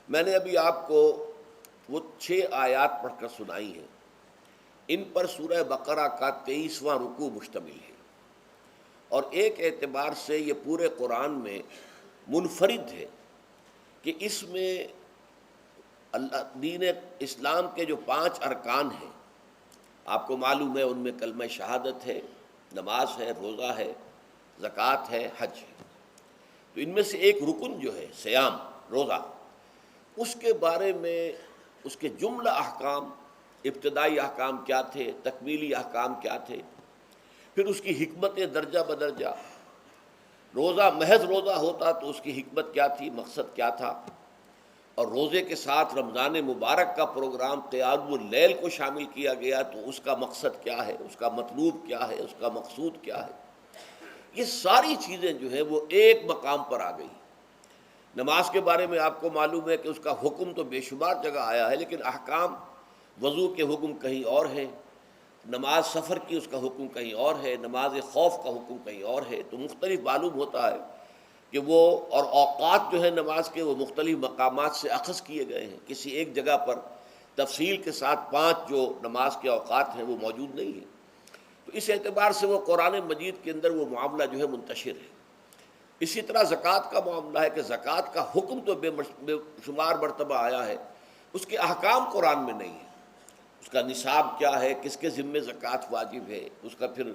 میں نے ابھی آپ کو وہ 6 آیات پڑھ کر سنائی ہیں، ان پر سورہ بقرہ کا 23واں رکوع مشتمل ہے، اور ایک اعتبار سے یہ پورے قرآن میں منفرد ہے کہ اس میں اللہ دین اسلام کے جو 5 ارکان ہیں، آپ کو معلوم ہے ان میں کلمہ شہادت ہے، نماز ہے، روزہ ہے، زکوٰۃ ہے، حج ہے۔ تو ان میں سے ایک رکن جو ہے صیام، روزہ، اس کے بارے میں اس کے جملہ احکام، ابتدائی احکام کیا تھے، تکمیلی احکام کیا تھے، پھر اس کی حکمت درجہ بدرجہ، روزہ محض روزہ ہوتا تو اس کی حکمت کیا تھی، مقصد کیا تھا، اور روزے کے ساتھ رمضان مبارک کا پروگرام قیام اللیل کو شامل کیا گیا تو اس کا مقصد کیا ہے، اس کا مطلوب کیا ہے، اس کا مقصود کیا ہے۔ یہ ساری چیزیں جو ہیں وہ ایک مقام پر آ گئی۔ نماز کے بارے میں آپ کو معلوم ہے کہ اس کا حکم تو بے شمار جگہ آیا ہے، لیکن احکام، وضو کے حکم کہیں اور ہیں، نماز سفر کی اس کا حکم کہیں اور ہے، نماز خوف کا حکم کہیں اور ہے، تو مختلف معلوم ہوتا ہے کہ وہ، اور اوقات جو ہے نماز کے وہ مختلف مقامات سے اخذ کیے گئے ہیں، کسی ایک جگہ پر تفصیل کے ساتھ 5 جو نماز کے اوقات ہیں وہ موجود نہیں ہیں۔ تو اس اعتبار سے وہ قرآن مجید کے اندر وہ معاملہ جو ہے منتشر ہے۔ اسی طرح زکوٰۃ کا معاملہ ہے کہ زکوٰۃ کا حکم تو بے شمار مرتبہ آیا ہے، اس کے احکام قرآن میں نہیں ہے۔ اس کا نصاب کیا ہے، کس کے ذمے زکوٰۃ واجب ہے، اس کا پھر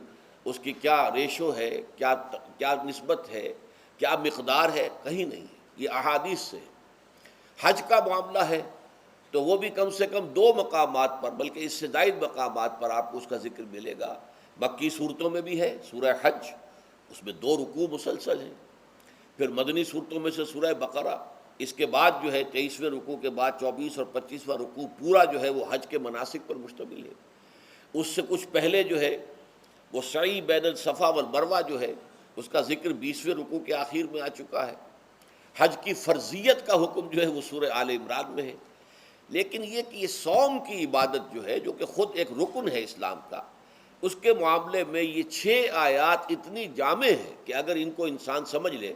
اس کی کیا ریشو ہے، کیا نسبت ہے، کیا مقدار ہے، کہیں نہیں ہے، یہ احادیث سے۔ حج کا معاملہ ہے تو وہ بھی کم سے کم 2 مقامات پر، بلکہ اس سے زائد مقامات پر آپ کو اس کا ذکر ملے گا۔ مکی صورتوں میں بھی ہے سورہ حج، اس میں 2 رکوع مسلسل ہیں، پھر مدنی صورتوں میں سے سورہ بقرہ، اس کے بعد جو ہے 23ویں رکوع کے بعد 24 اور 25واں رکوع پورا جو ہے وہ حج کے مناسک پر مشتمل ہے۔ اس سے کچھ پہلے جو ہے وہ سعی بین الصفا والمروہ جو ہے اس کا ذکر 20ویں رکوع کے آخر میں آ چکا ہے۔ حج کی فرضیت کا حکم جو ہے وہ سورہ آل عمران میں ہے۔ لیکن یہ کہ یہ صوم کی عبادت جو ہے، جو کہ خود ایک رکن ہے اسلام کا، اس کے معاملے میں یہ 6 آیات اتنی جامع ہیں کہ اگر ان کو انسان سمجھ لے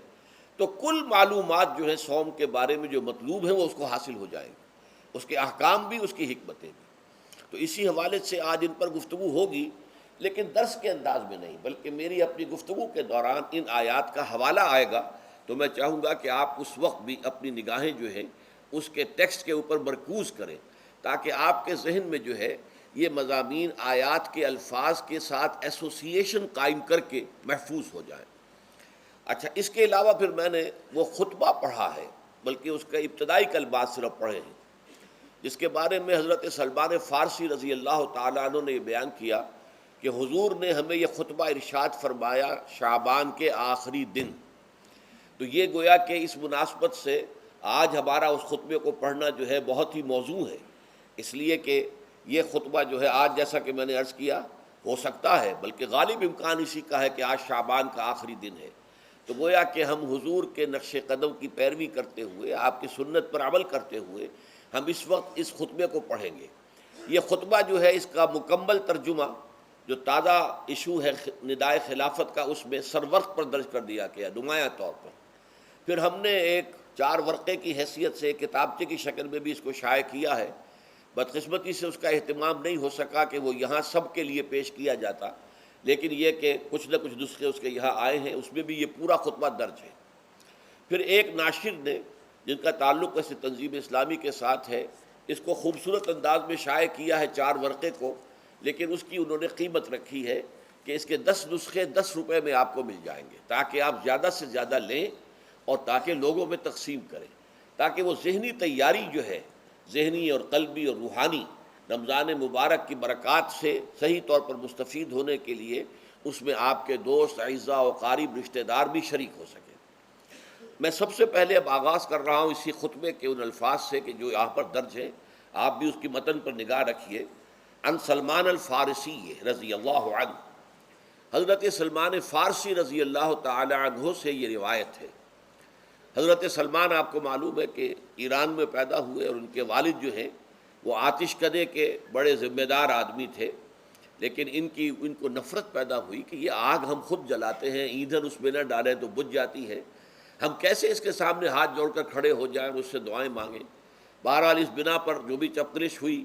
تو کل معلومات جو ہے صوم کے بارے میں جو مطلوب ہیں وہ اس کو حاصل ہو جائیں گے، اس کے احکام بھی، اس کی حکمتیں بھی۔ تو اسی حوالے سے آج ان پر گفتگو ہوگی، لیکن درس کے انداز میں نہیں، بلکہ میری اپنی گفتگو کے دوران ان آیات کا حوالہ آئے گا، تو میں چاہوں گا کہ آپ اس وقت بھی اپنی نگاہیں جو ہیں اس کے ٹیکسٹ کے اوپر مرکوز کریں، تاکہ آپ کے ذہن میں جو ہے یہ مضامین آیات کے الفاظ کے ساتھ ایسوسیشن قائم کر کے محفوظ ہو جائیں۔ اچھا، اس کے علاوہ پھر میں نے وہ خطبہ پڑھا ہے، بلکہ اس کا ابتدائی کلمات صرف پڑھے ہیں، جس کے بارے میں حضرت سلمان فارسی رضی اللہ تعالیٰ عنہ نے یہ بیان کیا کہ حضور نے ہمیں یہ خطبہ ارشاد فرمایا شعبان کے آخری دن۔ تو یہ گویا کہ اس مناسبت سے آج ہمارا اس خطبے کو پڑھنا جو ہے بہت ہی موزوں ہے، اس لیے کہ یہ خطبہ جو ہے آج، جیسا کہ میں نے عرض کیا، ہو سکتا ہے بلکہ غالب امکان اسی کا ہے کہ آج شعبان کا آخری دن ہے، تو گویا کہ ہم حضور کے نقش قدم کی پیروی کرتے ہوئے، آپ کی سنت پر عمل کرتے ہوئے ہم اس وقت اس خطبے کو پڑھیں گے۔ یہ خطبہ جو ہے اس کا مکمل ترجمہ جو تازہ ایشو ہے ندائے خلافت کا، اس میں سرورق پر درج کر دیا گیا نمایاں طور پر۔ پھر ہم نے ایک 4 ورقے کی حیثیت سے کتابچے کی شکل میں بھی اس کو شائع کیا ہے، بدقسمتی سے اس کا اہتمام نہیں ہو سکا کہ وہ یہاں سب کے لیے پیش کیا جاتا، لیکن یہ کہ کچھ نہ کچھ نسخے اس کے یہاں آئے ہیں، اس میں بھی یہ پورا خطبہ درج ہے۔ پھر ایک ناشر نے، جن کا تعلق ایسے تنظیم اسلامی کے ساتھ ہے، اس کو خوبصورت انداز میں شائع کیا ہے 4 ورقے کو، لیکن اس کی انہوں نے قیمت رکھی ہے کہ اس کے 10 نسخے 10 روپے میں آپ کو مل جائیں گے، تاکہ آپ زیادہ سے زیادہ لیں اور تاکہ لوگوں میں تقسیم کریں، تاکہ وہ ذہنی تیاری جو ہے، ذہنی اور قلبی اور روحانی، رمضان مبارک کی برکات سے صحیح طور پر مستفید ہونے کے لیے اس میں آپ کے دوست، اعزاء و قارب، رشتہ دار بھی شریک ہو سکیں۔ میں سب سے پہلے اب آغاز کر رہا ہوں اسی خطبے کے ان الفاظ سے کہ جو یہاں پر درج ہیں، آپ بھی اس کی متن پر نگاہ رکھیے۔ ان سلمان الفارسی رضی اللہ عنہ، حضرت سلمان فارسی رضی اللہ تعالی عنہ سے یہ روایت ہے۔ حضرت سلمان آپ کو معلوم ہے کہ ایران میں پیدا ہوئے، اور ان کے والد جو ہیں وہ آتش کدے کے بڑے ذمہ دار آدمی تھے، لیکن ان کو نفرت پیدا ہوئی کہ یہ آگ ہم خود جلاتے ہیں، ایندھن اس میں نہ ڈالیں تو بجھ جاتی ہے، ہم کیسے اس کے سامنے ہاتھ جوڑ کر کھڑے ہو جائیں، اس سے دعائیں مانگیں۔ بہرحال اس بنا پر جو بھی چپقلش ہوئی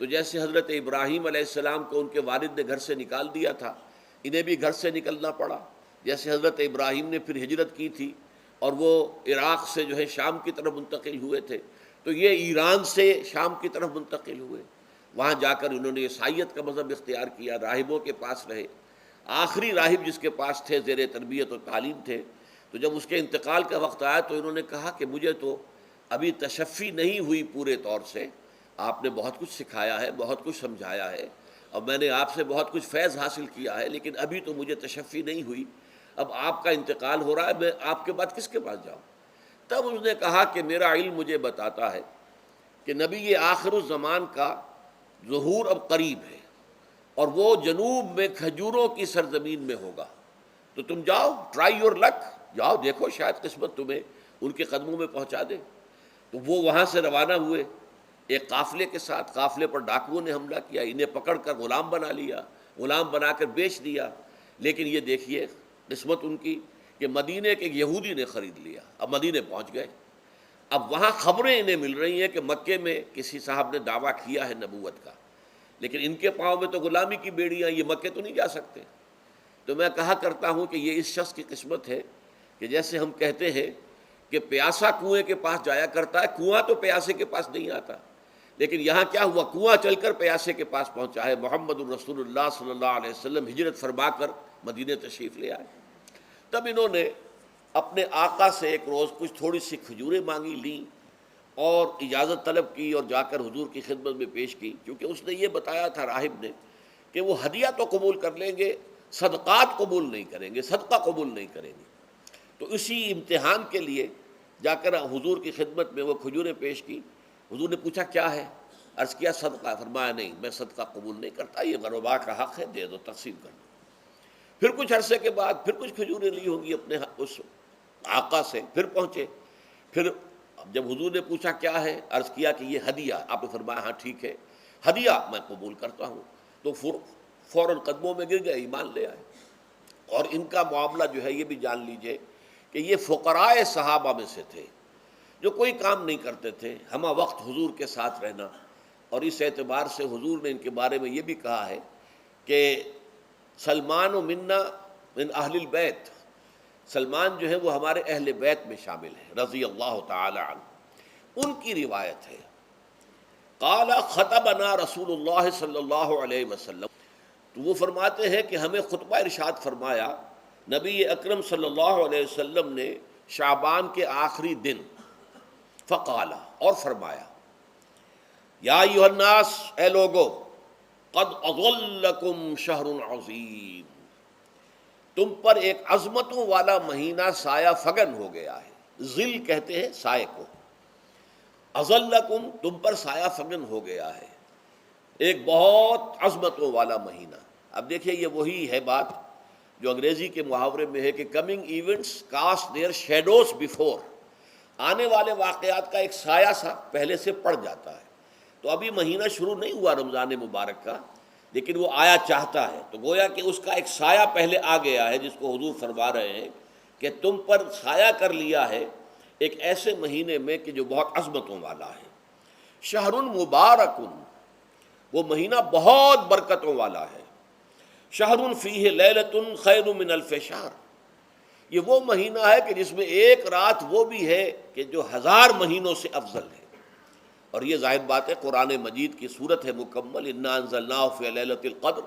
تو جیسے حضرت ابراہیم علیہ السلام کو ان کے والد نے گھر سے نکال دیا تھا، انہیں بھی گھر سے نکلنا پڑا، جیسے حضرت ابراہیم نے پھر ہجرت کی تھی اور وہ عراق سے جو ہے شام کی طرف منتقل ہوئے تھے، تو یہ ایران سے شام کی طرف منتقل ہوئے، وہاں جا کر انہوں نے عیسائیت کا مذہب اختیار کیا، راہبوں کے پاس رہے، آخری راہب جس کے پاس تھے زیر تربیت و تعلیم تھے، تو جب اس کے انتقال کا وقت آیا تو انہوں نے کہا کہ مجھے تو ابھی تشفی نہیں ہوئی پورے طور سے، آپ نے بہت کچھ سکھایا ہے، بہت کچھ سمجھایا ہے اور میں نے آپ سے بہت کچھ فیض حاصل کیا ہے، لیکن ابھی تو مجھے تشفی نہیں ہوئی، اب آپ کا انتقال ہو رہا ہے، میں آپ کے بعد کس کے پاس جاؤں؟ تب اس نے کہا کہ میرا علم مجھے بتاتا ہے کہ نبی آخر الزمان کا ظہور اب قریب ہے اور وہ جنوب میں کھجوروں کی سرزمین میں ہوگا، تو تم جاؤ، ٹرائی یور لک، جاؤ دیکھو شاید قسمت تمہیں ان کے قدموں میں پہنچا دے۔ تو وہ وہاں سے روانہ ہوئے ایک قافلے کے ساتھ، قافلے پر ڈاکوؤں نے حملہ کیا، انہیں پکڑ کر غلام بنا لیا، غلام بنا کر بیچ دیا، لیکن یہ دیکھیے قسمت ان کی کہ مدینے کے ایک یہودی نے خرید لیا، اب مدینے پہنچ گئے، اب وہاں خبریں انہیں مل رہی ہیں کہ مکے میں کسی صاحب نے دعویٰ کیا ہے نبوت کا، لیکن ان کے پاؤں میں تو غلامی کی بیڑیاں، یہ مکے تو نہیں جا سکتے۔ تو میں کہا کرتا ہوں کہ یہ اس شخص کی قسمت ہے کہ جیسے ہم کہتے ہیں کہ پیاسا کنویں کے پاس جایا کرتا ہے، کنواں تو پیاسے کے پاس نہیں آتا، لیکن یہاں کیا ہوا، کنواں چل کر پیاسے کے پاس پہنچا ہے، محمد الرسول اللہ صلی اللہ علیہ وسلم ہجرت فرما کر مدینے تشریف لے آئے۔ تب انہوں نے اپنے آقا سے ایک روز کچھ تھوڑی سی کھجوریں مانگی، لیں اور اجازت طلب کی اور جا کر حضور کی خدمت میں پیش کی، کیونکہ اس نے یہ بتایا تھا راہب نے کہ وہ ہدیہ تو قبول کر لیں گے، صدقات قبول نہیں کریں گے، صدقہ قبول نہیں کریں گے۔ تو اسی امتحان کے لیے جا کر حضور کی خدمت میں وہ کھجوریں پیش کی، حضور نے پوچھا کیا ہے، عرض کیا صدقہ، فرمایا نہیں میں صدقہ قبول نہیں کرتا، یہ غربا کا حق ہے، دے دو، تقسیم کر دو۔ پھر کچھ عرصے کے بعد پھر کچھ کھجوریں لی ہوں گی اپنے اس آقا سے، پھر پہنچے، پھر جب حضور نے پوچھا کیا ہے، عرض کیا کہ یہ ہدیہ، آپ نے فرمایا ہاں ٹھیک ہے، ہدیہ میں قبول کرتا ہوں، تو فوراً قدموں میں گر گئے، ایمان لے آئے۔ اور ان کا معاملہ جو ہے یہ بھی جان لیجئے کہ یہ فقراء صحابہ میں سے تھے جو کوئی کام نہیں کرتے تھے، ہمہ وقت حضور کے ساتھ رہنا، اور اس اعتبار سے حضور نے ان کے بارے میں یہ بھی کہا ہے کہ سلمان و منا من اہل البیت، سلمان جو ہے وہ ہمارے اہل بیت میں شامل ہے رضی اللہ تعالی عنہ۔ ان کی روایت ہے قال خطبنا رسول اللہ صلی اللہ علیہ وسلم، تو وہ فرماتے ہیں کہ ہمیں خطبہ ارشاد فرمایا نبی اکرم صلی اللہ علیہ وسلم نے شعبان کے آخری دن، فقال، اور فرمایا یا ایھا الناس، اے لوگو، قد اظلکم شہر عظیم، تم پر ایک عظمتوں والا مہینہ سایہ فگن ہو گیا ہے، ظل کہتے ہیں سائے کو، اظلکم تم پر سایہ فگن ہو گیا ہے، ایک بہت عظمتوں والا مہینہ۔ اب دیکھیے یہ وہی ہے بات جو انگریزی کے محاورے میں ہے کہ coming events cast their shadows before, آنے والے واقعات کا ایک سایہ سا پہلے سے پڑ جاتا ہے۔ تو ابھی مہینہ شروع نہیں ہوا رمضان مبارک کا، لیکن وہ آیا چاہتا ہے، تو گویا کہ اس کا ایک سایہ پہلے آ گیا ہے، جس کو حضور فرما رہے ہیں کہ تم پر سایہ کر لیا ہے ایک ایسے مہینے میں کہ جو بہت عظمتوں والا ہے۔ شہر مبارک، وہ مہینہ بہت برکتوں والا ہے۔ شہر فیہ لیلۃ خیر من الف شہر، یہ وہ مہینہ ہے کہ جس میں ایک رات وہ بھی ہے کہ جو 1000 مہینوں سے افضل ہے۔ اور یہ ظاہر بات ہے قرآن مجید کی صورت ہے مکمل، انا انزلناہ فی لیلۃ القدر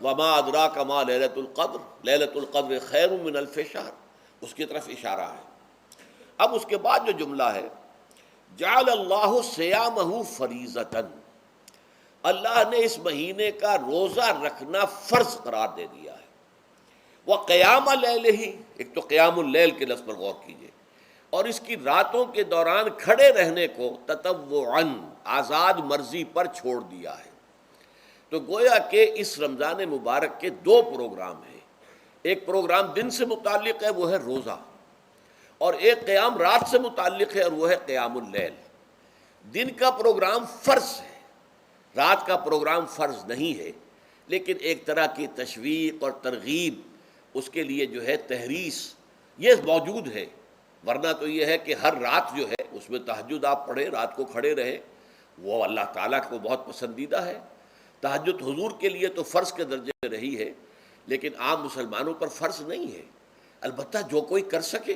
وما ادراک ما لیلۃ القدر لیلۃ القدر خیر من الف شہر، اس کی طرف اشارہ ہے۔ اب اس کے بعد جو جملہ ہے جعل اللہ صیامہ فریضۃ، اللہ نے اس مہینے کا روزہ رکھنا فرض قرار دے دیا ہے۔ وقیام لیلہ، ایک تو قیام اللیل کے لفظ پر غور کیجیے، اور اس کی راتوں کے دوران کھڑے رہنے کو تطوعاً، آزاد مرضی پر چھوڑ دیا ہے۔ تو گویا کہ اس رمضان مبارک کے 2 پروگرام ہیں، ایک پروگرام دن سے متعلق ہے وہ ہے روزہ، اور ایک قیام رات سے متعلق ہے اور وہ ہے قیام اللیل۔ دن کا پروگرام فرض ہے، رات کا پروگرام فرض نہیں ہے، لیکن ایک طرح کی تشویق اور ترغیب، اس کے لیے جو ہے تحریص، یہ موجود ہے ورنہ تو یہ ہے کہ ہر رات جو ہے اس میں تہجد آپ پڑھیں، رات کو کھڑے رہیں، وہ اللہ تعالیٰ کو بہت پسندیدہ ہے۔ تہجد حضور کے لیے تو فرض کے درجے میں رہی ہے، لیکن عام مسلمانوں پر فرض نہیں ہے۔ البتہ جو کوئی کر سکے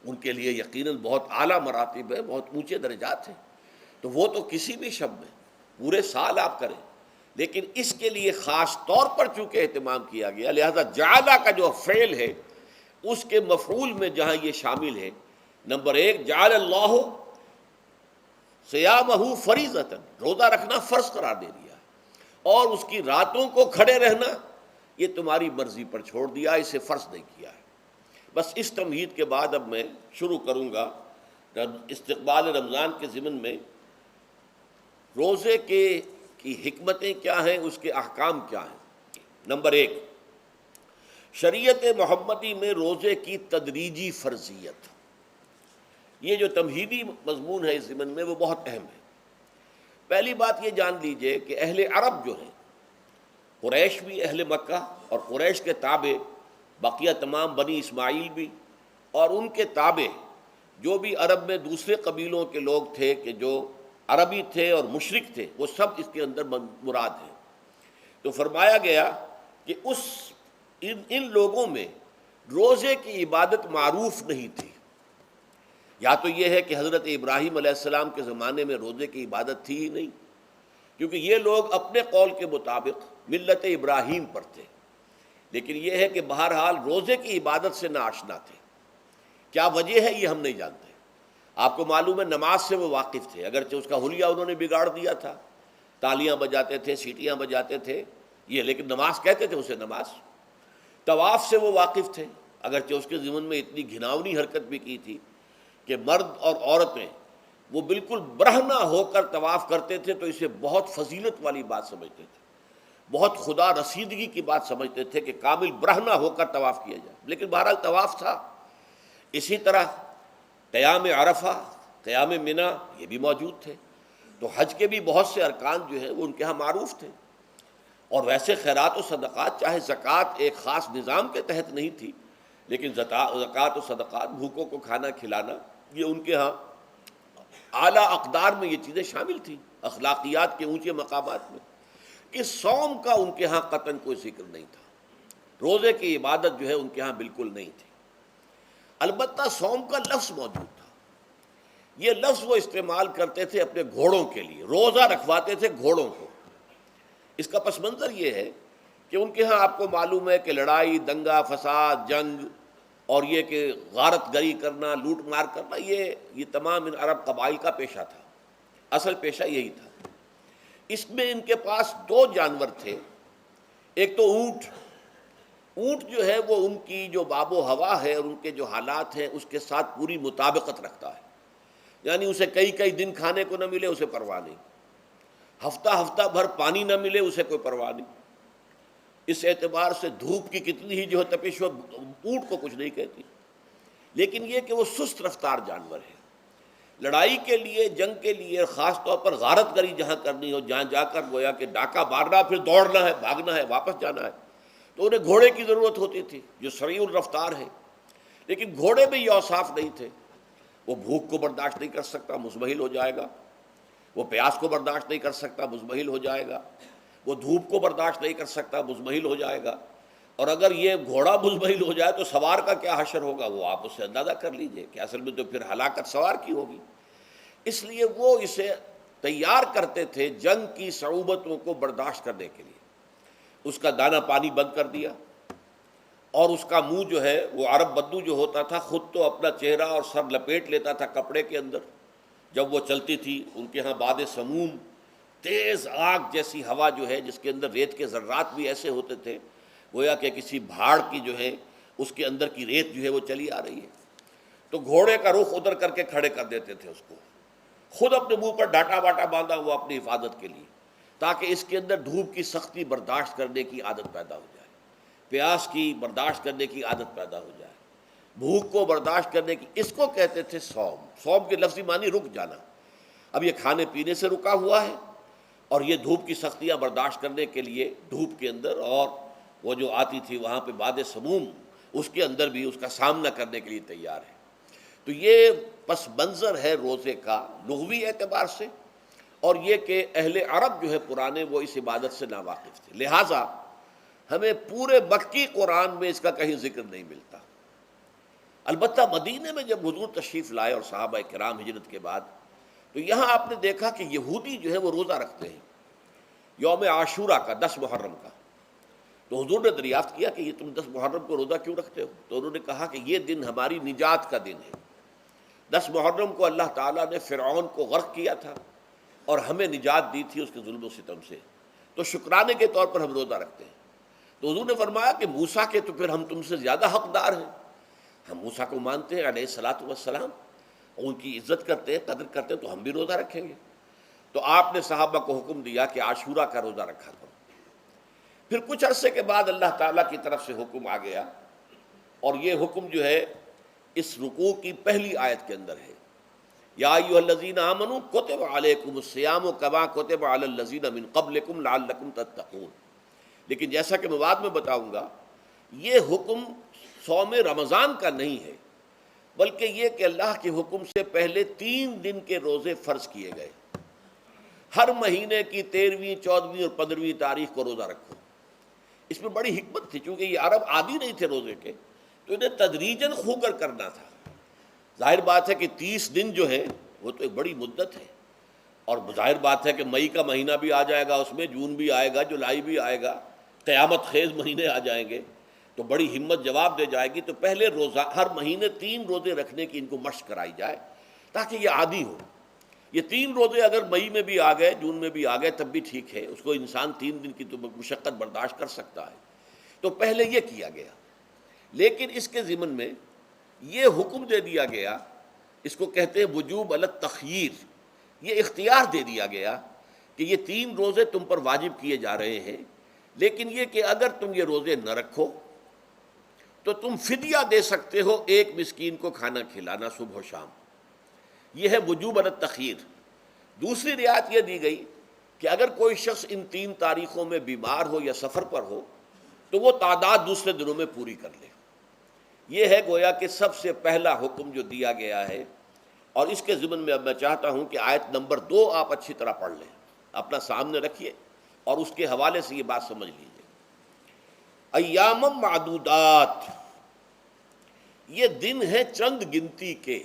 ان کے لیے یقیناً بہت اعلیٰ مراتب ہے، بہت اونچے درجات ہیں، تو وہ تو کسی بھی شب میں پورے سال آپ کریں، لیکن اس کے لیے خاص طور پر چونکہ اہتمام کیا گیا، لہذا جعلہ کا جو فعل ہے اس کے مفعول میں جہاں یہ شامل ہے، نمبر ایک جعل اللہ صیامہ فریضۃ، روزہ رکھنا فرض قرار دے دیا، اور اس کی راتوں کو کھڑے رہنا یہ تمہاری مرضی پر چھوڑ دیا، اسے فرض نہیں کیا ہے۔ بس اس تمہید کے بعد اب میں شروع کروں گا استقبال رمضان کے ضمن میں روزے کی حکمتیں کیا ہیں، اس کے احکام کیا ہیں۔ نمبر ایک، شریعت محمدی میں روزے کی تدریجی فرضیت، یہ جو تمہیدی مضمون ہے اس ضمن میں وہ بہت اہم ہے۔ پہلی بات یہ جان لیجئے کہ اہل عرب جو ہیں، قریش بھی، اہل مکہ اور قریش کے تابع بقیہ تمام بنی اسماعیل بھی، اور ان کے تابع جو بھی عرب میں دوسرے قبیلوں کے لوگ تھے کہ جو عربی تھے اور مشرک تھے، وہ سب اس کے اندر مراد ہیں۔ تو فرمایا گیا کہ ان لوگوں میں روزے کی عبادت معروف نہیں تھی۔ یا تو یہ ہے کہ حضرت ابراہیم علیہ السلام کے زمانے میں روزے کی عبادت تھی ہی نہیں، کیونکہ یہ لوگ اپنے قول کے مطابق ملت ابراہیم پر تھے، لیکن یہ ہے کہ بہرحال روزے کی عبادت سے ناآشنا تھے۔ کیا وجہ ہے یہ ہم نہیں جانتے۔ آپ کو معلوم ہے نماز سے وہ واقف تھے، اگرچہ اس کا حلیہ انہوں نے بگاڑ دیا تھا، تالیاں بجاتے تھے، سیٹیاں بجاتے تھے یہ، لیکن نماز کہتے تھے اسے نماز۔ طواف سے وہ واقف تھے، اگرچہ اس کے ضمن میں اتنی گھناؤنی حرکت بھی کی تھی کہ مرد اور عورتیں وہ بالکل برہنہ ہو کر طواف کرتے تھے، تو اسے بہت فضیلت والی بات سمجھتے تھے، بہت خدا رسیدگی کی بات سمجھتے تھے کہ کامل برہنہ ہو کر طواف کیا جائے، لیکن بہرحال طواف تھا۔ اسی طرح قیام عرفہ، قیام منی یہ بھی موجود تھے۔ تو حج کے بھی بہت سے ارکان جو ہیں وہ ان کے ہاں معروف تھے، اور ویسے خیرات و صدقات، چاہے زکوٰۃ ایک خاص نظام کے تحت نہیں تھی، لیکن زکوٰۃ و صدقات، بھوکوں کو کھانا کھلانا، یہ ان کے ہاں اعلیٰ اقدار میں یہ چیزیں شامل تھیں، اخلاقیات کے اونچے مقامات میں۔ کہ صوم کا ان کے ہاں قطعاً کوئی ذکر نہیں تھا، روزے کی عبادت جو ہے ان کے ہاں بالکل نہیں تھی۔ البتہ صوم کا لفظ موجود تھا، یہ لفظ وہ استعمال کرتے تھے اپنے گھوڑوں کے لیے، روزہ رکھواتے تھے گھوڑوں کو۔ اس کا پس منظر یہ ہے کہ ان کے ہاں آپ کو معلوم ہے کہ لڑائی، دنگا فساد، جنگ، اور یہ کہ غارت گری کرنا، لوٹ مار کرنا، یہ تمام ان عرب قبائل کا پیشہ تھا، اصل پیشہ یہی تھا۔ اس میں ان کے پاس دو جانور تھے، ایک تو اونٹ۔ اونٹ جو ہے وہ ان کی جو باب و ہوا ہے اور ان کے جو حالات ہیں اس کے ساتھ پوری مطابقت رکھتا ہے، یعنی اسے کئی دن کھانے کو نہ ملے اسے پرواہ نہیں، ہفتہ بھر پانی نہ ملے اسے کوئی پرواہ نہیں۔ اس اعتبار سے دھوپ کی کتنی ہی جو ہے تپش ہو، اونٹ کو کچھ نہیں کہتی۔ لیکن یہ کہ وہ سست رفتار جانور ہے، لڑائی کے لیے، جنگ کے لیے، خاص طور پر غارت گری جہاں کرنی ہو، جہاں جا کر گویا کہ ڈاکہ مارنا، پھر دوڑنا ہے، بھاگنا ہے، واپس جانا ہے، تو انہیں گھوڑے کی ضرورت ہوتی تھی جو سریع الرفتار ہے۔ لیکن گھوڑے میں یہ اوصاف نہیں تھے، وہ بھوک کو برداشت نہیں کر سکتا، مزمحل ہو جائے گا، وہ پیاس کو برداشت نہیں کر سکتا، مزمحل ہو جائے گا، وہ دھوپ کو برداشت نہیں کر سکتا، مزمحل ہو جائے گا، اور اگر یہ گھوڑا مزمحل ہو جائے تو سوار کا کیا حشر ہوگا، وہ آپ اس سے اندازہ کر لیجئے کہ اصل میں تو پھر ہلاکت سوار کی ہوگی۔ اس لیے وہ اسے تیار کرتے تھے جنگ کی صعوبتوں کو برداشت کرنے کے لیے۔ اس کا دانہ پانی بند کر دیا، اور اس کا منہ جو ہے وہ عرب بدو جو ہوتا تھا خود تو اپنا چہرہ اور سر لپیٹ لیتا تھا کپڑے کے اندر، جب وہ چلتی تھی ان کے ہاں باد سموم، تیز آگ جیسی ہوا جو ہے جس کے اندر ریت کے ذرات بھی ایسے ہوتے تھے گویا کہ کسی بھاڑ کی جو ہے اس کے اندر کی ریت جو ہے وہ چلی آ رہی ہے، تو گھوڑے کا رخ ادھر کر کے کھڑے کر دیتے تھے اس کو، خود اپنے منہ پر ڈاٹا واٹا باندھا ہوا اپنی حفاظت کے لیے، تاکہ اس کے اندر دھوپ کی سختی برداشت کرنے کی عادت پیدا ہو جائے، پیاس کی برداشت کرنے کی عادت پیدا ہو جائے، بھوک کو برداشت کرنے کی۔ اس کو کہتے تھے صوم۔ صوم کے لفظی معنی رک جانا۔ اب یہ کھانے پینے سے رکا ہوا ہے، اور یہ دھوپ کی سختیاں برداشت کرنے کے لیے دھوپ کے اندر، اور وہ جو آتی تھی وہاں پہ باد سموم، اس کے اندر بھی اس کا سامنا کرنے کے لیے تیار ہے۔ تو یہ پس منظر ہے روزے کا لغوی اعتبار سے، اور یہ کہ اہل عرب جو ہے پرانے وہ اس عبادت سے ناواقف تھے، لہٰذا ہمیں پورے مکی قرآن میں اس کا کہیں ذکر نہیں ملتا۔ البتہ مدینے میں جب حضور تشریف لائے اور صحابہ کرام ہجرت کے بعد، تو یہاں آپ نے دیکھا کہ یہودی جو ہے وہ روزہ رکھتے ہیں یوم عاشورہ کا، 10 محرم کا۔ تو حضور نے دریافت کیا کہ یہ تم 10 محرم کو روزہ کیوں رکھتے ہو؟ تو انہوں نے کہا کہ یہ دن ہماری نجات کا دن ہے۔ 10 محرم کو اللہ تعالیٰ نے فرعون کو غرق کیا تھا اور ہمیں نجات دی تھی اس کے ظلم و ستم سے، تو شکرانے کے طور پر ہم روزہ رکھتے ہیں۔ تو حضور نے فرمایا کہ موسیٰ کے تو پھر ہم تم سے زیادہ حقدار ہیں، ہم موسیٰ کو مانتے ہیں علیہ الصلاۃ والسلام، ان کی عزت کرتے ہیں، قدر کرتے ہیں، تو ہم بھی روزہ رکھیں گے۔ تو آپ نے صحابہ کو حکم دیا کہ عاشورہ کا روزہ رکھا کرو۔ پھر کچھ عرصے کے بعد اللہ تعالیٰ کی طرف سے حکم آ گیا، اور یہ حکم جو ہے اس رکوع کی پہلی آیت کے اندر ہے، یا ایھا الذین آمنوا کتب علیکم الصیام کما کتب علی الذین من قبلکم لعلکم تتقون۔ لیکن جیسا کہ میں بعد میں بتاؤں گا، یہ حکم صوم رمضان کا نہیں ہے، بلکہ یہ کہ اللہ کے حکم سے پہلے 3 دن کے روزے فرض کیے گئے۔ ہر مہینے کی 13ویں، 14ویں اور 15ویں تاریخ کو روزہ رکھو۔ اس میں بڑی حکمت تھی، چونکہ یہ عرب عادی نہیں تھے روزے کے، تو انہیں تدریجاً خو کر کرنا تھا۔ ظاہر بات ہے کہ 30 دن جو ہے وہ تو ایک بڑی مدت ہے، اور ظاہر بات ہے کہ مئی کا مہینہ بھی آ جائے گا، اس میں جون بھی آئے گا، جولائی بھی آئے گا، قیامت خیز مہینے آ جائیں گے، تو بڑی ہمت جواب دے جائے گی۔ تو پہلے روزہ ہر مہینے 3 روزے رکھنے کی ان کو مشق کرائی جائے تاکہ یہ عادی ہو۔ یہ 3 روزے اگر مئی میں بھی آ گئے، جون میں بھی آ گئے، تب بھی ٹھیک ہے، اس کو انسان 3 دن کی تو مشقت برداشت کر سکتا ہے۔ تو پہلے یہ کیا گیا، لیکن اس کے ضمن میں یہ حکم دے دیا گیا، اس کو کہتے ہیں وجوب علی التخییر، یہ اختیار دے دیا گیا کہ یہ 3 روزے تم پر واجب کیے جا رہے ہیں، لیکن یہ کہ اگر تم یہ روزے نہ رکھو تو تم فدیہ دے سکتے ہو، 1 مسکین کو کھانا کھلانا صبح و شام۔ یہ ہے وجوب علی التخییر۔ دوسری رعایت یہ دی گئی کہ اگر کوئی شخص ان 3 تاریخوں میں بیمار ہو یا سفر پر ہو تو وہ تعداد دوسرے دنوں میں پوری کر لے۔ یہ ہے گویا کہ سب سے پہلا حکم جو دیا گیا ہے، اور اس کے ضمن میں اب میں چاہتا ہوں کہ آیت نمبر 2 آپ اچھی طرح پڑھ لیں، اپنا سامنے رکھیے اور اس کے حوالے سے یہ بات سمجھ لیجیے۔ ایام معدودات، یہ دن ہیں چند گنتی کے۔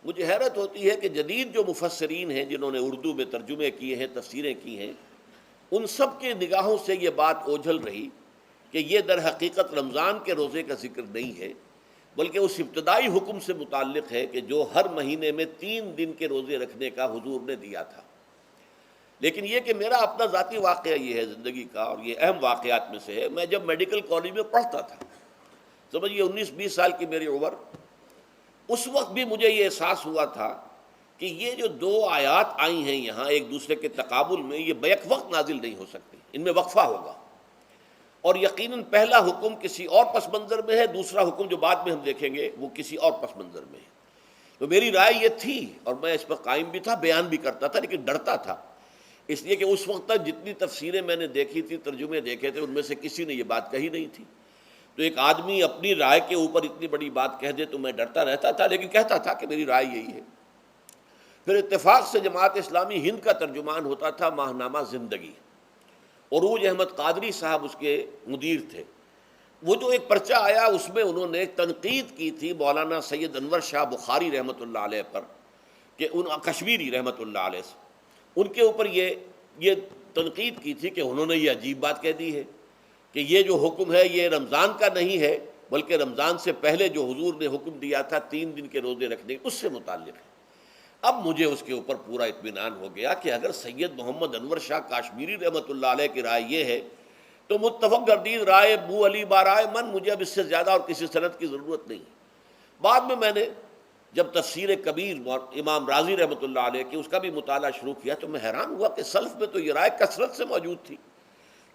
مجھے حیرت ہوتی ہے کہ جدید جو مفسرین ہیں جنہوں نے اردو میں ترجمے کیے ہیں، تفسیریں کی ہیں، ان سب کے نگاہوں سے یہ بات اوجھل رہی کہ یہ در حقیقت رمضان کے روزے کا ذکر نہیں ہے، بلکہ اس ابتدائی حکم سے متعلق ہے کہ جو ہر مہینے میں 3 دن کے روزے رکھنے کا حضور نے دیا تھا۔ لیکن یہ کہ میرا اپنا ذاتی واقعہ یہ ہے زندگی کا، اور یہ اہم واقعات میں سے ہے، میں جب میڈیکل کالج میں پڑھتا تھا، سمجھیے 19-20 سال کی میری عمر، اس وقت بھی مجھے یہ احساس ہوا تھا کہ یہ جو 2 آیات آئی ہیں یہاں ایک دوسرے کے تقابل میں، یہ بیک وقت نازل نہیں ہو سکتی، ان میں وقفہ ہوگا، اور یقیناً پہلا حکم کسی اور پس منظر میں ہے، دوسرا حکم جو بعد میں ہم دیکھیں گے وہ کسی اور پس منظر میں ہے۔ تو میری رائے یہ تھی، اور میں اس پر قائم بھی تھا، بیان بھی کرتا تھا، لیکن ڈرتا تھا، اس لیے کہ اس وقت تک جتنی تفسیریں میں نے دیکھی تھی، ترجمے دیکھے تھے، ان میں سے کسی نے یہ بات کہی نہیں تھی۔ تو ایک آدمی اپنی رائے کے اوپر اتنی بڑی بات کہہ دے تو میں ڈرتا رہتا تھا، لیکن کہتا تھا کہ میری رائے یہی ہے۔ پھر اتفاق سے جماعت اسلامی ہند کا ترجمان ہوتا تھا ماہنامہ زندگی، عروج احمد قادری صاحب اس کے مدیر تھے۔ وہ جو ایک پرچہ آیا اس میں انہوں نے تنقید کی تھی مولانا سید انور شاہ بخاری رحمۃ اللہ علیہ پر، کہ ان کشمیری رحمۃ اللہ علیہ سے، ان کے اوپر یہ تنقید کی تھی کہ انہوں نے یہ عجیب بات کہہ دی ہے کہ یہ جو حکم ہے یہ رمضان کا نہیں ہے، بلکہ رمضان سے پہلے جو حضور نے حکم دیا تھا 3 دن کے روزے رکھنے اس سے متعلق ہے۔ اب مجھے اس کے اوپر پورا اطمینان ہو گیا کہ اگر سید محمد انور شاہ کاشمیری رحمۃ اللہ علیہ کی رائے یہ ہے تو متفق گردید رائے بو علی بارائے من، مجھے اب اس سے زیادہ اور کسی سند کی ضرورت نہیں۔ بعد میں نے جب تفسیر کبیر امام رازی رحمۃ اللہ علیہ کی اس کا بھی مطالعہ شروع کیا تو میں حیران ہوا کہ سلف میں تو یہ رائے کثرت سے موجود تھی۔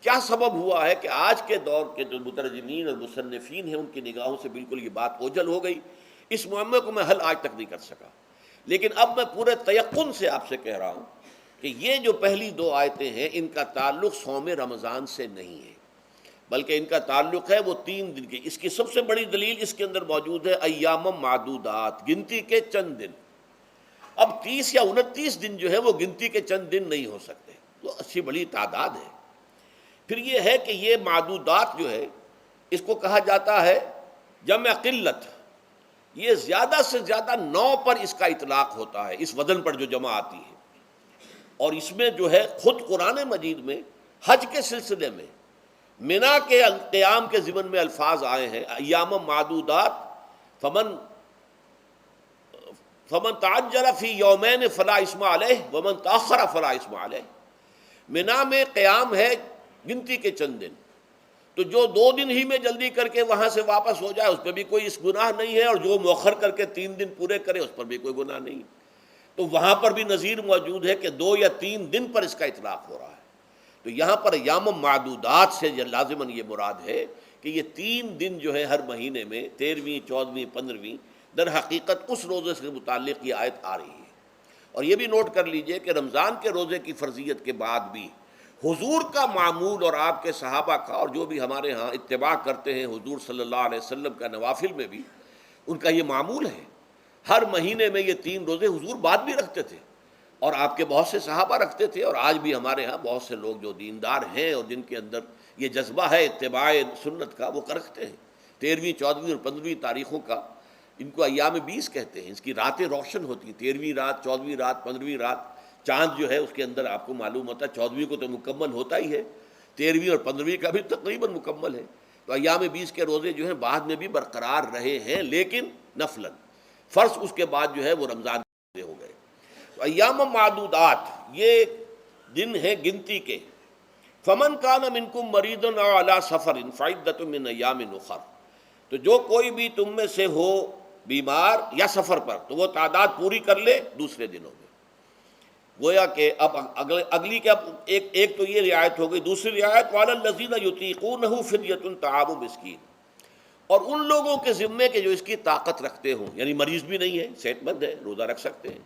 کیا سبب ہوا ہے کہ آج کے دور کے جو مترجمین اور مصنفین ہیں ان کی نگاہوں سے بالکل یہ بات اوجھل ہو گئی؟ اس معاملے کو میں حل آج تک نہیں کر سکا، لیکن اب میں پورے تیقن سے آپ سے کہہ رہا ہوں کہ یہ جو پہلی 2 آیتیں ہیں ان کا تعلق صوم رمضان سے نہیں ہے، بلکہ ان کا تعلق ہے وہ 3 دن کی. اس کی سب سے بڑی دلیل اس کے اندر موجود ہے ایام معدودات، گنتی کے چند دن. اب 30 یا 29 دن جو ہے وہ گنتی کے چند دن نہیں ہو سکتے، وہ اچھی بڑی تعداد ہے. پھر یہ ہے کہ یہ معدودات جو ہے اس کو کہا جاتا ہے جمع قلت. یہ زیادہ سے زیادہ 9 پر اس کا اطلاق ہوتا ہے، اس وزن پر جو جمع آتی ہے. اور اس میں جو ہے خود قرآن مجید میں حج کے سلسلے میں منا کے قیام کے ضمن میں الفاظ آئے ہیں ایام معدودات. فمن تعجل فی یومین فلا اسم علیہ ومن تاخر فلا اسم علیہ. منا میں قیام ہے گنتی کے چند دن، تو جو 2 دن ہی میں جلدی کر کے وہاں سے واپس ہو جائے اس پہ بھی کوئی اس گناہ نہیں ہے، اور جو مؤخر کر کے 3 دن پورے کرے اس پر بھی کوئی گناہ نہیں. تو وہاں پر بھی نظیر موجود ہے کہ 2 یا 3 دن پر اس کا اطلاق ہو رہا ہے. تو یہاں پر ایام معدودات سے لازماً یہ مراد ہے کہ یہ 3 دن جو ہے ہر مہینے میں 13ویں 14ویں 15ویں در حقیقت اس روزے سے متعلق یہ آیت آ رہی ہے. اور یہ بھی نوٹ کر لیجئے کہ رمضان کے روزے کی فرضیت کے بعد بھی حضور کا معمول اور آپ کے صحابہ کا، اور جو بھی ہمارے ہاں اتباع کرتے ہیں حضور صلی اللہ علیہ وسلم کا نوافل میں بھی ان کا یہ معمول ہے. ہر مہینے میں یہ 3 روزے حضور بعد بھی رکھتے تھے، اور آپ کے بہت سے صحابہ رکھتے تھے، اور آج بھی ہمارے ہاں بہت سے لوگ جو دیندار ہیں اور جن کے اندر یہ جذبہ ہے اتباع سنت کا وہ رکھتے ہیں. 13ویں 14ویں اور 15ویں تاریخوں کا ان کو ایام 20 کہتے ہیں. اس کی راتیں روشن ہوتی ہیں، 13ویں رات 14ویں رات 15ویں رات. چاند جو ہے اس کے اندر آپ کو معلوم ہوتا ہے 14ویں کو تو مکمل ہوتا ہی ہے، 13ویں اور 15ویں کا بھی تقریباً مکمل ہے. تو ایام 20 کے روزے جو ہیں بعد میں بھی برقرار رہے ہیں، لیکن نفلاً. فرض اس کے بعد جو ہے وہ رمضان کے ہو گئے. تو ایام معدودات یہ دن ہیں گنتی کے. فمن کان منکم مریضا او علی سفر فعدۃ من ایام اخر. تو جو کوئی بھی تم میں سے ہو بیمار یا سفر پر تو وہ تعداد پوری کر لے دوسرے دنوں میں. گویا کہ اب اگلی کے اب ایک تو یہ رعایت ہو گئی. دوسری رعایت وعلی الذین یطیقونہ فدیۃ طعام مسکین. اور ان لوگوں کے ذمے کے جو اس کی طاقت رکھتے ہوں، یعنی مریض بھی نہیں ہے، صحت مند ہے، روزہ رکھ سکتے ہیں.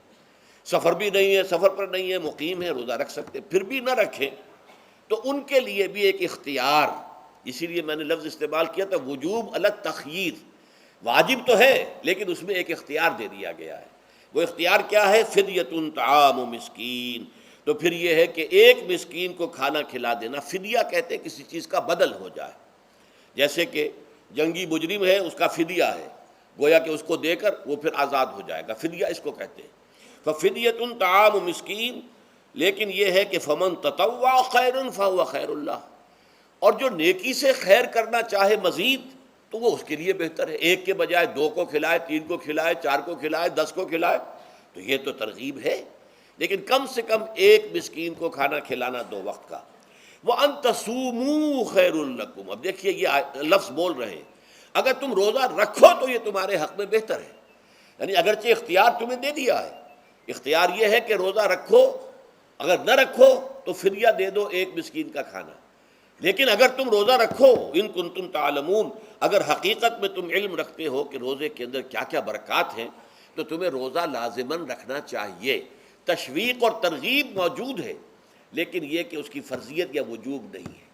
سفر بھی نہیں ہے، سفر پر نہیں ہے، مقیم ہے، روزہ رکھ سکتے ہیں. پھر بھی نہ رکھیں تو ان کے لیے بھی ایک اختیار. اسی لیے میں نے لفظ استعمال کیا تھا وجوب علی التخییر. واجب تو ہے لیکن اس میں ایک اختیار دے دیا گیا ہے. وہ اختیار کیا ہے؟ فدیۃ طعام مسکین. تو پھر یہ ہے کہ ایک مسکین کو کھانا کھلا دینا. فدیہ کہتے ہیں کسی چیز کا بدل ہو جائے. جیسے کہ جنگی مجرم ہے، اس کا فدیہ ہے، گویا کہ اس کو دے کر وہ پھر آزاد ہو جائے گا. فدیہ اس کو کہتے ہیں. ففدیۃ طعام مسکین. لیکن یہ ہے کہ فمن تطوع خیرا فهو خیر اللہ. اور جو نیکی سے خیر کرنا چاہے مزید تو وہ اس کے لیے بہتر ہے. ایک کے بجائے 2 کو کھلائے، 3 کو کھلائے، 4 کو کھلائے، 10 کو کھلائے، تو یہ تو ترغیب ہے. لیکن کم سے کم ایک مسکین کو کھانا کھلانا 2 وقت کا. وَأَن تَصُومُوا خَيْرٌ لَكُمْ. اب دیکھیے یہ لفظ بول رہے ہیں اگر تم روزہ رکھو تو یہ تمہارے حق میں بہتر ہے. یعنی اگرچہ اختیار تمہیں دے دیا ہے، اختیار یہ ہے کہ روزہ رکھو، اگر نہ رکھو تو فدیہ دے دو ایک مسکین کا کھانا. لیکن اگر تم روزہ رکھو ان کنتم تعلمون، اگر حقیقت میں تم علم رکھتے ہو کہ روزے کے اندر کیا کیا برکات ہیں تو تمہیں روزہ لازماً رکھنا چاہیے. تشویق اور ترغیب موجود ہے لیکن یہ کہ اس کی فرضیت یا وجوب نہیں ہے.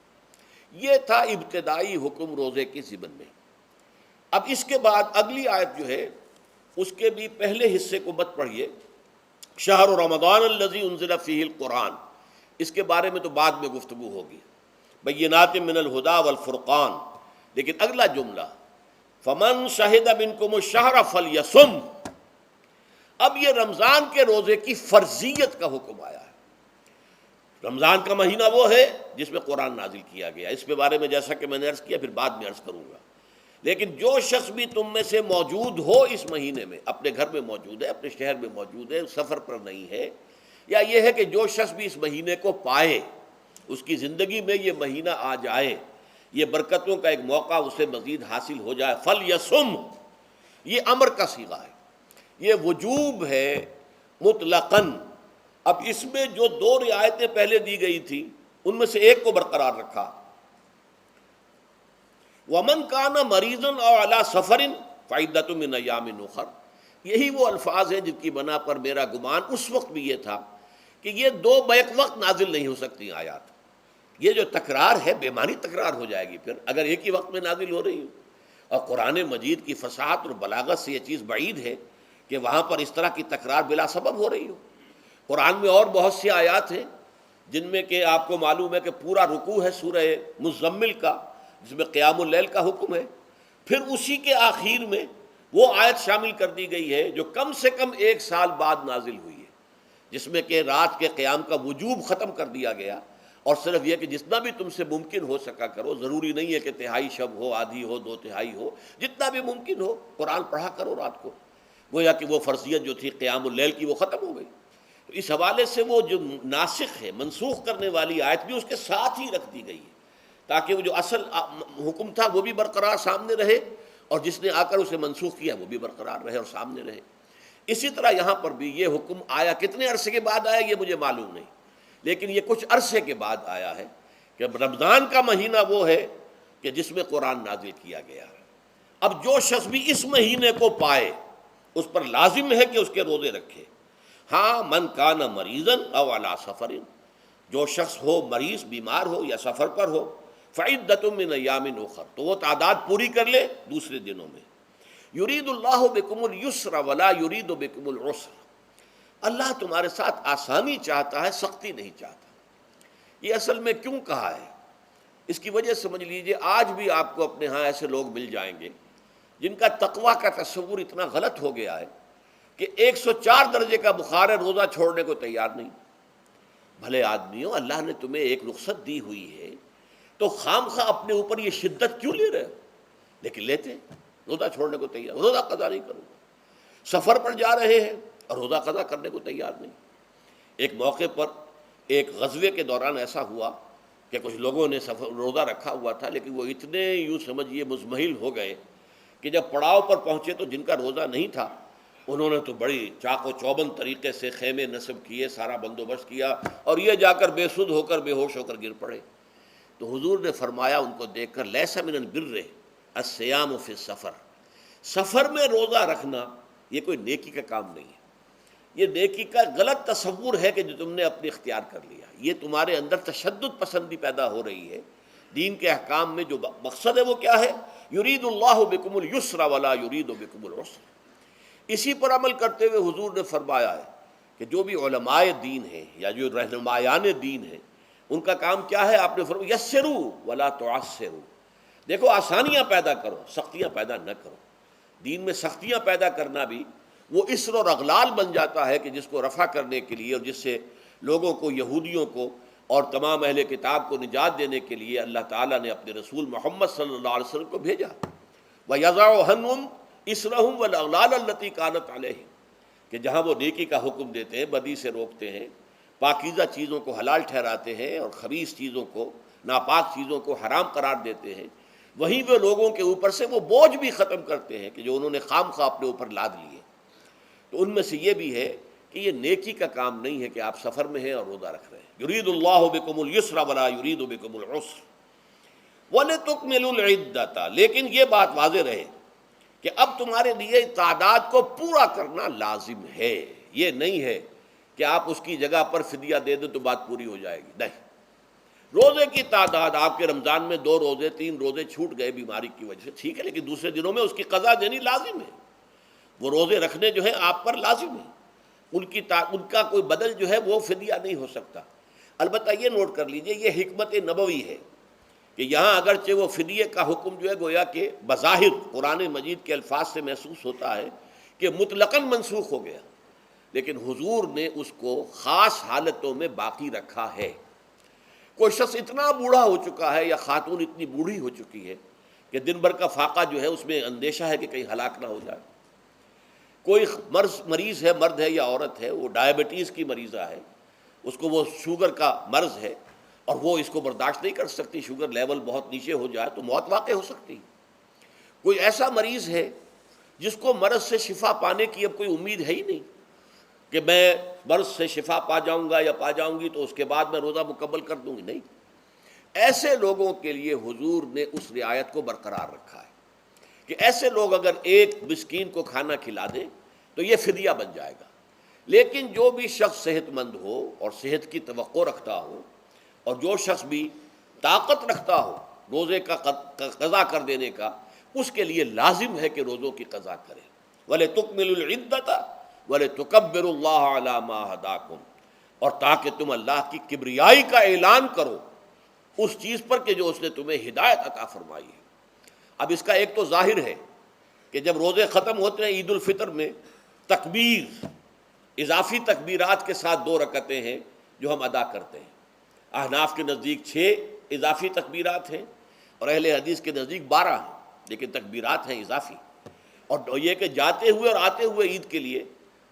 یہ تھا ابتدائی حکم روزے کے ضمن میں. اب اس کے بعد اگلی آیت جو ہے اس کے بھی پہلے حصے کو مت پڑھیے. شہر رمضان الذی انزل فیہ القرآن، اس کے بارے میں تو بعد میں گفتگو ہوگی. بینات من الہدی والفرقان. لیکن اگلا جملہ فمن شہد منکم الشہر فلیصم. اب یہ رمضان کے روزے کی فرضیت کا حکم آیا ہے. رمضان کا مہینہ وہ ہے جس میں قرآن نازل کیا گیا. اس کے بارے میں جیسا کہ میں نے عرض کیا پھر بعد میں عرض کروں گا. لیکن جو شخص بھی تم میں سے موجود ہو اس مہینے میں، اپنے گھر میں موجود ہے، اپنے شہر میں موجود ہے، سفر پر نہیں ہے، یا یہ ہے کہ جو شخص بھی اس مہینے کو پائے، اس کی زندگی میں یہ مہینہ آ جائے، یہ برکتوں کا ایک موقع اسے مزید حاصل ہو جائے. فلیصم، یہ امر کا صیغہ ہے، یہ وجوب ہے مطلقاً. اب اس میں جو 2 رعایتیں پہلے دی گئی تھیں ان میں سے ایک کو برقرار رکھا. وَمَنْ كَانَ مَرِيضًا أَوْ عَلَى سَفَرٍ فَعِدَّةٌ مِّنْ أَيَّامٍ أُخَرَ. یہی وہ الفاظ ہیں جن کی بنا پر میرا گمان اس وقت بھی یہ تھا کہ یہ 2 بیک وقت نازل نہیں ہو سکتی آیات. یہ جو تکرار ہے بے معنی تکرار ہو جائے گی پھر اگر ایک ہی وقت میں نازل ہو رہی ہو. اور قرآن مجید کی فصاحت اور بلاغت سے یہ چیز بعید ہے کہ وہاں پر اس طرح کی تکرار بلا سبب ہو رہی ہو. قرآن میں اور بہت سی آیات ہیں جن میں کہ آپ کو معلوم ہے کہ پورا رکوع ہے سورہ مزمل کا جس میں قیام اللیل کا حکم ہے، پھر اسی کے آخر میں وہ آیت شامل کر دی گئی ہے جو کم سے کم 1 سال بعد نازل ہوئی ہے، جس میں کہ رات کے قیام کا وجوب ختم کر دیا گیا، اور صرف یہ کہ جتنا بھی تم سے ممکن ہو سکا کرو. ضروری نہیں ہے کہ تہائی شب ہو، آدھی ہو، 2/3 ہو، جتنا بھی ممکن ہو قرآن پڑھا کرو رات کو. گویا کہ وہ فرضیت جو تھی قیام اللیل کی وہ ختم ہو گئی. تو اس حوالے سے وہ جو ناسخ ہے، منسوخ کرنے والی آیت بھی اس کے ساتھ ہی رکھ دی گئی ہے تاکہ وہ جو اصل حکم تھا وہ بھی برقرار سامنے رہے، اور جس نے آ کر اسے منسوخ کیا وہ بھی برقرار رہے اور سامنے رہے. اسی طرح یہاں پر بھی یہ حکم آیا، کتنے عرصے کے بعد آیا یہ مجھے معلوم نہیں، لیکن یہ کچھ عرصے کے بعد آیا ہے کہ رمضان کا مہینہ وہ ہے کہ جس میں قرآن نازل کیا گیا. اب جو شخص بھی اس مہینے کو پائے اس پر لازم ہے کہ اس کے روزے رکھے. ہاں، من کان مریضن او علی سفر، جو شخص ہو مریض، بیمار ہو یا سفر پر ہو، فعدۃ من ایام اخر، تو وہ تعداد پوری کر لے دوسرے دنوں میں. یرید اللہ بکم الیسر ولا یرید بکم العسر، اللہ تمہارے ساتھ آسانی چاہتا ہے، سختی نہیں چاہتا. یہ اصل میں کیوں کہا ہے اس کی وجہ سمجھ لیجئے. آج بھی آپ کو اپنے ہاں ایسے لوگ مل جائیں گے جن کا تقویٰ کا تصور اتنا غلط ہو گیا ہے کہ 104 درجے کا بخار ہے، روزہ چھوڑنے کو تیار نہیں. بھلے آدمیوں، اللہ نے تمہیں ایک رخصت دی ہوئی ہے تو خام خواہ اپنے اوپر یہ شدت کیوں لے رہے ہو؟ لیکن لیتے روزہ چھوڑنے کو تیار، روزہ قضا نہیں کروں گا. سفر پر جا رہے ہیں اور روزہ قضا کرنے کو تیار نہیں. ایک موقع پر ایک غزوے کے دوران ایسا ہوا کہ کچھ لوگوں نے روزہ رکھا ہوا تھا، لیکن وہ اتنے یوں سمجھیے مزمحل ہو گئے کہ جب پڑاؤ پر پہنچے تو جن کا روزہ نہیں تھا انہوں نے تو بڑی چاق و چوبند طریقے سے خیمے نصب کیے، سارا بندوبست کیا، اور یہ جا کر بے سدھ ہو کر، بے ہوش ہو کر گر پڑے. تو حضور نے فرمایا ان کو دیکھ کر، لیس من البر الصیام فی السفر، سفر میں روزہ رکھنا یہ کوئی نیکی کا کام نہیں ہے. یہ نیکی کا غلط تصور ہے کہ جو تم نے اپنے اختیار کر لیا. یہ تمہارے اندر تشدد پسندی پیدا ہو رہی ہے. دین کے احکام میں جو مقصد ہے وہ کیا ہے؟ یرید اللہ بکم الیسر ولا یرید بکم العسر. اسی پر عمل کرتے ہوئے حضور نے فرمایا ہے کہ جو بھی علماء دین ہیں یا جو رہنمایان دین ہیں ان کا کام کیا ہے؟ آپ نے فرمایا یسروا ولا تعسروا، دیکھو آسانیاں پیدا کرو، سختیاں پیدا نہ کرو. دین میں سختیاں پیدا کرنا بھی وہ اسر اور اغلال بن جاتا ہے کہ جس کو رفع کرنے کے لیے اور جس سے لوگوں کو، یہودیوں کو اور تمام اہل کتاب کو نجات دینے کے لیے اللہ تعالیٰ نے اپنے رسول محمد صلی اللہ علیہ وسلم کو بھیجا. وَيَضَعُ عَنْهُمْ إِصْرَهُمْ وَالْأَغْلَالَ الَّتِي كَانَتْ عَلَيْهِمْ، کہ جہاں وہ نیکی کا حکم دیتے ہیں، بدی سے روکتے ہیں، پاکیزہ چیزوں کو حلال ٹھہراتے ہیں اور خبیث چیزوں کو، ناپاک چیزوں کو حرام قرار دیتے ہیں، وہیں وہ لوگوں کے اوپر سے وہ بوجھ بھی ختم کرتے ہیں کہ جو انہوں نے خام خواہ اپنے اوپر لاد لیے. تو ان میں سے یہ بھی ہے کہ یہ نیکی کا کام نہیں ہے کہ آپ سفر میں ہیں اور روزہ رکھ رہے ہیں. یرید اللہ بکم الیسر ولا یرید بکم العسر وَلِتُكْمِلُوا الْعِدَّةَ، لیکن یہ بات واضح رہے کہ اب تمہارے لیے تعداد کو پورا کرنا لازم ہے. یہ نہیں ہے کہ آپ اس کی جگہ پر فدیہ دے دیں تو بات پوری ہو جائے گی، نہیں. روزے کی تعداد آپ کے رمضان میں 2 روزے 3 روزے چھوٹ گئے بیماری کی وجہ سے، ٹھیک ہے، لیکن دوسرے دنوں میں اس کی قضا دینی لازم ہے. وہ روزے رکھنے جو ہیں آپ پر لازم ہے، ان کا کوئی بدل جو ہے وہ فدیہ نہیں ہو سکتا. البتہ یہ نوٹ کر لیجئے، یہ حکمت نبوی ہے کہ یہاں اگرچہ وہ فدیے کا حکم جو ہے گویا کہ بظاہر قرآن مجید کے الفاظ سے محسوس ہوتا ہے کہ مطلقاً منسوخ ہو گیا، لیکن حضور نے اس کو خاص حالتوں میں باقی رکھا ہے. کوئی شخص اتنا بوڑھا ہو چکا ہے یا خاتون اتنی بوڑھی ہو چکی ہے کہ دن بھر کا فاقہ جو ہے اس میں اندیشہ ہے کہ کہیں ہلاک نہ ہو جائے. کوئی مریض ہے، مرد ہے یا عورت ہے، وہ ڈائبٹیز کی مریضہ ہے، اس کو وہ شوگر کا مرض ہے اور وہ اس کو برداشت نہیں کر سکتی، شوگر لیول بہت نیچے ہو جائے تو موت واقع ہو سکتی. کوئی ایسا مریض ہے جس کو مرض سے شفا پانے کی اب کوئی امید ہے ہی نہیں کہ میں مرض سے شفا پا جاؤں گا یا پا جاؤں گی تو اس کے بعد میں روزہ مکمل کر دوں گی، نہیں. ایسے لوگوں کے لیے حضور نے اس رعایت کو برقرار رکھا ہے کہ ایسے لوگ اگر ایک مسکین کو کھانا کھلا دیں تو یہ فدیہ بن جائے گا. لیکن جو بھی شخص صحت مند ہو اور صحت کی توقع رکھتا ہو، اور جو شخص بھی طاقت رکھتا ہو روزے کا قضا کر دینے کا، اس کے لیے لازم ہے کہ روزوں کی قضا کرے۔ وَلِتُكْمِلُوا الْعِدَّةَ وَلِتُكَبِّرُوا اللَّهَ عَلَى مَا هَدَاكُمْ، اور تاکہ تم اللہ کی کبریائی کا اعلان کرو اس چیز پر کہ جو اس نے تمہیں ہدایت عطا فرمائی ہے۔ اب اس کا ایک تو ظاہر ہے کہ جب روزے ختم ہوتے ہیں عید الفطر میں، تکبیر، اضافی تکبیرات کے ساتھ 2 رکعتیں ہیں جو ہم ادا کرتے ہیں۔ احناف کے نزدیک 6 اضافی تکبیرات ہیں اور اہل حدیث کے نزدیک 12 ہیں، لیکن تکبیرات ہیں اضافی۔ اور یہ کہ جاتے ہوئے اور آتے ہوئے عید کے لیے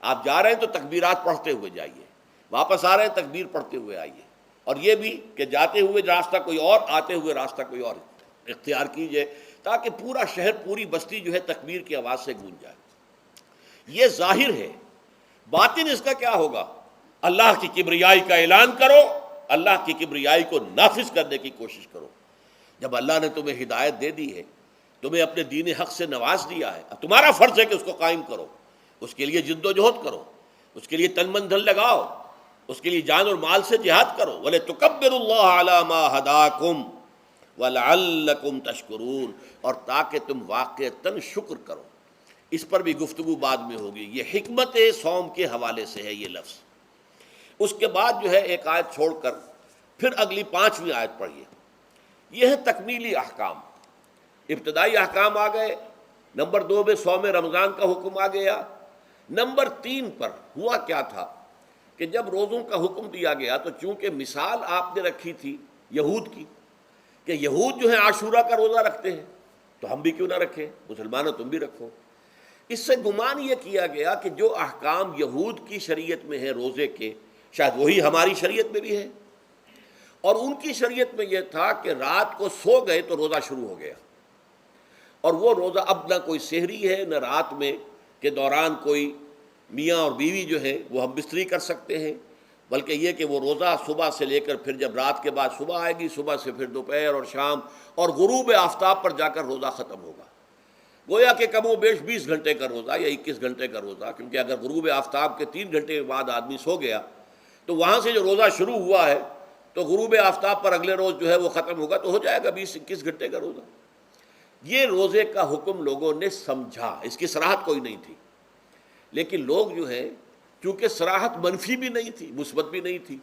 آپ جا رہے ہیں تو تکبیرات پڑھتے ہوئے جائیے، واپس آ رہے ہیں تکبیر پڑھتے ہوئے آئیے، اور یہ بھی کہ جاتے ہوئے راستہ کوئی اور، آتے ہوئے راستہ کوئی اور اختیار کیجئے، تاکہ پورا شہر، پوری بستی جو ہے تکبیر کی آواز سے گونج جائے۔ یہ ظاہر ہے۔ باطن اس کا کیا ہوگا؟ اللہ کی کبریائی کا اعلان کرو، اللہ کی کبریائی کو نافذ کرنے کی کوشش کرو۔ جب اللہ نے تمہیں ہدایت دے دی ہے، تمہیں اپنے دین حق سے نواز دیا ہے، تمہارا فرض ہے کہ اس کو قائم کرو، اس کے لیے جد و جہد کرو، اس کے لیے تن من دھن لگاؤ، اس کے لیے جان اور مال سے جہاد کرو۔ وَلِتُكَبِّرُوا اللَّهَ عَلَى مَا هَدَاكُمْ وَلَعَلَّكُمْ تَشْكُرُونَ، اور تاکہ تم واقعتاً شکر کرو۔ اس پر بھی گفتگو بعد میں ہوگی۔ یہ حکمت صوم کے حوالے سے ہے یہ لفظ۔ اس کے بعد جو ہے ایک آیت چھوڑ کر پھر اگلی 5ویں آیت پڑھیے۔ یہ ہے تکمیلی احکام۔ ابتدائی احکام آ گئے، نمبر 2 میں صوم رمضان کا حکم آ گیا۔ نمبر 3 پر ہوا کیا تھا کہ جب روزوں کا حکم دیا گیا تو چونکہ مثال آپ نے رکھی تھی یہود کی کہ یہود جو ہے عاشورہ کا روزہ رکھتے ہیں تو ہم بھی کیوں نہ رکھیں، مسلمانوں تم بھی رکھو۔ اس سے گمان یہ کیا گیا کہ جو احکام یہود کی شریعت میں ہیں روزے کے، شاید وہی ہماری شریعت میں بھی ہے، اور ان کی شریعت میں یہ تھا کہ رات کو سو گئے تو روزہ شروع ہو گیا، اور وہ روزہ اب نہ کوئی سحری ہے نہ رات میں کے دوران کوئی میاں اور بیوی جو ہے وہ ہم بستری کر سکتے ہیں، بلکہ یہ کہ وہ روزہ صبح سے لے کر پھر جب رات کے بعد صبح آئے گی، صبح سے پھر دوپہر اور شام اور غروب آفتاب پر جا کر روزہ ختم ہوگا۔ گویا کہ کم و بیش 20 گھنٹے کا روزہ یا 21 گھنٹے کا روزہ، کیونکہ اگر غروب آفتاب کے 3 گھنٹے کے بعد آدمی سو گیا تو وہاں سے جو روزہ شروع ہوا ہے تو غروب آفتاب پر اگلے روز جو ہے وہ ختم ہوگا، تو ہو جائے گا 20-21 گھنٹے کا روزہ۔ یہ روزے کا حکم لوگوں نے سمجھا، اس کی صراحت کوئی نہیں تھی، لیکن لوگ جو ہے چونکہ صراحت منفی بھی نہیں تھی مثبت بھی نہیں تھی،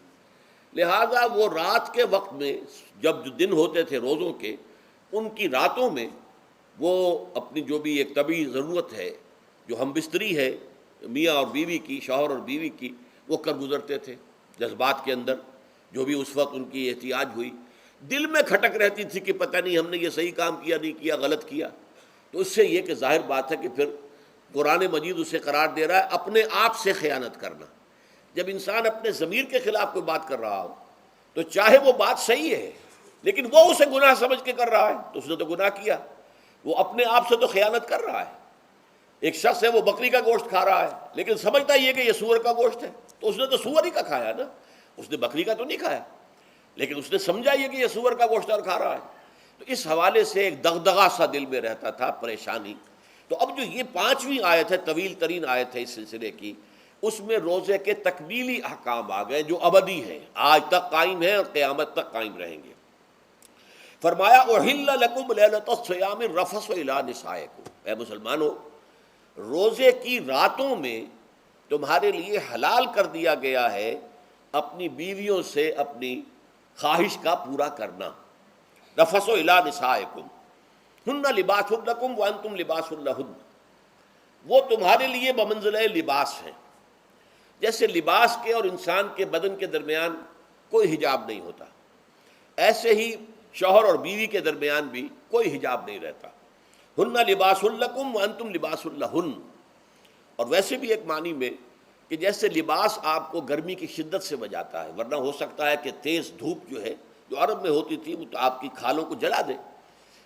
لہذا وہ رات کے وقت میں جب دن ہوتے تھے روزوں کے، ان کی راتوں میں وہ اپنی جو بھی ایک طبعی ضرورت ہے جو ہم بستری ہے میاں اور بیوی کی، شوہر اور بیوی کی، وہ کر گزرتے تھے۔ جذبات کے اندر جو بھی اس وقت ان کی احتیاج ہوئی، دل میں کھٹک رہتی تھی کہ پتہ نہیں ہم نے یہ صحیح کام کیا نہیں کیا، غلط کیا، تو اس سے یہ کہ ظاہر بات ہے کہ پھر قرآن مجید اسے قرار دے رہا ہے اپنے آپ سے خیانت کرنا۔ جب انسان اپنے ضمیر کے خلاف کوئی بات کر رہا ہو تو چاہے وہ بات صحیح ہے لیکن وہ اسے گناہ سمجھ کے کر رہا ہے تو اس نے تو گناہ کیا، وہ اپنے آپ سے تو خیانت کر رہا ہے۔ ایک شخص ہے وہ بکری کا گوشت کھا رہا ہے لیکن سمجھتا یہ کہ یہ سور کا گوشت ہے، تو اس نے تو سور ہی کا کھایا نا، اس نے بکری کا تو نہیں کھایا، لیکن اس نے سمجھا یہ کہ یہ سور کا گوشت اور کھا رہا ہے۔ تو اس حوالے سے ایک دغدغہ سا دل میں رہتا تھا، پریشانی۔ تو اب جو یہ 5ویں آیت ہے، طویل ترین آیت ہے اس سلسلے کی، اس میں روزے کے تکمیلی احکام آ گئے جو ابدی ہیں، آج تک قائم ہیں اور قیامت تک قائم رہیں گے۔ فرمایا احل لکم لیلۃ الصیام الرفث الی نسائکم، اے مسلمانوں روزے کی راتوں میں تمہارے لیے حلال کر دیا گیا ہے اپنی بیویوں سے اپنی خواہش کا پورا کرنا۔ رفث الی نسائکم ہن لباس لکم وانتم لباس لہن، وہ تمہارے لیے بمنزلہ لباس ہیں، جیسے لباس کے اور انسان کے بدن کے درمیان کوئی حجاب نہیں ہوتا، ایسے ہی شوہر اور بیوی کے درمیان بھی کوئی حجاب نہیں رہتا۔ ہن لباس لکم وانتم لباس لہن، اور ویسے بھی ایک معنی میں کہ جیسے لباس آپ کو گرمی کی شدت سے بچاتا ہے، ورنہ ہو سکتا ہے کہ تیز دھوپ جو ہے جو عرب میں ہوتی تھی وہ تو آپ کی کھالوں کو جلا دے،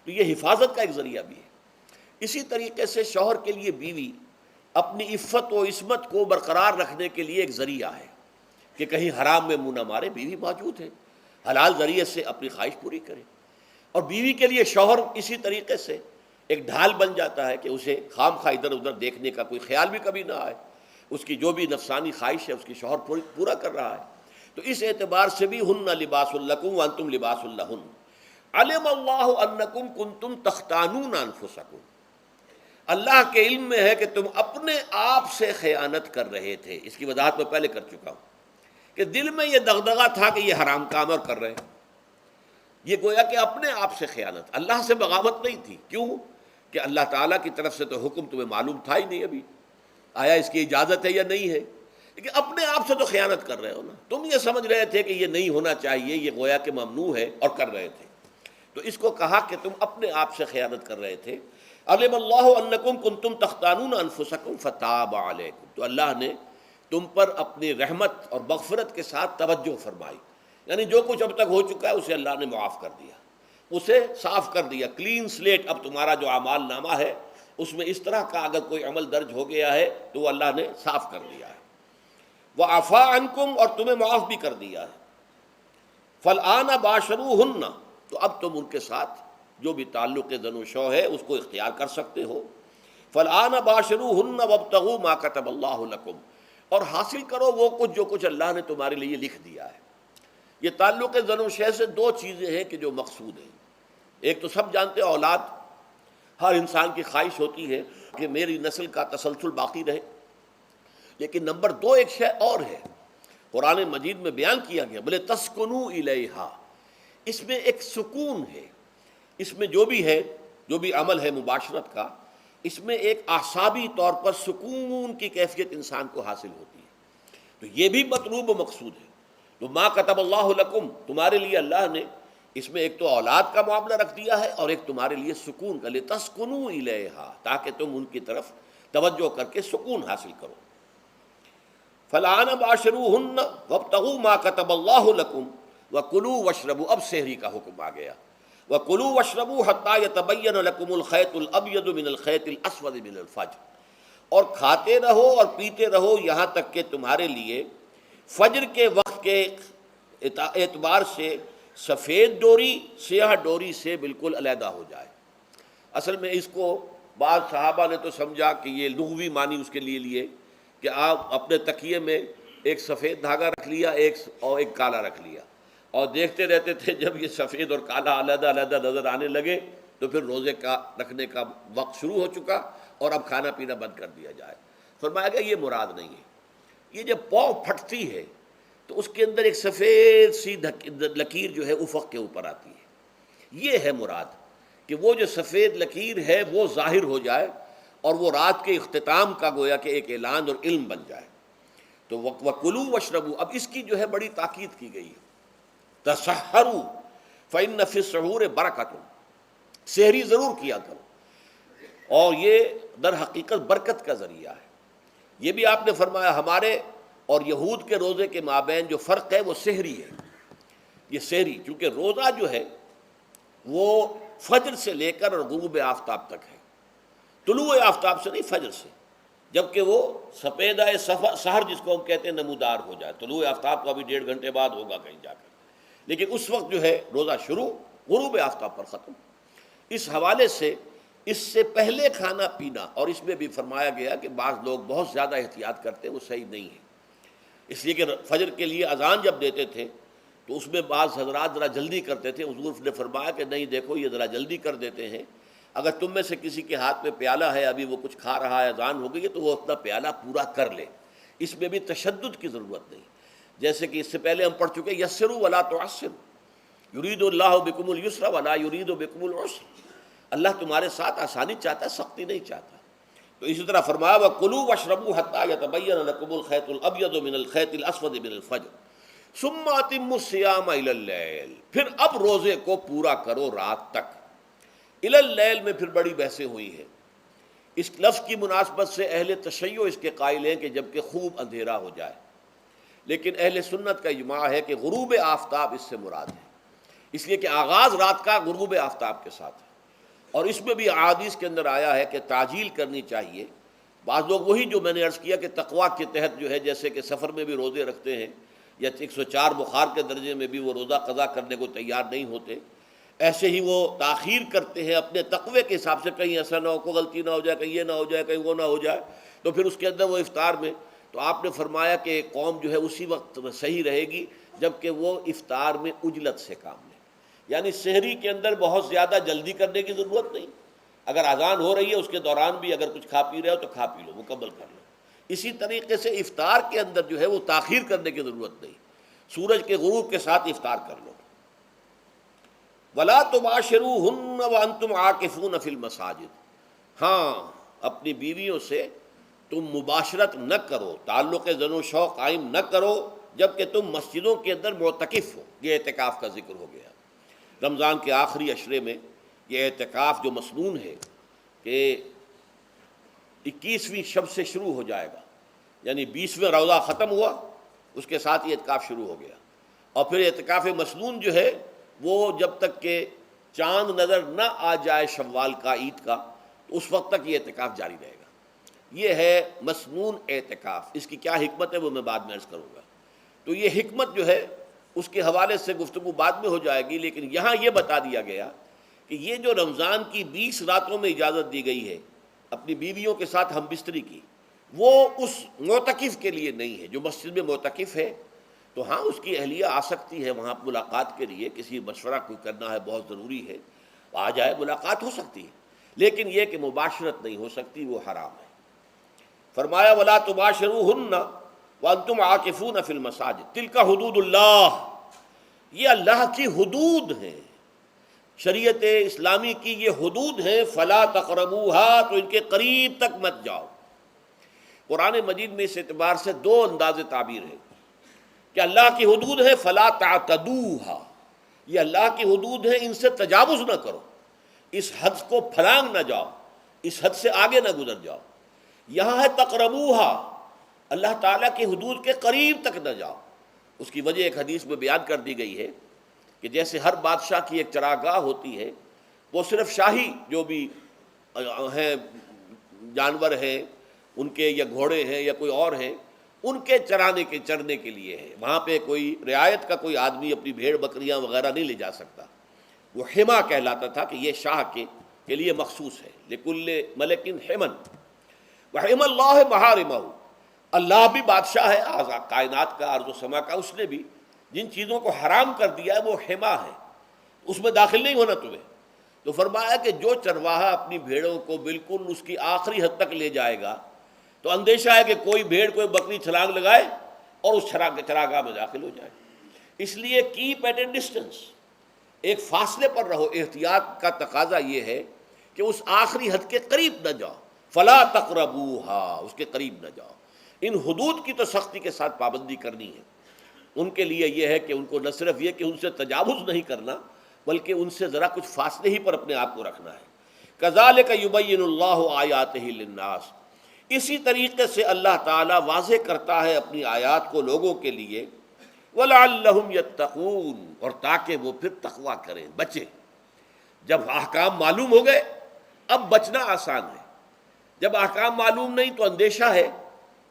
تو یہ حفاظت کا ایک ذریعہ بھی ہے۔ اسی طریقے سے شوہر کے لیے بیوی اپنی عفت و عصمت کو برقرار رکھنے کے لیے ایک ذریعہ ہے کہ کہیں حرام میں منہ نہ مارے، بیوی موجود ہے، حلال ذریعے سے اپنی خواہش پوری کرے۔ اور بیوی کے لیے شوہر اسی طریقے سے ایک ڈھال بن جاتا ہے کہ اسے خام خواہ ادھر ادھر دیکھنے کا کوئی خیال بھی کبھی نہ آئے، اس کی جو بھی نفسانی خواہش ہے اس کی شوہر پورا کر رہا ہے۔ تو اس اعتبار سے بھی ہن لباس لکم وانتم لباس لہن، علم اللہ انکم کنتم تختانون انفسکم، اللہ کے علم میں ہے کہ تم اپنے آپ سے خیانت کر رہے تھے۔ اس کی وضاحت میں پہلے کر چکا ہوں کہ دل میں یہ دغدغہ تھا کہ یہ حرام کام اور کر رہے ہیں، یہ گویا کہ اپنے آپ سے خیانت، اللہ سے بغاوت نہیں تھی۔ کیوں؟ کہ اللہ تعالیٰ کی طرف سے تو حکم تمہیں معلوم تھا ہی نہیں ابھی، آیا اس کی اجازت ہے یا نہیں ہے، لیکن اپنے آپ سے تو خیانت کر رہے ہو نا، تم یہ سمجھ رہے تھے کہ یہ نہیں ہونا چاہیے، یہ گویا کہ ممنوع ہے اور کر رہے تھے، تو اس کو کہا کہ تم اپنے آپ سے خیانت کر رہے تھے۔ علم اللہ انکم کنتم تختانون انفسکم فتاب علیکم، تو اللہ نے تم پر اپنی رحمت اور مغفرت کے ساتھ توجہ فرمائی، یعنی جو کچھ اب تک ہو چکا ہے اسے اللہ نے معاف کر دیا، اسے صاف کر دیا، کلین سلیٹ۔ اب تمہارا جو اعمال نامہ ہے اس میں اس طرح کا اگر کوئی عمل درج ہو گیا ہے تو وہ اللہ نے صاف کر دیا ہے۔ وعفا عنکم، اور تمہیں معاف بھی کر دیا ہے۔ فالآن باشروہن، تو اب تم ان کے ساتھ جو بھی تعلق زن و شو ہے اس کو اختیار کر سکتے ہو۔ فالآن باشروہن وابتغوا ما کتب اللہ لکم، اور حاصل کرو وہ کچھ جو کچھ اللہ نے تمہارے لیے لکھ دیا ہے۔ یہ تعلق زن و شے سے دو چیزیں ہیں کہ جو مقصود ہیں، ایک تو سب جانتے ہیں اولاد، ہر انسان کی خواہش ہوتی ہے کہ میری نسل کا تسلسل باقی رہے، لیکن نمبر دو ایک شے اور ہے، قرآن مجید میں بیان کیا گیا، بلے تسکنو الیہا، اس میں ایک سکون ہے، اس میں جو بھی ہے، جو بھی عمل ہے مباشرت کا، اس میں ایک اعصابی طور پر سکون کی کیفیت انسان کو حاصل ہوتی ہے، تو یہ بھی مطلوب و مقصود ہے۔ تو ما کتب اللہ لکم، تمہارے لیے اللہ نے اس میں ایک تو اولاد کا معاملہ رکھ دیا ہے اور ایک تمہارے لیے سکون کا، لتسکنو الیہا، تاکہ تم ان کی طرف توجہ کر کے سکون حاصل کرو۔ فالآن باشروہن وابتغوا ما کتب اللہ لکم وکلوا واشربوا، اب سحری کا حکم آ گیا، وکلوا واشربوا حتی یتبین لکم الخیط الابیض من الخیط الاسود من الفجر، اور کھاتے رہو اور پیتے رہو یہاں تک کہ تمہارے لیے فجر کے وقت کے اعتبار سے سفید ڈوری سیاہ ڈوری سے بالکل علیحدہ ہو جائے۔ اصل میں اس کو بعض صحابہ نے تو سمجھا کہ یہ لغوی معنی اس کے لیے کہ آپ اپنے تکیے میں ایک سفید دھاگا رکھ لیا اور ایک کالا رکھ لیا، اور دیکھتے رہتے تھے، جب یہ سفید اور کالا علیحدہ علیحدہ نظر آنے لگے تو پھر روزے کا رکھنے کا وقت شروع ہو چکا اور اب کھانا پینا بند کر دیا جائے۔ فرمایا گیا یہ مراد نہیں ہے، یہ جب پاؤں پھٹتی ہے تو اس کے اندر ایک سفید سی لکیر جو ہے افق کے اوپر آتی ہے، یہ ہے مراد، کہ وہ جو سفید لکیر ہے وہ ظاہر ہو جائے اور وہ رات کے اختتام کا گویا کہ ایک اعلان اور علم بن جائے۔ تو وَكُلُوا وَاشْرَبُوا، اب اس کی جو ہے بڑی تاکید کی گئی ہے، تسحروا فإن فی السحور برکۃ، سحری ضرور کیا کرو، اور یہ در حقیقت برکت کا ذریعہ ہے۔ یہ بھی آپ نے فرمایا ہمارے اور یہود کے روزے کے مابین جو فرق ہے وہ سحری ہے، یہ سحری، چونکہ روزہ جو ہے وہ فجر سے لے کر اور غروب آفتاب تک ہے، طلوع آفتاب سے نہیں، فجر سے، جبکہ وہ سپیدہ سحر جس کو ہم کہتے ہیں نمودار ہو جائے، طلوع آفتاب تو ابھی 1.5 گھنٹے بعد ہوگا کہیں جا کر، لیکن اس وقت جو ہے روزہ شروع، غروب آفتاب پر ختم۔ اس حوالے سے اس سے پہلے کھانا پینا، اور اس میں بھی فرمایا گیا کہ بعض لوگ بہت زیادہ احتیاط کرتے ہیں، وہ صحیح نہیں ہے، اس لیے کہ فجر کے لیے اذان جب دیتے تھے تو اس میں بعض حضرات ذرا جلدی کرتے تھے، حضور نے فرمایا کہ نہیں دیکھو یہ ذرا جلدی کر دیتے ہیں، اگر تم میں سے کسی کے ہاتھ میں پیالہ ہے، ابھی وہ کچھ کھا رہا ہے، اذان ہو گئی ہے، تو وہ اپنا پیالہ پورا کر لے، اس میں بھی تشدد کی ضرورت نہیں، جیسے کہ اس سے پہلے ہم پڑھ چکے یسروا ولا تعسروا، یرید اللہ بکم الیسر ولا یرید بکم العسر، اللہ تمہارے ساتھ آسانی چاہتا ہے، سختی نہیں چاہتا۔ تو اسی طرح فرمایا وَكُلُوا وَاشْرَبُوا حَتَّى يَتَبَيَّنَ لَكُمُ الْخَيْطُ الْأَبْيَضُ مِنَ الْخَيْطِ الْأَسْوَدِ مِنَ الْفَجْرِ ثُمَّ أَتِمُّوا الصِّيَامَ إِلَى اللَّيْلِ، پھر اب روزے کو پورا کرو رات تک۔ إِلَى اللَّيْلِ میں پھر بڑی بحثیں ہوئی ہیں، اس لفظ کی مناسبت سے اہل تشیع اس کے قائل ہیں کہ جب کہ خوب اندھیرا ہو جائے، لیکن اہل سنت کا اجماع ہے کہ غروب آفتاب اس سے مراد ہے، اس لیے کہ آغاز رات کا غروب آفتاب کے ساتھ ہے، اور اس میں بھی احادیث کے اندر آیا ہے کہ تعجیل کرنی چاہیے۔ بعض لوگ وہی جو میں نے عرض کیا کہ تقویٰ کے تحت جو ہے، جیسے کہ سفر میں بھی روزے رکھتے ہیں، یا 104 بخار کے درجے میں بھی وہ روزہ قضا کرنے کو تیار نہیں ہوتے، ایسے ہی وہ تاخیر کرتے ہیں اپنے تقوی کے حساب سے، کہیں ایسا نہ ہو، کوئی غلطی نہ ہو جائے، کہیں یہ نہ ہو جائے، کہیں وہ نہ ہو جائے، تو پھر اس کے اندر وہ افطار میں، تو آپ نے فرمایا کہ قوم جو ہے اسی وقت صحیح رہے گی جب کہ وہ افطار میں عجلت سے کام لے، یعنی سحری کے اندر بہت زیادہ جلدی کرنے کی ضرورت نہیں، اگر اذان ہو رہی ہے اس کے دوران بھی اگر کچھ کھا پی رہے ہو تو کھا پی لو، مکمل کر لو۔ اسی طریقے سے افطار کے اندر جو ہے وہ تاخیر کرنے کی ضرورت نہیں، سورج کے غروب کے ساتھ افطار کر لو۔ وَلَا تُبَاشِرُوهُنَّ وَأَنْتُمْ عَاكِفُونَ فِي الْمَسَاجِدِ، ہاں اپنی بیویوں سے تم مباشرت نہ کرو، تعلق زن و شوق قائم نہ کرو جب کہ تم مسجدوں کے اندر معتکف ہو۔ یہ اعتکاف کا ذکر ہو گیا۔ رمضان کے آخری عشرے میں یہ اعتکاف جو مسنون ہے کہ 21ویں شب سے شروع ہو جائے گا، یعنی 20واں روزہ ختم ہوا اس کے ساتھ یہ اعتکاف شروع ہو گیا، اور پھر اعتکاف مسنون جو ہے وہ جب تک کہ چاند نظر نہ آ جائے شوال کا، عید کا، تو اس وقت تک یہ اعتکاف جاری رہے گا۔ یہ ہے مسنون اعتکاف۔ اس کی کیا حکمت ہے وہ میں بعد میں عرض کروں گا۔ تو یہ حکمت جو ہے اس کے حوالے سے گفتگو بعد میں ہو جائے گی، لیکن یہاں یہ بتا دیا گیا کہ یہ جو رمضان کی 20 راتوں میں اجازت دی گئی ہے اپنی بیویوں کے ساتھ ہم بستری کی، وہ اس معتکف کے لیے نہیں ہے جو مسجد میں معتکف ہے۔ تو ہاں اس کی اہلیہ آ سکتی ہے وہاں ملاقات کے لیے، کسی مشورہ کوئی کرنا ہے بہت ضروری ہے، آ جائے، ملاقات ہو سکتی ہے، لیکن یہ کہ مباشرت نہیں ہو سکتی، وہ حرام ہے۔ فرمایا وَلَا تُبَاشِرُوهُنَّ وَأَنْتُمْ عَاكِفُونَ فِي الْمَسَاجِدِ تِلْكَ حُدُودُ اللَّهِ، یہ اللہ کی حدود ہیں، شریعت اسلامی کی یہ حدود ہیں۔ فَلَا تَقْرَبُوهَا، تو ان کے قریب تک مت جاؤ۔ قرآن مجید میں اس اعتبار سے دو انداز تعبیر ہے کہ اللہ کی حدود ہے فَلَا تَعْتَدُوهَا، یہ اللہ کی حدود ہے، ان سے تجاوز نہ کرو، اس حد کو پھلانگ نہ جاؤ، اس حد سے آگے نہ گزر جاؤ۔ یہاں ہے تقربوہا، اللہ تعالیٰ کی حدود کے قریب تک نہ جاؤ۔ اس کی وجہ ایک حدیث میں بیان کر دی گئی ہے کہ جیسے ہر بادشاہ کی ایک چراگاہ ہوتی ہے، وہ صرف شاہی جو بھی ہیں جانور ہیں ان کے، یا گھوڑے ہیں یا کوئی اور ہیں، ان کے چرنے کے لیے ہے، وہاں پہ کوئی رعایت کا کوئی آدمی اپنی بھیڑ بکریاں وغیرہ نہیں لے جا سکتا۔ وہ حما کہلاتا تھا کہ یہ شاہ کے لیے مخصوص ہے، لکل ملک حمن وحم اللہ محارمہ، اللہ بھی بادشاہ ہے کائنات کا، ارض و سما کا، اس نے بھی جن چیزوں کو حرام کر دیا ہے وہ حما ہے، اس میں داخل نہیں ہونا تمہیں۔ تو فرمایا کہ جو چرواہا اپنی بھیڑوں کو بالکل اس کی آخری حد تک لے جائے گا تو اندیشہ ہے کہ کوئی بھیڑ کوئی بکری چھلانگ لگائے اور اس چراگاہ میں داخل ہو جائے۔ اس لیے کیپ ایٹ اے ڈسٹینس، ایک فاصلے پر رہو۔ احتیاط کا تقاضا یہ ہے کہ اس آخری حد کے قریب نہ جاؤ، فلا تقربوہا، اس کے قریب نہ جاؤ۔ ان حدود کی تو سختی کے ساتھ پابندی کرنی ہے۔ ان کے لیے یہ ہے کہ ان کو نہ صرف یہ کہ ان سے تجاوز نہیں کرنا، بلکہ ان سے ذرا کچھ فاصلے ہی پر اپنے آپ کو رکھنا ہے۔ کذالک یبین اللہ آیاتہ للناس، اسی طریقے سے اللہ تعالیٰ واضح کرتا ہے اپنی آیات کو لوگوں کے لیے، وَلَعَلَّهُمْ يَتَّقُونَ، اور تاکہ وہ پھر تقویٰ کریں، بچیں۔ جب احکام معلوم ہو گئے اب بچنا آسان ہے، جب احکام معلوم نہیں تو اندیشہ ہے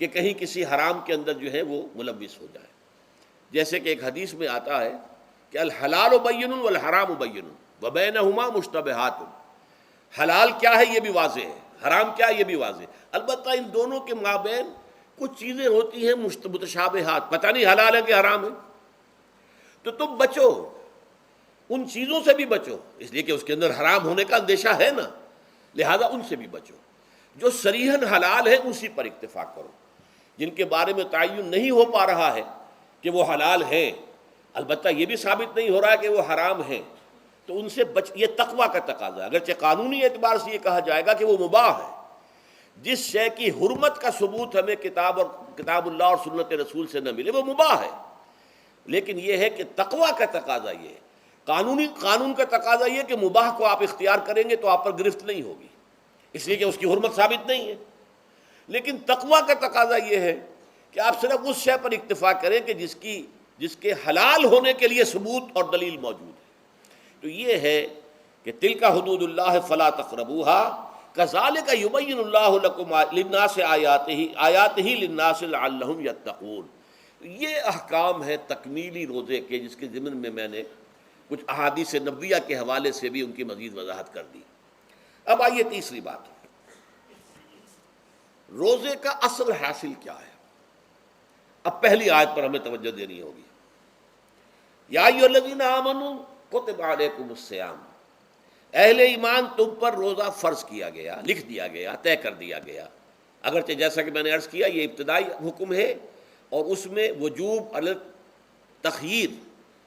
کہ کہیں کسی حرام کے اندر جو ہے وہ ملوث ہو جائے۔ جیسے کہ ایک حدیث میں آتا ہے کہ الحلال بین والحرام بین وبینہما مشتبہات، حلال کیا ہے یہ بھی واضح ہے، حرام کیا ہے یہ بھی واضح ہے، البتہ ان دونوں کے مابین کچھ چیزیں ہوتی ہیں متشابہات، پتہ نہیں حلال ہے کہ حرام ہے، تو تم بچو، ان چیزوں سے بھی بچو، اس لیے کہ اس کے اندر حرام ہونے کا اندیشہ ہے نا، لہذا ان سے بھی بچو۔ جو صریحاً حلال ہے اسی پر اکتفا کرو، جن کے بارے میں تعین نہیں ہو پا رہا ہے کہ وہ حلال ہیں، البتہ یہ بھی ثابت نہیں ہو رہا ہے کہ وہ حرام ہیں، تو ان سے یہ تقویٰ کا تقاضا ہے۔ اگرچہ قانونی اعتبار سے یہ کہا جائے گا کہ وہ مباح ہے، جس شے کی حرمت کا ثبوت ہمیں کتاب اللہ اور سنت رسول سے نہ ملے وہ مباح ہے، لیکن یہ ہے کہ تقویٰ کا تقاضا یہ ہے، قانون کا تقاضا یہ کہ مباح کو آپ اختیار کریں گے تو آپ پر گرفت نہیں ہوگی، اس لیے کہ اس کی حرمت ثابت نہیں ہے، لیکن تقویٰ کا تقاضا یہ ہے کہ آپ صرف اس شے پر اکتفا کریں کہ جس کے حلال ہونے کے لیے ثبوت اور دلیل موجود ہے۔ تو یہ ہے کہ تلک حدود اللہ فلا تقربوها کذالک یبین اللہ لکم للناس آیاتہ للناس لعلہم یتقون۔ یہ احکام ہے تکمیلی روزے کے، جس کے ضمن میں میں نے کچھ احادیث نبویہ کے حوالے سے بھی ان کی مزید وضاحت کر دی۔ اب آئیے تیسری بات، روزے کا اصل حاصل کیا ہے۔ اب پہلی آیت پر ہمیں توجہ دینی ہوگی۔ یا ایھا الذین آمنوا کتب علیکم الصیام، اہل ایمان تم پر روزہ فرض کیا گیا، لکھ دیا گیا، طے کر دیا گیا، اگرچہ جیسا کہ میں نے عرض کیا یہ ابتدائی حکم ہے اور اس میں وجوب علی تخییر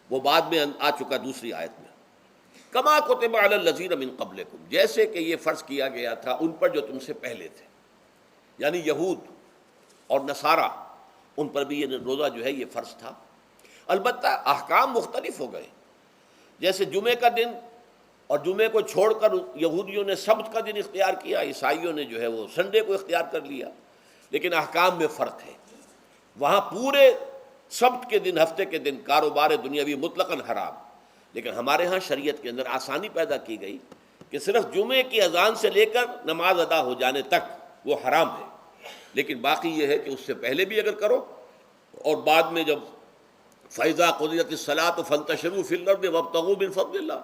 وہ بعد میں آ چکا دوسری آیت میں، کما کتب علی الذین من قبلکم، جیسے کہ یہ فرض کیا گیا تھا ان پر جو تم سے پہلے تھے، یعنی یہود اور نصارہ، ان پر بھی یہ روزہ جو ہے یہ فرض تھا۔ البتہ احکام مختلف ہو گئے، جیسے جمعے کا دن اور جمعے کو چھوڑ کر یہودیوں نے سبت کا دن اختیار کیا، عیسائیوں نے جو ہے وہ سنڈے کو اختیار کر لیا، لیکن احکام میں فرق ہے۔ وہاں پورے سبت کے دن، ہفتے کے دن کاروبار دنیاوی مطلقاً حرام، لیکن ہمارے ہاں شریعت کے اندر آسانی پیدا کی گئی کہ صرف جمعے کی اذان سے لے کر نماز ادا ہو جانے تک وہ حرام ہے، لیکن باقی یہ ہے کہ اس سے پہلے بھی اگر کرو اور بعد میں جب فَإِذَا قُضِيَتِ الصَّلَاةُ فَانتَشِرُوا فِي الْأَرْضِ وَابْتَغُوا مِن فَضْلِ اللَّهِ،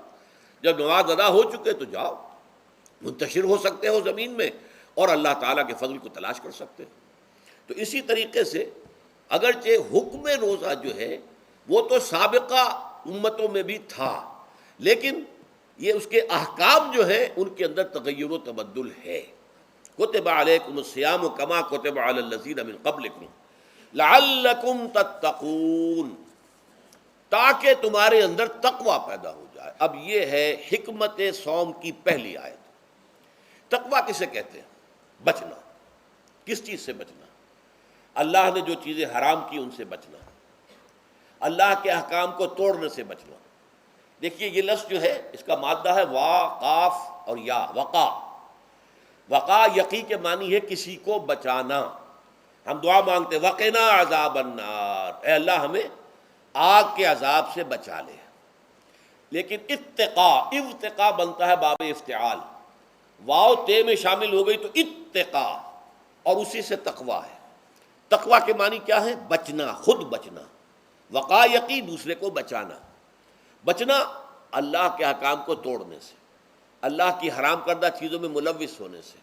جب نماز ادا ہو چکے تو جاؤ، منتشر ہو سکتے ہو زمین میں اور اللہ تعالیٰ کے فضل کو تلاش کر سکتے ہو۔ تو اسی طریقے سے اگرچہ حکم روزہ جو ہے وہ تو سابقہ امتوں میں بھی تھا، لیکن یہ اس کے احکام جو ہیں ان کے اندر تغیر و تبدل ہے۔ کتب علیکم الصیام کما کتب علی الذین من قبلکم لعلکم تتقون، تاکہ تمہارے اندر تقوی پیدا ہو جائے۔ اب یہ ہے حکمت صوم کی پہلی آیت۔ تقوی کسے کہتے ہیں؟ بچنا۔ کس چیز سے بچنا؟ اللہ نے جو چیزیں حرام کی ان سے بچنا، اللہ کے احکام کو توڑنے سے بچنا۔ دیکھیے یہ لفظ جو ہے اس کا مادہ ہے وا، قاف اور یا، وقا۔ وقا یقی کے معنی ہے کسی کو بچانا۔ ہم دعا مانگتے وقنا عذاب النار، اے اللہ ہمیں آگ کے عذاب سے بچا لے، لیکن اتقا بنتا ہے باب افتعال، واو تے میں شامل ہو گئی تو اتقا، اور اسی سے تقوی ہے۔ تقوی کے معنی کیا ہے؟ بچنا، خود بچنا۔ وقا یقی دوسرے کو بچانا۔ بچنا اللہ کے احکام کو توڑنے سے، اللہ کی حرام کردہ چیزوں میں ملوث ہونے سے،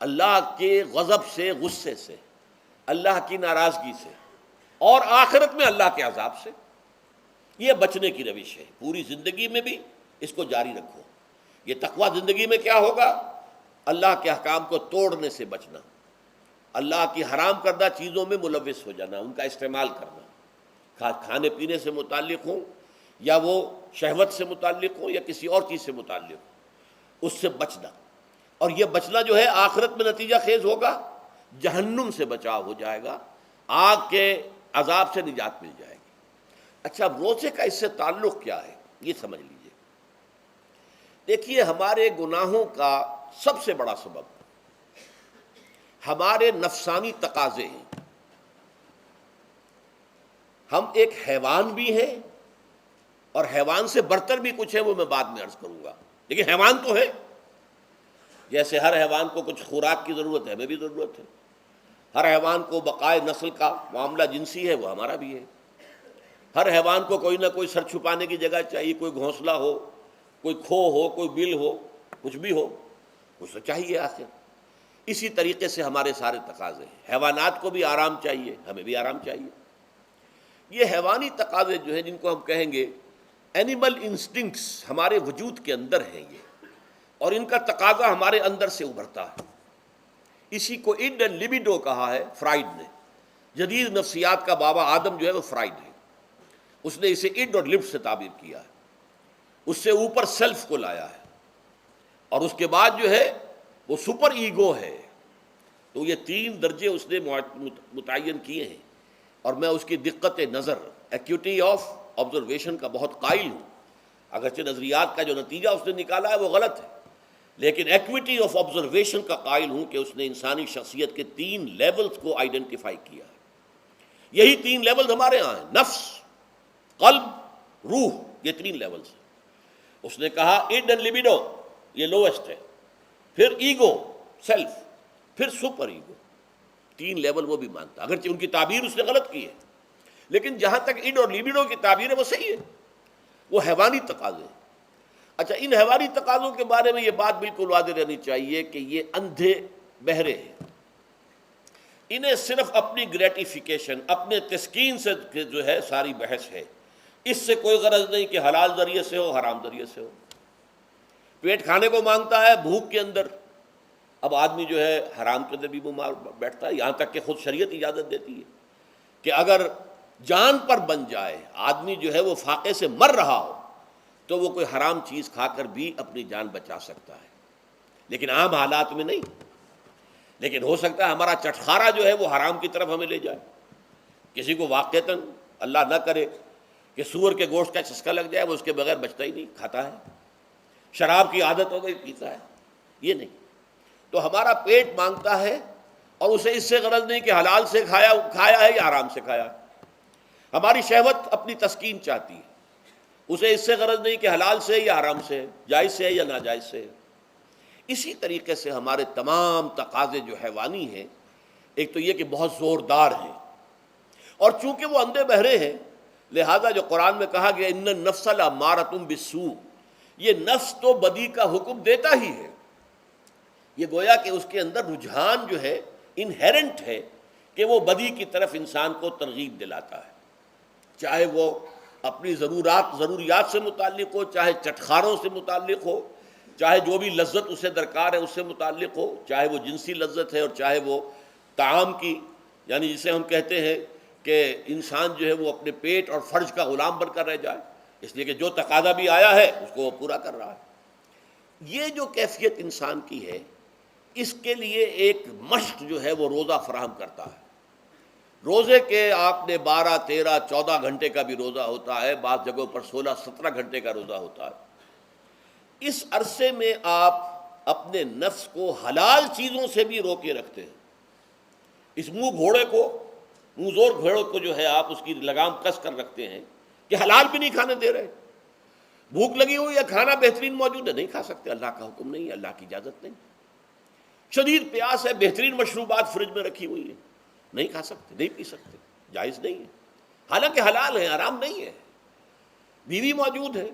اللہ کے غضب سے، غصے سے، اللہ کی ناراضگی سے، اور آخرت میں اللہ کے عذاب سے۔ یہ بچنے کی روش ہے، پوری زندگی میں بھی اس کو جاری رکھو۔ یہ تقوی زندگی میں کیا ہوگا؟ اللہ کے احکام کو توڑنے سے بچنا، اللہ کی حرام کردہ چیزوں میں ملوث ہو جانا، ان کا استعمال کرنا، کھانے پینے سے متعلق ہوں یا وہ شہوت سے متعلق ہو یا کسی اور چیز سے متعلق ہو، اس سے بچنا۔ اور یہ بچنا جو ہے آخرت میں نتیجہ خیز ہوگا، جہنم سے بچاؤ ہو جائے گا، آگ کے عذاب سے نجات مل جائے گی۔ اچھا اب روزے کا اس سے تعلق کیا ہے یہ سمجھ لیجئے۔ دیکھیے ہمارے گناہوں کا سب سے بڑا سبب ہمارے نفسانی تقاضے ہیں۔ ہم ایک حیوان بھی ہیں اور حیوان سے برتر بھی کچھ ہے، وہ میں بعد میں عرض کروں گا، لیکن حیوان تو ہے۔ جیسے ہر حیوان کو کچھ خوراک کی ضرورت ہے، ہمیں بھی ضرورت ہے۔ ہر حیوان کو بقائے نسل کا معاملہ جنسی ہے، وہ ہمارا بھی ہے۔ ہر حیوان کو کوئی نہ کوئی سر چھپانے کی جگہ چاہیے، کوئی گھونسلہ ہو، کوئی کھو ہو، کوئی بل ہو، کچھ بھی ہو، کچھ تو چاہیے آخر۔ اسی طریقے سے ہمارے سارے تقاضے ہیں۔ حیوانات کو بھی آرام چاہیے، ہمیں بھی آرام چاہیے۔ یہ حیوانی تقاضے جو ہیں جن کو ہم کہیں گے اینیمل انسٹنکٹس، ہمارے وجود کے اندر ہیں یہ، اور ان کا تقاضا ہمارے اندر سے ابھرتا ہے۔ اسی کو اڈ اینڈ لیبیڈو کہا ہے فرائڈ نے۔ جدید نفسیات کا بابا آدم جو ہے وہ فرائڈ ہے، اس نے اسے اڈ اور لب سے تعبیر کیا ہے، اس سے اوپر سیلف کو لایا ہے، اور اس کے بعد جو ہے وہ سپر ایگو ہے۔ تو یہ تین درجے اس نے متعین کیے ہیں، اور میں اس کی دقت نظر، ایکیوٹی آف آبزرویشن کا بہت قائل ہوں۔ اگرچہ نظریات کا جو نتیجہ اس نے نکالا ہے وہ غلط ہے، لیکن ایکویٹی آف آبزرویشن کا قائل ہوں کہ اس نے انسانی شخصیت کے 3 لیولز کو آئیڈینٹیفائی کیا ہے۔ یہی 3 لیولز ہمارے ہاں ہیں، نفس، قلب، روح، یہ 3 لیولز ہیں۔ اس نے کہا اڈ اینڈ لیبیڈو یہ لویسٹ ہے، پھر ایگو، سیلف، پھر سپر ایگو۔ 3 لیول وہ بھی مانتا، اگرچہ ان کی تعبیر اس نے غلط کی ہے، لیکن جہاں تک اڈ اور لیبیڈو کی تعبیر ہے وہ صحیح ہے، وہ حیوانی تقاضے ہیں۔ اچھا ان حیوانی تقاضوں کے بارے میں یہ بات بالکل واضح رہنی چاہیے کہ یہ اندھے بہرے ہیں، انہیں صرف اپنی گریٹیفیکیشن، اپنے تسکین سے جو ہے ساری بحث ہے اس سے کوئی غرض نہیں کہ حلال ذریعے سے ہو حرام ذریعے سے ہو. پیٹ کھانے کو مانگتا ہے بھوک کے اندر. اب آدمی جو ہے حرام کے اندر بھی بیمار بیٹھتا ہے، یہاں تک کہ خود شریعت اجازت دیتی ہے کہ اگر جان پر بن جائے آدمی جو ہے وہ فاقے سے مر رہا ہو تو وہ کوئی حرام چیز کھا کر بھی اپنی جان بچا سکتا ہے، لیکن عام حالات میں نہیں. لیکن ہو سکتا ہے ہمارا چٹخارا جو ہے وہ حرام کی طرف ہمیں لے جائے. کسی کو واقعتاً اللہ نہ کرے کہ سور کے گوشت کا چسکا لگ جائے، وہ اس کے بغیر بچتا ہی نہیں، کھاتا ہے. شراب کی عادت ہو گئی، پیتا ہے. یہ نہیں. تو ہمارا پیٹ مانگتا ہے اور اسے اس سے غرض نہیں کہ حلال سے کھایا ہے یا حرام سے کھایا ہے. ہماری شہوت اپنی تسکین چاہتی ہے، اسے اس سے غرض نہیں کہ حلال سے یا حرام سے، جائز سے یا ناجائز سے. اسی طریقے سے ہمارے تمام تقاضے جو حیوانی ہیں، ایک تو یہ کہ بہت زوردار ہیں، اور چونکہ وہ اندھے بہرے ہیں لہذا جو قرآن میں کہا گیا ان النفس لامارۃ بالسوء، یہ نفس تو بدی کا حکم دیتا ہی ہے. یہ گویا کہ اس کے اندر رجحان جو ہے انہیرنٹ ہے کہ وہ بدی کی طرف انسان کو ترغیب دلاتا ہے، چاہے وہ اپنی ضروریات سے متعلق ہو، چاہے چٹخاروں سے متعلق ہو، چاہے جو بھی لذت اسے درکار ہے اس سے متعلق ہو، چاہے وہ جنسی لذت ہے اور چاہے وہ طعام کی، یعنی جسے ہم کہتے ہیں کہ انسان جو ہے وہ اپنے پیٹ اور فرج کا غلام بن کر رہ جائے، اس لیے کہ جو تقاضا بھی آیا ہے اس کو وہ پورا کر رہا ہے. یہ جو کیفیت انسان کی ہے اس کے لیے ایک مشق جو ہے وہ روزہ فراہم کرتا ہے. روزے کے آپ نے 12 13 14 گھنٹے کا بھی روزہ ہوتا ہے، بعض جگہوں پر 16 17 گھنٹے کا روزہ ہوتا ہے. اس عرصے میں آپ اپنے نفس کو حلال چیزوں سے بھی روکے رکھتے ہیں. اس منہ زور گھوڑے کو جو ہے آپ اس کی لگام کس کر رکھتے ہیں کہ حلال بھی نہیں کھانے دے رہے. بھوک لگی ہوئی یا کھانا بہترین موجود ہے، نہیں کھا سکتے، اللہ کا حکم نہیں ہے، اللہ کی اجازت نہیں. شدید پیاس ہے، بہترین مشروبات فریج میں رکھی ہوئی ہے، نہیں کھا سکتے، نہیں پی سکتے، جائز نہیں ہے، حالانکہ حلال ہے، حرام نہیں ہے. بیوی موجود ہے،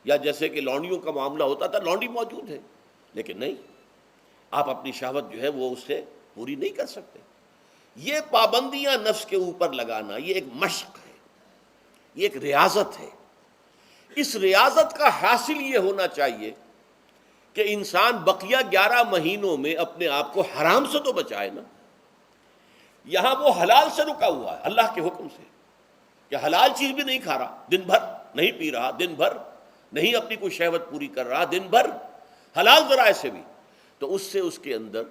یا جیسے کہ لونڈیوں کا معاملہ ہوتا تھا، لونڈی موجود ہے، لیکن نہیں، آپ اپنی شہوت جو ہے وہ اس سے پوری نہیں کر سکتے. یہ پابندیاں نفس کے اوپر لگانا یہ ایک مشق ہے، یہ ایک ریاضت ہے. اس ریاضت کا حاصل یہ ہونا چاہیے کہ انسان بقیہ 11 مہینوں میں اپنے آپ کو حرام سے تو بچائے نا. یہاں وہ حلال سے رکا ہوا ہے اللہ کے حکم سے کہ حلال چیز بھی نہیں کھا رہا، دن بھر نہیں پی رہا، دن بھر نہیں اپنی کوئی شہوت پوری کر رہا، دن بھر حلال ذرائع سے بھی، تو اس سے اس کے اندر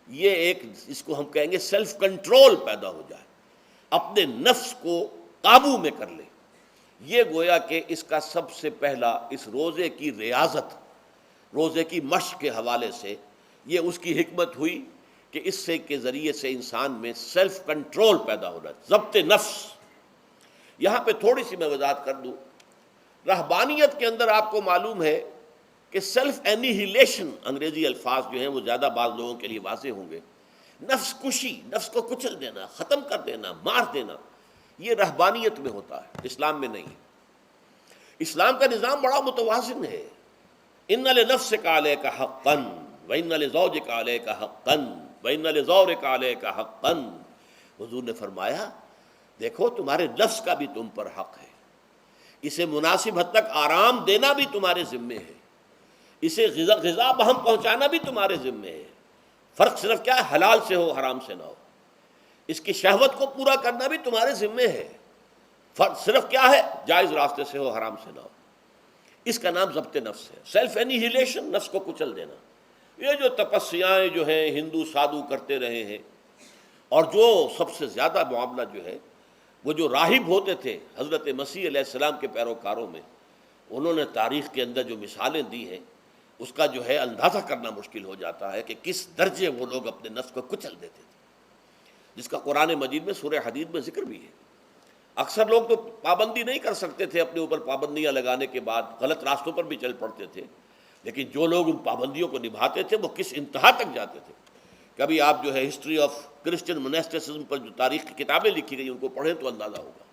یہ ایک اس کو ہم کہیں گے سیلف کنٹرول پیدا ہو جائے، اپنے نفس کو قابو میں کر لے. یہ گویا کہ اس کا سب سے پہلا اس روزے کی ریاضت، روزے کی مشق کے حوالے سے یہ اس کی حکمت ہوئی کہ اس سے کے ذریعے سے انسان میں سیلف کنٹرول پیدا ہو رہا ہے، ضبط نفس. یہاں پہ تھوڑی سی میں وضاحت کر دوں. رہبانیت کے اندر آپ کو معلوم ہے کہ سیلف اینیہیلیشن، انگریزی الفاظ جو ہیں وہ زیادہ بعض لوگوں کے لیے واضح ہوں گے، نفس کشی، نفس کو کچل دینا، ختم کر دینا، مار دینا، یہ رہبانیت میں ہوتا ہے، اسلام میں نہیں ہے. اسلام کا نظام بڑا متوازن ہے. ان لنفسک علیک حقا وان لزوجک علیک حقا وان لزورک علیک حقا. حضور نے فرمایا دیکھو تمہارے نفس کا بھی تم پر حق ہے، اسے مناسب حد تک آرام دینا بھی تمہارے ذمے ہے، اسے غذا بہم پہنچانا بھی تمہارے ذمے ہے. فرق صرف کیا ہے، حلال سے ہو حرام سے نہ ہو. اس کی شہوت کو پورا کرنا بھی تمہارے ذمے ہے، فرق صرف کیا ہے، جائز راستے سے ہو حرام سے نہ ہو. اس کا نام ضبط نفس ہے، سیلف اینیہیلیشن، نفس کو کچل دینا. یہ جو تپسیائیں جو ہیں ہندو سادھو کرتے رہے ہیں، اور جو سب سے زیادہ معاملہ جو ہے وہ جو راہب ہوتے تھے حضرت مسیح علیہ السلام کے پیروکاروں میں، انہوں نے تاریخ کے اندر جو مثالیں دی ہیں اس کا جو ہے اندازہ کرنا مشکل ہو جاتا ہے کہ کس درجے وہ لوگ اپنے نفس کو کچل دیتے تھے، جس کا قرآن مجید میں سورہ حدید میں ذکر بھی ہے. اکثر لوگ تو پابندی نہیں کر سکتے تھے، اپنے اوپر پابندیاں لگانے کے بعد غلط راستوں پر بھی چل پڑتے تھے، لیکن جو لوگ ان پابندیوں کو نبھاتے تھے وہ کس انتہا تک جاتے تھے. کبھی آپ جو ہے ہسٹری آف کرسچن موناسٹسزم پر جو تاریخ کی کتابیں لکھی گئی ان کو پڑھیں تو اندازہ ہوگا.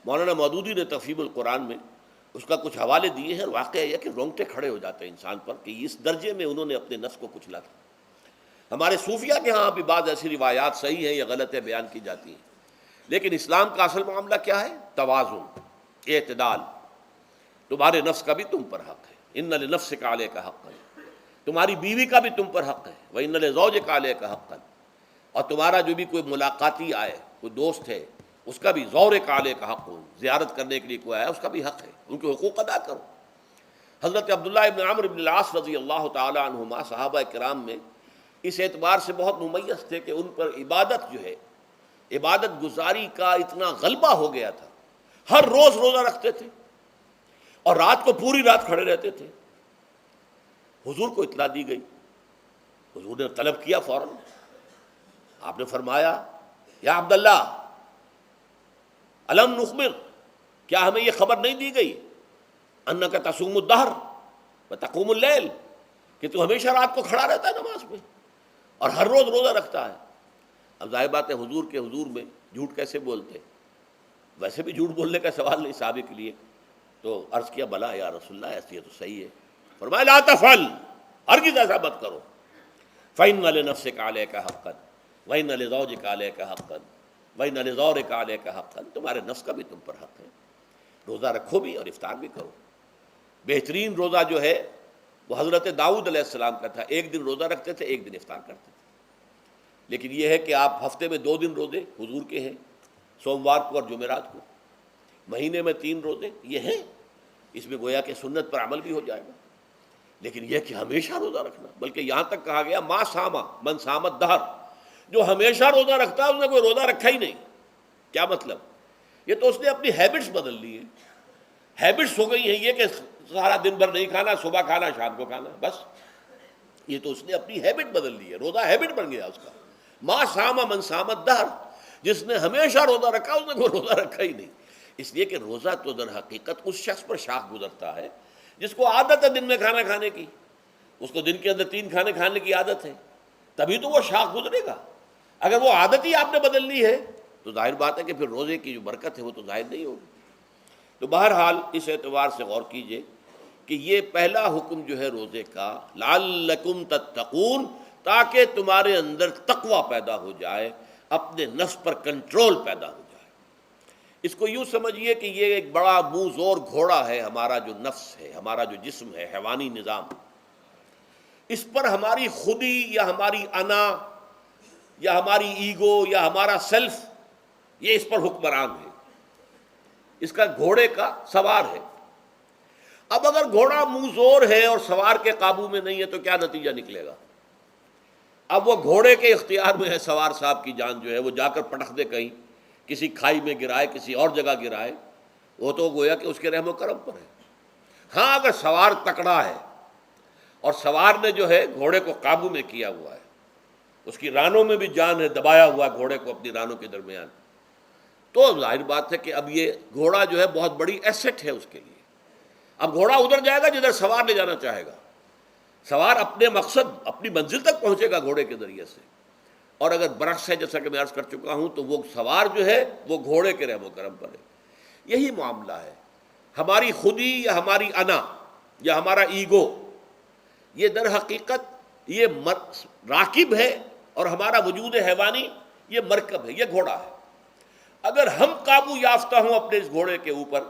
مولانا مودودی نے تفہیم القرآن میں اس کا کچھ حوالے دیے ہیں، اور واقعہ یہ کہ رونگٹے کھڑے ہو جاتے ہیں انسان پر کہ اس درجے میں انہوں نے اپنے نفس کو کچلا تھا. ہمارے صوفیہ کے ہاں بھی بعض ایسی روایات صحیح ہیں یا غلط ہے بیان کی جاتی ہیں، لیکن اسلام کا اصل معاملہ کیا ہے، توازن. اعتدال، تمہارے نفس کا بھی تم پر حق ہے، ان لنفسک علیک حقا، تمہاری بیوی کا بھی تم پر حق ہے، وان لزوجک علیک حقا، اور تمہارا جو بھی کوئی ملاقاتی آئے، کوئی دوست ہے، اس کا بھی زورک علیک حق ہو، زیارت کرنے کے لیے کوئی آیا اس کا بھی حق ہے، ان کے حقوق ادا کرو۔ حضرت عبداللہ ابن عمرو بن العاص رضی اللہ تعالی عنہما صحابہ کرام میں اس اعتبار سے بہت ممیز تھے کہ ان پر عبادت جو ہے، عبادت گزاری کا اتنا غلبہ ہو گیا تھا، ہر روز روزہ رکھتے تھے اور رات کو پوری رات کھڑے رہتے تھے۔ حضور کو اطلاع دی گئی، حضور نے طلب کیا فوراً، آپ نے فرمایا یا عبداللہ الم نخبر، کیا ہمیں یہ خبر نہیں دی گئی انک تصوم الدہر وتقوم اللیل، کہ تو ہمیشہ رات کو کھڑا رہتا ہے نماز میں اور ہر روز روزہ رکھتا ہے۔ اب ظاہر بات ہے حضور کے حضور میں جھوٹ کیسے بولتے، ویسے بھی جھوٹ بولنے کا سوال نہیں صحابہ کے لیے، تو عرض کیا بلا یا رسول اللہ ایسی ہے تو صحیح ہے، فرمایا لا تفعل، ہرگز ایسا مت کرو، فإن لنفسک علیک حقا وإن لزوجک علیک حقا وإن لزورک علیک حقا، تمہارے نفس کا بھی تم پر حق ہے، روزہ رکھو بھی اور افطار بھی کرو۔ بہترین روزہ جو ہے وہ حضرت داؤد علیہ السلام کا تھا، ایک دن روزہ رکھتے تھے، ایک دن افطار کرتے تھے، لیکن یہ ہے کہ آپ ہفتے میں 2 دن روزے حضور کے ہیں، سوموار کو اور جمعرات کو، مہینے میں 3 روزے یہ ہیں، اس میں گویا کہ سنت پر عمل بھی ہو جائے گا، لیکن یہ کہ ہمیشہ روزہ رکھنا، بلکہ یہاں تک کہا گیا ما ساما من سام الدہر، جو ہمیشہ روزہ رکھتا ہے اس نے کوئی روزہ رکھا ہی نہیں۔ کیا مطلب؟ یہ تو اس نے اپنی ہیبٹس بدل لی ہیں، ہیبٹس ہو گئی ہیں یہ کہ سارا دن بھر نہیں کھانا، صبح کھانا شام کو کھانا، بس یہ تو اس نے اپنی ہیبٹ بدل لی ہے، روزہ ہیبٹ بن گیا اس کا۔ ما سام من سام الدہر، جس نے ہمیشہ روزہ رکھا اس نے کوئی روزہ رکھا ہی نہیں، اس لیے کہ روزہ تو در حقیقت اس شخص پر شاخ گزرتا ہے جس کو عادت ہے دن میں کھانا کھانے کی، اس کو دن کے اندر 3 کھانے کھانے کی عادت ہے، تبھی تو وہ شاخ گزرے گا۔ اگر وہ عادت ہی آپ نے بدل لی ہے تو ظاہر بات ہے کہ پھر روزے کی جو برکت ہے وہ تو ظاہر نہیں ہوگی۔ تو بہرحال اس اعتبار سے غور کیجئے کہ یہ پہلا حکم جو ہے روزے کا، لعلکم تتقون، تاکہ تمہارے اندر تقوی پیدا ہو جائے، اپنے نفس پر کنٹرول پیدا ہو جائے۔ اس کو یوں سمجھیے کہ یہ ایک بڑا منہ زور گھوڑا ہے، ہمارا جو نفس ہے، ہمارا جو جسم ہے، حیوانی نظام، اس پر ہماری خودی یا ہماری انا یا ہماری ایگو یا ہمارا سیلف، یہ اس پر حکمران ہے، اس کا گھوڑے کا سوار ہے۔ اب اگر گھوڑا منہ زور ہے اور سوار کے قابو میں نہیں ہے تو کیا نتیجہ نکلے گا؟ اب وہ گھوڑے کے اختیار میں ہے، سوار صاحب کی جان جو ہے وہ جا کر پٹخ دے کہیں، کسی کھائی میں گرائے، کسی اور جگہ گرائے، وہ تو گویا کہ اس کے رحم و کرم پر ہے۔ ہاں اگر سوار تکڑا ہے اور سوار نے جو ہے گھوڑے کو قابو میں کیا ہوا ہے، اس کی رانوں میں بھی جان ہے، دبایا ہوا ہے گھوڑے کو اپنی رانوں کے درمیان، تو ظاہر بات ہے کہ اب یہ گھوڑا جو ہے بہت بڑی ایسٹ ہے اس کے لیے۔ اب گھوڑا ادھر جائے گا جدھر سوار لے جانا چاہے گا، سوار اپنے مقصد، اپنی منزل تک پہنچے گا گھوڑے کے ذریعے سے، اور اگر برعکس ہے جیسا کہ میں عرض کر چکا ہوں تو وہ سوار جو ہے وہ گھوڑے کے رحم و کرم پر ہے۔ یہی معاملہ ہے، ہماری خودی یا ہماری انا یا ہمارا ایگو، یہ در حقیقت یہ راکب ہے، اور ہمارا وجود حیوانی یہ مرکب ہے، یہ گھوڑا ہے۔ اگر ہم قابو یافتہ ہوں اپنے اس گھوڑے کے اوپر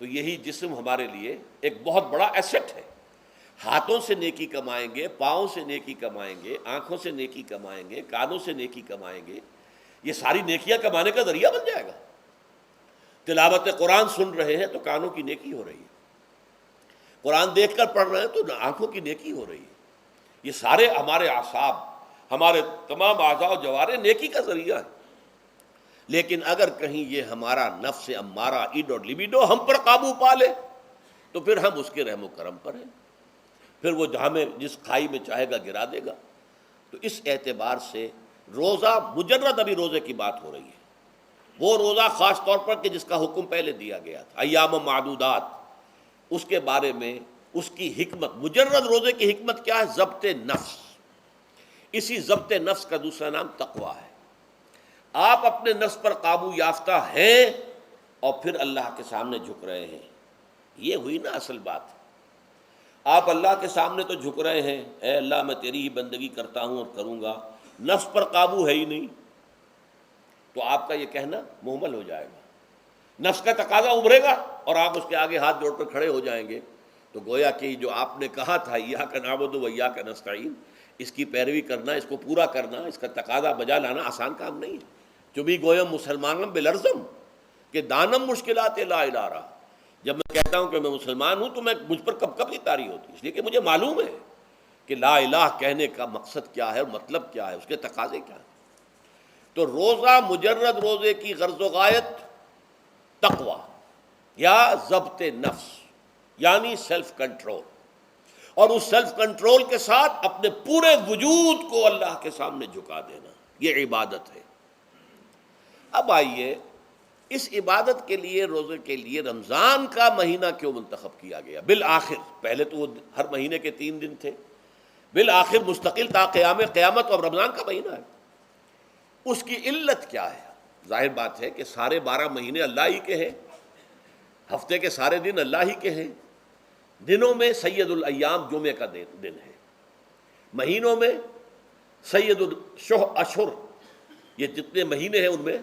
تو یہی جسم ہمارے لیے ایک بہت بڑا ایسٹ ہے۔ ہاتھوں سے نیکی کمائیں گے، پاؤں سے نیکی کمائیں گے، آنکھوں سے نیکی کمائیں گے، کانوں سے نیکی کمائیں گے، یہ ساری نیکیاں کمانے کا ذریعہ بن جائے گا۔ تلاوت قرآن سن رہے ہیں تو کانوں کی نیکی ہو رہی ہے، قرآن دیکھ کر پڑھ رہے ہیں تو آنکھوں کی نیکی ہو رہی ہے، یہ سارے ہمارے اعصاب، ہمارے تمام اعضاء و جوارح نیکی کا ذریعہ ہے۔ لیکن اگر کہیں یہ ہمارا نفس امارہ، ایڈ اور لیبیڈو ہم پر قابو پا لے تو پھر ہم اس کے رحم و کرم پر ہیں، پھر وہ ہمیں جس کھائی میں چاہے گا گرا دے گا۔ تو اس اعتبار سے روزہ مجرد ابھی روزے کی بات ہو رہی ہے، وہ روزہ خاص طور پر کہ جس کا حکم پہلے دیا گیا تھا، ایام معدودات، اس کے بارے میں اس کی حکمت، مجرد روزے کی حکمت کیا ہے؟ ضبط نفس۔ اسی ضبط نفس کا دوسرا نام تقویٰ ہے۔ آپ اپنے نفس پر قابو یافتہ ہیں اور پھر اللہ کے سامنے جھک رہے ہیں، یہ ہوئی نا اصل بات۔ آپ اللہ کے سامنے تو جھک رہے ہیں، اے اللہ میں تیری ہی بندگی کرتا ہوں اور کروں گا، نفس پر قابو ہے ہی نہیں، تو آپ کا یہ کہنا محمل ہو جائے گا۔ نفس کا تقاضا ابھرے گا اور آپ اس کے آگے ہاتھ جوڑ کر کھڑے ہو جائیں گے، تو گویا کہ جو آپ نے کہا تھا ایاک نعبد و ایاک نستعین، اس کی پیروی کرنا، اس کو پورا کرنا، اس کا تقاضا بجا لانا آسان کام نہیں ہے۔ جو بھی گویم مسلمانم بلرزم کہ دانم مشکلات لا الہ رہا، جب میں کہتا ہوں کہ میں مسلمان ہوں تو میں مجھ پر کب کب نہیں طاری ہوتی، اس لیے کہ مجھے معلوم ہے کہ لا الہ کہنے کا مقصد کیا ہے، مطلب کیا ہے، اس کے تقاضے کیا ہیں۔ تو روزہ مجرد روزے کی غرض و غایت تقوی یا ضبط نفس یعنی سیلف کنٹرول، اور اس سیلف کنٹرول کے ساتھ اپنے پورے وجود کو اللہ کے سامنے جھکا دینا، یہ عبادت ہے۔ اب آئیے اس عبادت کے لیے، روزے کے لیے رمضان کا مہینہ کیوں منتخب کیا گیا بالآخر؟ پہلے تو وہ ہر مہینے کے 3 دن تھے، بالآخر مستقل تا قیام قیامت اور رمضان کا مہینہ ہے۔ اس کی علت کیا ہے؟ ظاہر بات ہے کہ سارے 12 مہینے اللہ ہی کے ہیں، ہفتے کے سارے دن اللہ ہی کے ہیں، دنوں میں سید الایام جمعے کا دن ہے، مہینوں میں سید الاشہر، یہ جتنے مہینے ہیں ان میں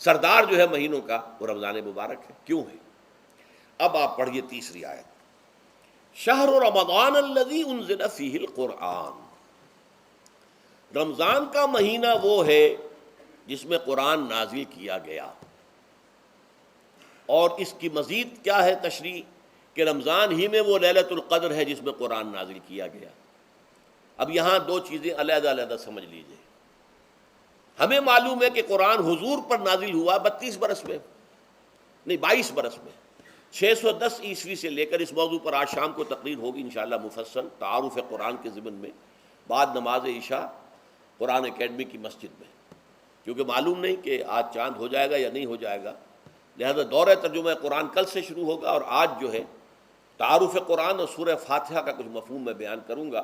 سردار جو ہے مہینوں کا وہ رمضان مبارک ہے۔ کیوں ہے؟ اب آپ پڑھیے تیسری آیت، شہر رمضان الذی انزل فیہ القرآن، رمضان کا مہینہ وہ ہے جس میں قرآن نازل کیا گیا۔ اور اس کی مزید کیا ہے تشریح کہ رمضان ہی میں وہ لیلۃ القدر ہے جس میں قرآن نازل کیا گیا۔ اب یہاں 2 چیزیں علیحدہ علیحدہ سمجھ لیجئے۔ ہمیں معلوم ہے کہ قرآن حضور پر نازل ہوا 32 برس میں، نہیں 22 برس میں، 610 عیسوی سے لے کر اس موضوع پر آج شام کو تقریر ہوگی انشاءاللہ مفصل تعارف قرآن کے ضمن میں، بعد نماز عشاء قرآن اکیڈمی کی مسجد میں، کیونکہ معلوم نہیں کہ آج چاند ہو جائے گا یا نہیں ہو جائے گا، لہذا دورہ ترجمہ قرآن کل سے شروع ہوگا، اور آج جو ہے تعارف قرآن اور سورہ فاتحہ کا کچھ مفہوم میں بیان کروں گا،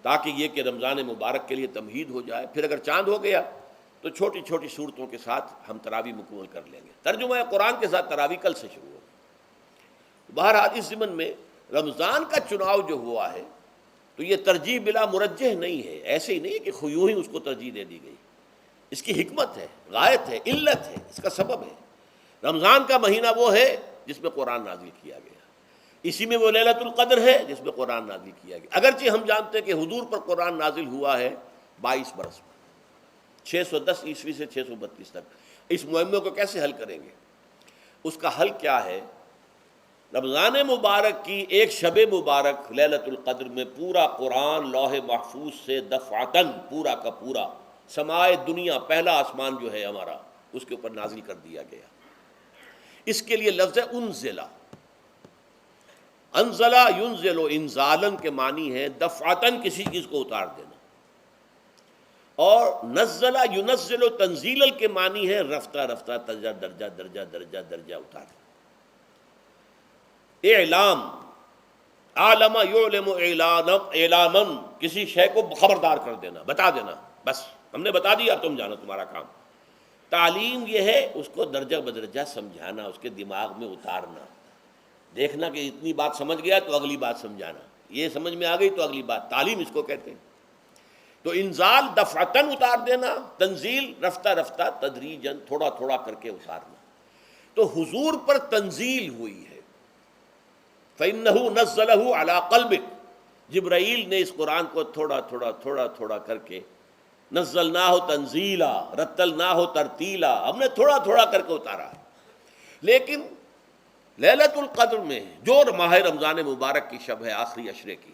تاکہ یہ کہ رمضان مبارک کے لیے تمہید ہو جائے۔ پھر اگر چاند ہو گیا تو چھوٹی چھوٹی صورتوں کے ساتھ ہم تراویح مکمل کر لیں گے، ترجمہ قرآن کے ساتھ تراویح کل سے شروع ہوگی۔ بہرحال اس ضمن میں رمضان کا چناؤ جو ہوا ہے تو یہ ترجیح بلا مرجح نہیں ہے، ایسے ہی نہیں ہے کہ یوں ہی اس کو ترجیح دے دی گئی، اس کی حکمت ہے، غایت ہے، علت ہے، اس کا سبب ہے۔ رمضان کا مہینہ وہ ہے جس میں قرآن نازل کیا گیا، اسی میں وہ لیلۃ القدر ہے جس میں قرآن نازل کیا گیا، اگرچہ ہم جانتے ہیں کہ حضور پر قرآن نازل ہوا ہے 22 برس میں، 610 عیسوی سے 632 تک۔ اس معمے کو کیسے حل کریں گے؟ اس کا حل کیا ہے؟ رمضان مبارک کی ایک شب مبارک لیلۃ القدر میں پورا قرآن لوح محفوظ سے دفعتاً پورا کا پورا سمائے دنیا، پہلا آسمان جو ہے ہمارا، اس کے اوپر نازل کر دیا گیا۔ اس کے لیے لفظ انزلہ، انزلہ ینزل انزالن کے معنی ہے دفعتاً کسی چیز کو اتار دینا، اور نزلہ ینزل تنزیلا کے معنی ہے رفتہ رفتہ درجہ درجہ درجہ درجہ درجہ اتارنا۔ اعلام، عالم یعلم اعلاما، کسی شے کو خبردار کر دینا، بتا دینا، بس ہم نے بتا دیا، تم جانو، تمہارا کام۔ تعلیم یہ ہے اس کو درجہ بدرجہ سمجھانا، اس کے دماغ میں اتارنا، دیکھنا کہ اتنی بات سمجھ گیا تو اگلی بات سمجھانا، یہ سمجھ میں آ گئی تو اگلی بات، تعلیم اس کو کہتے ہیں۔ تو انزال دفعتاً اتار دینا، تنزیل رفتہ رفتہ تدریجاً تھوڑا تھوڑا کر کے اتارنا۔ تو حضور پر تنزیل ہوئی ہے، فَإِنَّهُ نَزَّلَهُ عَلَىٰ قَلْبِكَ، جبرائیل نے اس قرآن کو تھوڑا تھوڑا تھوڑا تھوڑا کر کے نزلناہ تنزیلا، رتلناہ ترتیلا، ہم نے تھوڑا تھوڑا کر کے اتارا ہے۔ لیکن لیلۃ القدر میں جو ماہ رمضان مبارک کی شب ہے آخری عشرے کی،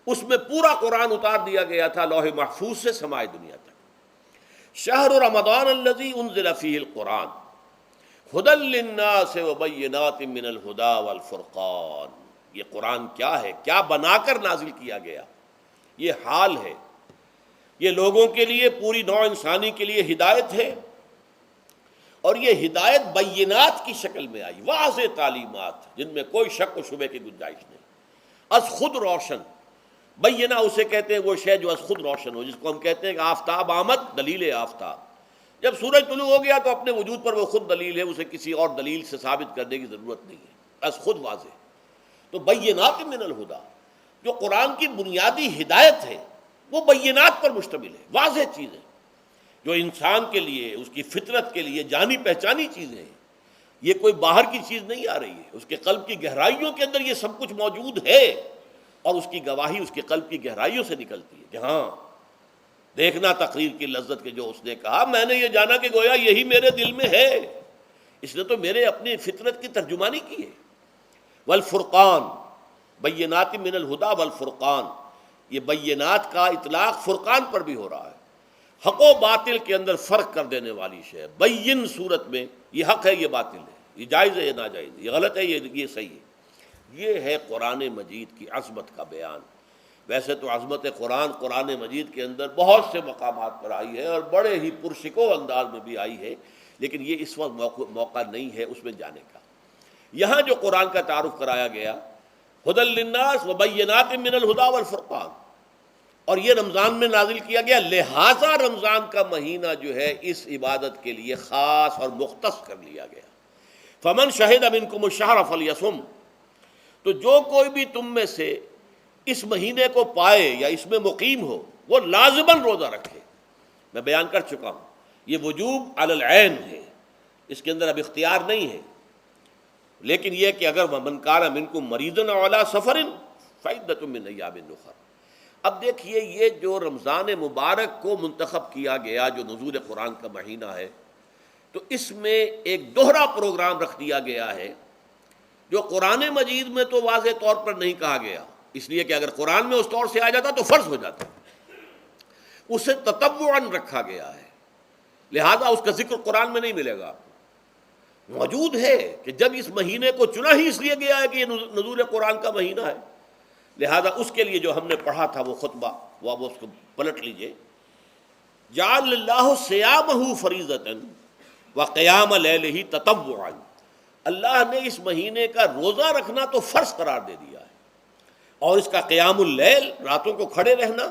اس میں پورا قرآن اتار دیا گیا تھا لوح محفوظ سے سمائے دنیا تک۔ شہر رمضان الذی انزل فیہ القرآن ھدی للناس وبینات من الھدی والفرقان، یہ قرآن کیا ہے، کیا بنا کر نازل کیا گیا؟ یہ حال ہے، یہ لوگوں کے لیے، پوری نوع انسانی کے لیے ہدایت ہے، اور یہ ہدایت بینات کی شکل میں آئی، واضح تعلیمات جن میں کوئی شک و شبے کی گنجائش نہیں، از خود روشن۔ بینہ اسے کہتے ہیں وہ شے جو از خود روشن ہو، جس کو ہم کہتے ہیں کہ آفتاب آمد، دلیل آفتاب، جب سورج طلوع ہو گیا تو اپنے وجود پر وہ خود دلیل ہے، اسے کسی اور دلیل سے ثابت کرنے کی ضرورت نہیں ہے، از خود واضح۔ تو بینات من الہدی، جو قرآن کی بنیادی ہدایت ہے وہ بینات پر مشتمل ہے، واضح چیزیں جو انسان کے لیے، اس کی فطرت کے لیے جانی پہچانی چیزیں ہیں، یہ کوئی باہر کی چیز نہیں آ رہی ہے، اس کے قلب کی گہرائیوں کے اندر یہ سب کچھ موجود ہے، اور اس کی گواہی اس کے قلب کی گہرائیوں سے نکلتی ہے کہ ہاں دیکھنا تقریر کی لذت کے جو اس نے کہا، میں نے یہ جانا کہ گویا یہی میرے دل میں ہے، اس نے تو میرے اپنی فطرت کی ترجمانی کی ہے۔ والفرقان بینات من الہدا والفرقان، یہ بینات کا اطلاق فرقان پر بھی ہو رہا ہے، حق و باطل کے اندر فرق کر دینے والی شے۔ بین صورت میں یہ حق ہے، یہ باطل ہے، یہ جائز ہے، یہ ناجائز ہے، یہ غلط ہے، یہ صحیح ہے۔ یہ ہے قرآن مجید کی عظمت کا بیان۔ ویسے تو عظمت قرآن مجید کے اندر بہت سے مقامات پر آئی ہے اور بڑے ہی پرشکو انداز میں بھی آئی ہے، لیکن یہ اس وقت موقع نہیں ہے اس میں جانے کا۔ یہاں جو قرآن کا تعارف کرایا گیا، ھدی للناس وبینات من الہدی والفرقان، اور یہ رمضان میں نازل کیا گیا، لہٰذا رمضان کا مہینہ جو ہے اس عبادت کے لیے خاص اور مختص کر لیا گیا۔ فمن شہد منکم الشہر فلیصم، تو جو کوئی بھی تم میں سے اس مہینے کو پائے یا اس میں مقیم ہو، وہ لازماً روزہ رکھے۔ میں بیان کر چکا ہوں، یہ وجوب علی العین ہے، اس کے اندر اب اختیار نہیں ہے، لیکن یہ کہ اگر من کان منکم مریضا او علی سفر فعدۃ من ایام اخر۔ اب دیکھیے، یہ جو رمضان مبارک کو منتخب کیا گیا جو نزول قرآن کا مہینہ ہے، تو اس میں ایک دوہرا پروگرام رکھ دیا گیا ہے جو قرآن مجید میں تو واضح طور پر نہیں کہا گیا، اس لیے کہ اگر قرآن میں اس طور سے آ جاتا تو فرض ہو جاتا، اسے تطوعاً رکھا گیا ہے، لہذا اس کا ذکر قرآن میں نہیں ملے گا۔ موجود ہے کہ جب اس مہینے کو چنا ہی اس لیے گیا ہے کہ یہ نزول قرآن کا مہینہ ہے، لہذا اس کے لیے جو ہم نے پڑھا تھا وہ خطبہ، وہ اس کو پلٹ لیجئے۔ جعل اللہ صیامہ فریضۃ وقیام لیلہ تطوعا، اللہ نے اس مہینے کا روزہ رکھنا تو فرض قرار دے دیا ہے، اور اس کا قیام اللیل، راتوں کو کھڑے رہنا،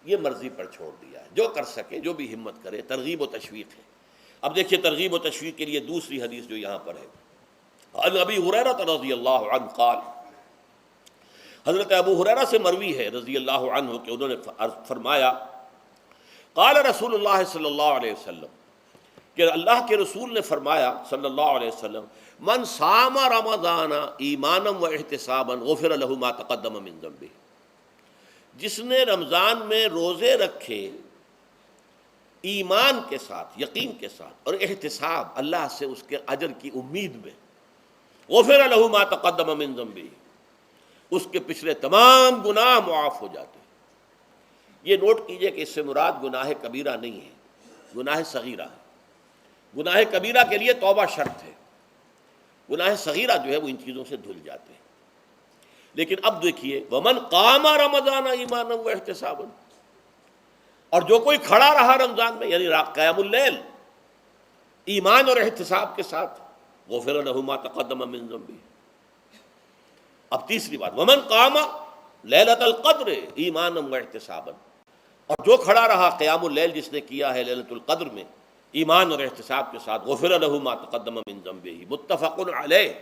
یہ مرضی پر چھوڑ دیا ہے، جو کر سکے، جو بھی ہمت کرے، ترغیب و تشویق ہے۔ اب دیکھیے ترغیب و تشویق کے لیے دوسری حدیث جو یہاں پر ہے، عن ابی ہریرہ رضی اللہ عنہ قال، حضرت ابو ہریرہ سے مروی ہے رضی اللہ عنہ کہ انہوں نے فرمایا، قال رسول اللہ صلی اللہ علیہ وسلم، کہ اللہ کے رسول نے فرمایا صلی اللہ علیہ وسلم، من صام رمضان ایمانا و احتسابا غفر له ما تقدم من ذنبہ، جس نے رمضان میں روزے رکھے ایمان کے ساتھ، یقین کے ساتھ، اور احتساب، اللہ سے اس کے اجر کی امید میں، غفر له ما تقدم من ذنبہ، اس کے پچھلے تمام گناہ معاف ہو جاتے ہیں۔ یہ نوٹ کیجئے کہ اس سے مراد گناہ کبیرہ نہیں ہے، گناہ صغیرہ ہے۔ گناہ کبیرہ کے لیے توبہ شرط ہے، گناہ صغیرہ جو ہے وہ ان چیزوں سے دھل جاتے ہیں۔ لیکن اب دیکھیے، ومن قام رمضان ایمانا و احتسابا، اور جو کوئی کھڑا رہا رمضان میں، یعنی قیام اللیل، ایمان اور احتساب کے ساتھ، غفر له ما تقدم من ذنبہ۔ اب تیسری بات، ومن قام لیلۃ القدر ایمانا و احتسابا، اور جو کھڑا رہا قیام اللیل جس نے کیا ہے لیلۃ القدر میں ایمان اور احتساب کے ساتھ، غفر له ما تقدم من ذنبہ، متفق علیہ۔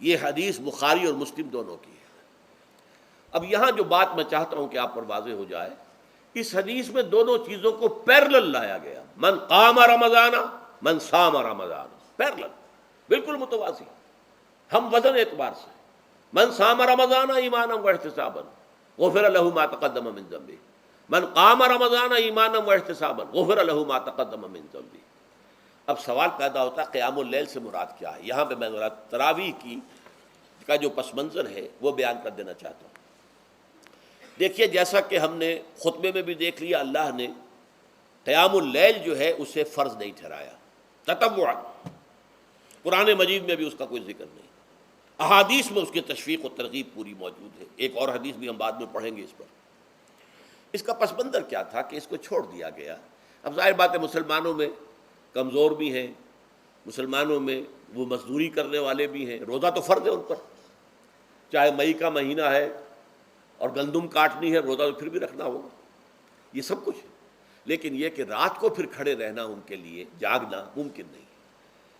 یہ حدیث بخاری اور مسلم دونوں کی ہے۔ اب یہاں جو بات میں چاہتا ہوں کہ آپ پر واضح ہو جائے، اس حدیث میں دونوں چیزوں کو پیرلل لایا گیا، من قام رمضان، من صام رمضان، پیرلل، بالکل متوازی، ہم وزن اعتبار سے۔ من صام رمضان ایمانا و احتسابا غفر له ما تقدم من ذنبہ، من قام رمضان ایمانا و احتسابا غفر له ما تقدم من ذنبہ۔ اب سوال پیدا ہوتا ہے قیام اللیل سے مراد کیا ہے؟ یہاں پہ میں ذرا تراویح کا جو پس منظر ہے وہ بیان کر دینا چاہتا ہوں۔ دیکھیے، جیسا کہ ہم نے خطبے میں بھی دیکھ لیا، اللہ نے قیام اللیل جو ہے اسے فرض نہیں ٹھہرایا، تطوعا۔ قرآن مجید میں بھی اس کا کوئی ذکر نہیں، احادیث میں اس کی تشویق و ترغیب پوری موجود ہے، ایک اور حدیث بھی ہم بعد میں پڑھیں گے اس پر۔ اس کا پس منظر کیا تھا کہ اس کو چھوڑ دیا گیا۔ اب ظاہر بات ہے مسلمانوں میں کمزور بھی ہیں، مسلمانوں میں وہ مزدوری کرنے والے بھی ہیں، روزہ تو فرض ہے ان پر، چاہے مئی کا مہینہ ہے اور گندم کاٹنی ہے، روزہ تو پھر بھی رکھنا ہوگا، یہ سب کچھ ہے۔ لیکن یہ کہ رات کو پھر کھڑے رہنا ان کے لیے، جاگنا ممکن نہیں،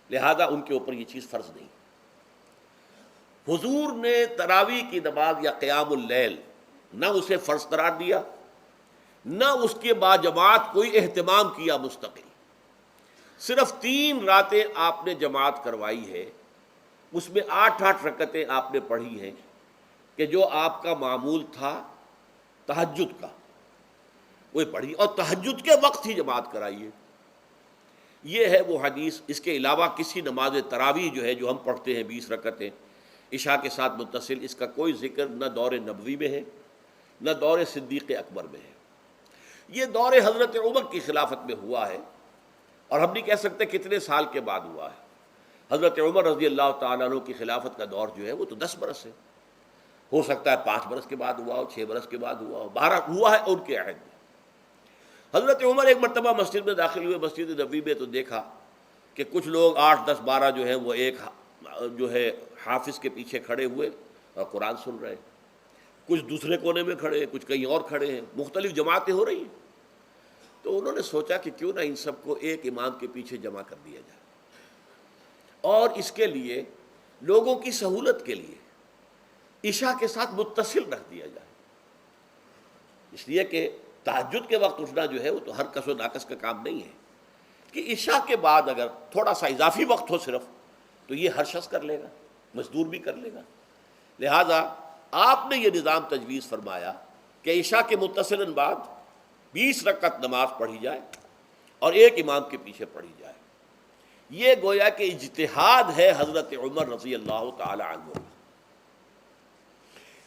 لہذا ان کے اوپر یہ چیز فرض نہیں۔ حضور نے تراویح کی نماز یا قیام اللیل نہ اسے فرض قرار دیا، نہ اس کے بعد جماعت کوئی اہتمام کیا مستقل، صرف 3 راتیں آپ نے جماعت کروائی ہے، اس میں 8 رکعتیں آپ نے پڑھی ہیں کہ جو آپ کا معمول تھا تہجد کا وہ پڑھی، اور تہجد کے وقت ہی جماعت کرائی ہے۔ یہ ہے وہ حدیث۔ اس کے علاوہ کسی نماز تراویح جو ہے جو ہم پڑھتے ہیں 20 رکعتیں عشاء کے ساتھ متصل، اس کا کوئی ذکر نہ دور نبوی میں ہے نہ دور صدیق اکبر میں ہے۔ یہ دور حضرت عمر کی خلافت میں ہوا ہے، اور ہم نہیں کہہ سکتے کتنے سال کے بعد ہوا ہے۔ حضرت عمر رضی اللہ تعالیٰ عنہ کی خلافت کا دور جو ہے وہ تو 10 برس ہے، ہو سکتا ہے 5 برس کے بعد ہوا ہو، 6 برس کے بعد ہوا ہو، 12 ہوا ہے ان کے عہد میں۔ حضرت عمر ایک مرتبہ مسجد میں داخل ہوئے، مسجد نبوی میں، تو دیکھا کہ کچھ لوگ 8 10 12 جو ہیں وہ ایک جو ہے حافظ کے پیچھے کھڑے ہوئے اور قرآن سن رہے ہیں، کچھ دوسرے کونے میں کھڑے ہیں، کچھ کہیں اور کھڑے ہیں، مختلف جماعتیں ہو رہی ہیں۔ تو انہوں نے سوچا کہ کیوں نہ ان سب کو ایک امام کے پیچھے جمع کر دیا جائے، اور اس کے لیے لوگوں کی سہولت کے لیے عشاء کے ساتھ متصل رکھ دیا جائے، اس لیے کہ تہجد کے وقت اٹھنا جو ہے وہ تو ہر کس و ناقص کا کام نہیں ہے، کہ عشاء کے بعد اگر تھوڑا سا اضافی وقت ہو صرف، تو یہ ہر شخص کر لے گا، مزدور بھی کر لے گا۔ لہذا آپ نے یہ نظام تجویز فرمایا کہ عشاء کے متصلاً بعد 20 رکعت نماز پڑھی جائے اور ایک امام کے پیچھے پڑھی جائے۔ یہ گویا کہ اجتہاد ہے حضرت عمر رضی اللہ تعالی عنہ،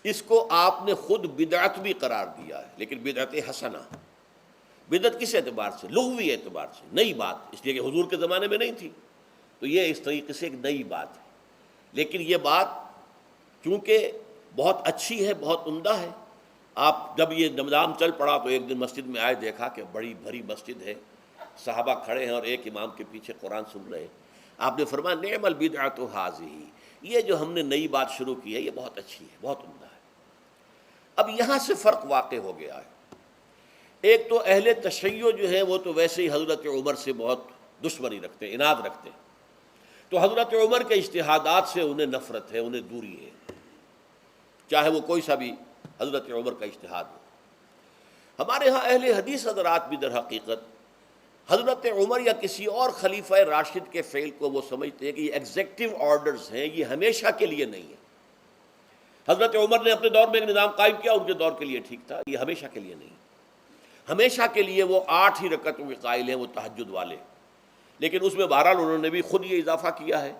اس کو آپ نے خود بدعت بھی قرار دیا ہے، لیکن بدعت حسنہ۔ بدعت کس اعتبار سے؟ لغوی اعتبار سے، نئی بات، اس لیے کہ حضور کے زمانے میں نہیں تھی، تو یہ اس طریقے سے ایک نئی بات ہے۔ لیکن یہ بات چونکہ بہت اچھی ہے، بہت عمدہ ہے، آپ جب یہ نظام چل پڑا تو ایک دن مسجد میں آئے، دیکھا کہ بڑی بھری مسجد ہے، صحابہ کھڑے ہیں اور ایک امام کے پیچھے قرآن سن رہے ہیں۔ آپ نے فرمایا نعم البدعۃ ھذہ، یہ جو ہم نے نئی بات شروع کی ہے یہ بہت اچھی ہے، بہت عمدہ ہے۔ اب یہاں سے فرق واقع ہو گیا ہے۔ ایک تو اہل تشیع جو ہے وہ تو ویسے ہی حضرت عمر سے بہت دشمنی رکھتے ہیں، عناد رکھتے ہیں، تو حضرت عمر کے اجتہادات سے انہیں نفرت ہے، انہیں دوری ہے، چاہے وہ کوئی سا بھی حضرت عمر کا اجتہاد ہو۔ ہمارے ہاں اہل حدیث حضرات بھی در حقیقت حضرت عمر یا کسی اور خلیفہ راشد کے فعل کو وہ سمجھتے ہیں کہ یہ ایگزیکٹو آرڈرز ہیں، یہ ہمیشہ کے لیے نہیں ہے۔ حضرت عمر نے اپنے دور میں ایک نظام قائم کیا، ان کے دور کے لیے ٹھیک تھا، یہ ہمیشہ کے لیے نہیں۔ ہمیشہ کے لیے وہ 8 ہی رکعتوں کے قائل ہیں، وہ تہجد والے، لیکن اس میں بہرحال انہوں نے بھی خود یہ اضافہ کیا ہے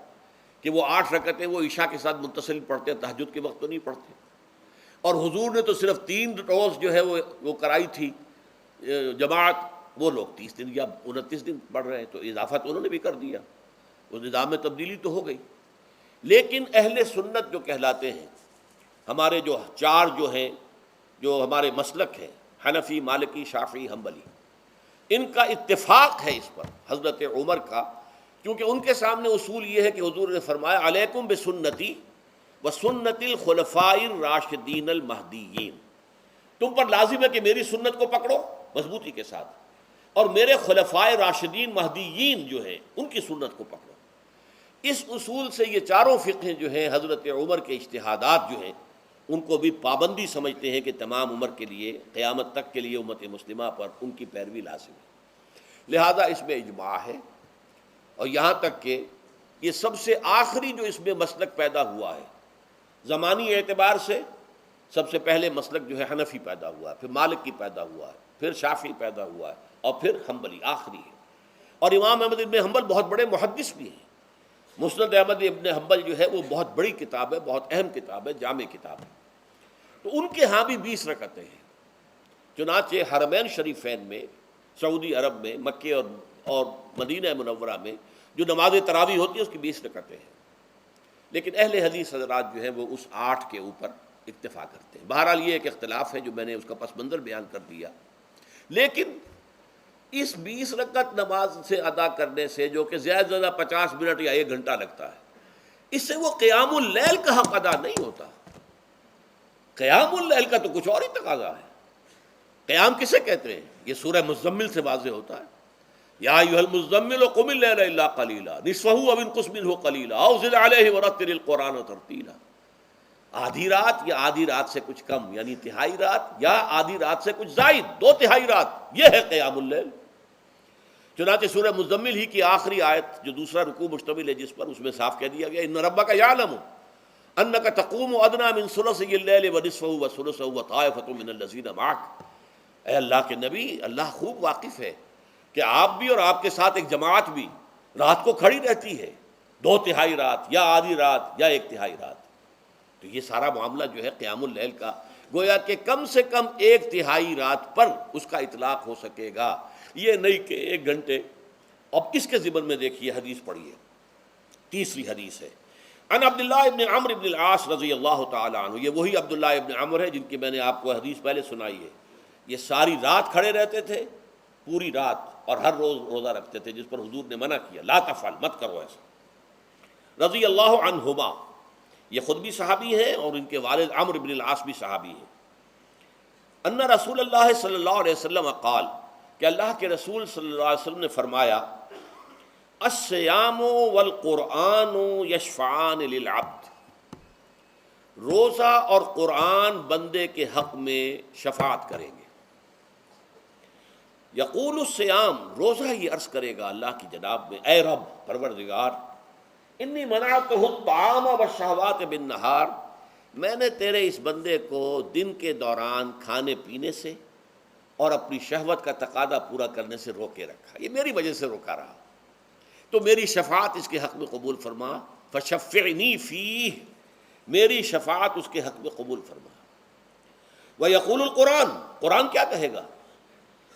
کہ وہ 8 رکعتیں وہ عشاء کے ساتھ متصل پڑھتے ہیں، تہجد کے وقت تو نہیں پڑھتے۔ اور حضور نے تو صرف 3 روز جو ہے وہ کرائی تھی جماعت، وہ لوگ 30 دن یا 29 دن پڑھ رہے ہیں، تو اضافہ تو انہوں نے بھی کر دیا، اس نظام میں تبدیلی تو ہو گئی۔ لیکن اہل سنت جو کہلاتے ہیں، ہمارے جو 4 جو ہیں، جو ہمارے مسلک ہیں، حنفی، مالکی، شافعی، حنبلی، ان کا اتفاق ہے اس پر حضرت عمر کا، کیونکہ ان کے سامنے اصول یہ ہے کہ حضور نے فرمایا علیکم بسنتی وسنت الخلفاء الراشدین المہدیین، تم پر لازم ہے کہ میری سنت کو پکڑو مضبوطی کے ساتھ، اور میرے خلفاء راشدین مہدیین جو ہیں ان کی سنت کو پکڑو۔ اس اصول سے یہ چاروں فقہیں جو ہیں حضرت عمر کے اجتہادات جو ہیں ان کو بھی پابندی سمجھتے ہیں کہ تمام عمر کے لیے، قیامت تک کے لیے امت مسلمہ پر ان کی پیروی لازم ہے۔ لہذا اس میں اجماع ہے، اور یہاں تک کہ یہ سب سے آخری جو اس میں مسلک پیدا ہوا ہے زمانی اعتبار سے، سب سے پہلے مسلک جو ہے حنفی پیدا ہوا ہے، پھر مالکی پیدا ہوا ہے، پھر شافعی پیدا ہوا ہے، اور پھر حنبلی آخری ہے۔ اور امام احمد ابن حنبل بہت بڑے محدث بھی ہیں۔ مسند احمد ابن حنبل جو ہے وہ بہت بڑی کتاب ہے، بہت اہم کتاب ہے، جامع کتاب ہے، تو ان کے ہاں بھی 20 رکعتیں ہیں۔ چنانچہ حرمین شریفین میں، سعودی عرب میں، مکے اور مدینہ منورہ میں جو نماز تراویح ہوتی ہے اس کی 20 رکعتیں ہیں، لیکن اہل حدیث حضرات جو ہیں وہ اس 8 کے اوپر اکتفا کرتے ہیں۔ بہرحال یہ ایک اختلاف ہے جو میں نے اس کا پس منظر بیان کر دیا، لیکن اس 20 رکعت نماز سے ادا کرنے سے، جو کہ زیادہ سے زیادہ 50 منٹ یا 1 گھنٹہ لگتا ہے، اس سے وہ قیام اللیل کا حق ادا نہیں ہوتا۔ قیام اللیل کا تو کچھ اور ہی تقاضا ہے۔ قیام کسے کہتے ہیں؟ یہ سورہ مزمل سے واضح ہوتا ہے، یا ایھا المزمل قم اللیل الا قلیلا نصفہ او انقص منہ قلیلا او زد علیہ ورتل القرآن ترتیلا۔ آدھی رات یا آدھی رات سے کچھ کم، یعنی تہائی رات، یا آدھی رات سے کچھ زائد، 2 تہائی رات، یہ ہے قیام اللیل۔ چنانچہ سورہ مزمل ہی کی آخری آیت جو دوسرا رکوع مشتمل ہے جس پر، اس میں صاف کہہ دیا گیا ان ربک یعلم انک تقوم ادنی من ثلثی اللیل ونصفہ وثلثہ وطائفۃ من الذین معک۔ اے اللہ کے نبی، اللہ خوب واقف ہے کہ آپ بھی اور آپ کے ساتھ ایک جماعت بھی رات کو کھڑی رہتی ہے، 2/3 رات یا آدھی رات یا 1/3 رات۔ تو یہ سارا معاملہ جو ہے قیام اللیل کا، گویا کہ کم سے کم 1/3 رات پر اس کا اطلاق ہو سکے گا، یہ نہیں کہ 1 گھنٹے۔ اب اس کے ضمن میں دیکھیے حدیث پڑھیے، تیسری حدیث ہے ان عبداللہ ابن عمرو ابن العاص رضی اللہ تعالی عنہ۔ یہ وہی عبداللہ ابن عمر ہے جن کی میں نے آپ کو حدیث پہلے سنائی ہے۔ یہ ساری رات کھڑے رہتے تھے، پوری رات، اور ہر روز روزہ رکھتے تھے، جس پر حضور نے منع کیا، لا تفعل، مت کرو ایسا۔ رضی اللہ عنہما، یہ خود بھی صحابی ہیں اور ان کے والد عمرو بن العاص بھی صحابی ہیں۔ ان رسول اللہ صلی اللہ علیہ وسلم قال، کہ اللہ کے رسول صلی اللہ علیہ وسلم نے فرمایا الصیام والقرآن یشفعان للعبد، روزہ اور قرآن بندے کے حق میں شفاعت کریں گے۔ یقول الصیام، روزہ یہ عرض کرے گا اللہ کی جناب میں، اے رب پروردگار، انی منعتہ الطعام والشہوات بالنہار، میں نے تیرے اس بندے کو دن کے دوران کھانے پینے سے اور اپنی شہوت کا تقاضا پورا کرنے سے روکے رکھا، یہ میری وجہ سے روکا رہا، تو میری شفاعت اس کے حق میں قبول فرما، فشفعنی فیہ، میری شفاعت اس کے حق میں قبول فرما۔ ویقول القرآن، قرآن کیا کہے گا،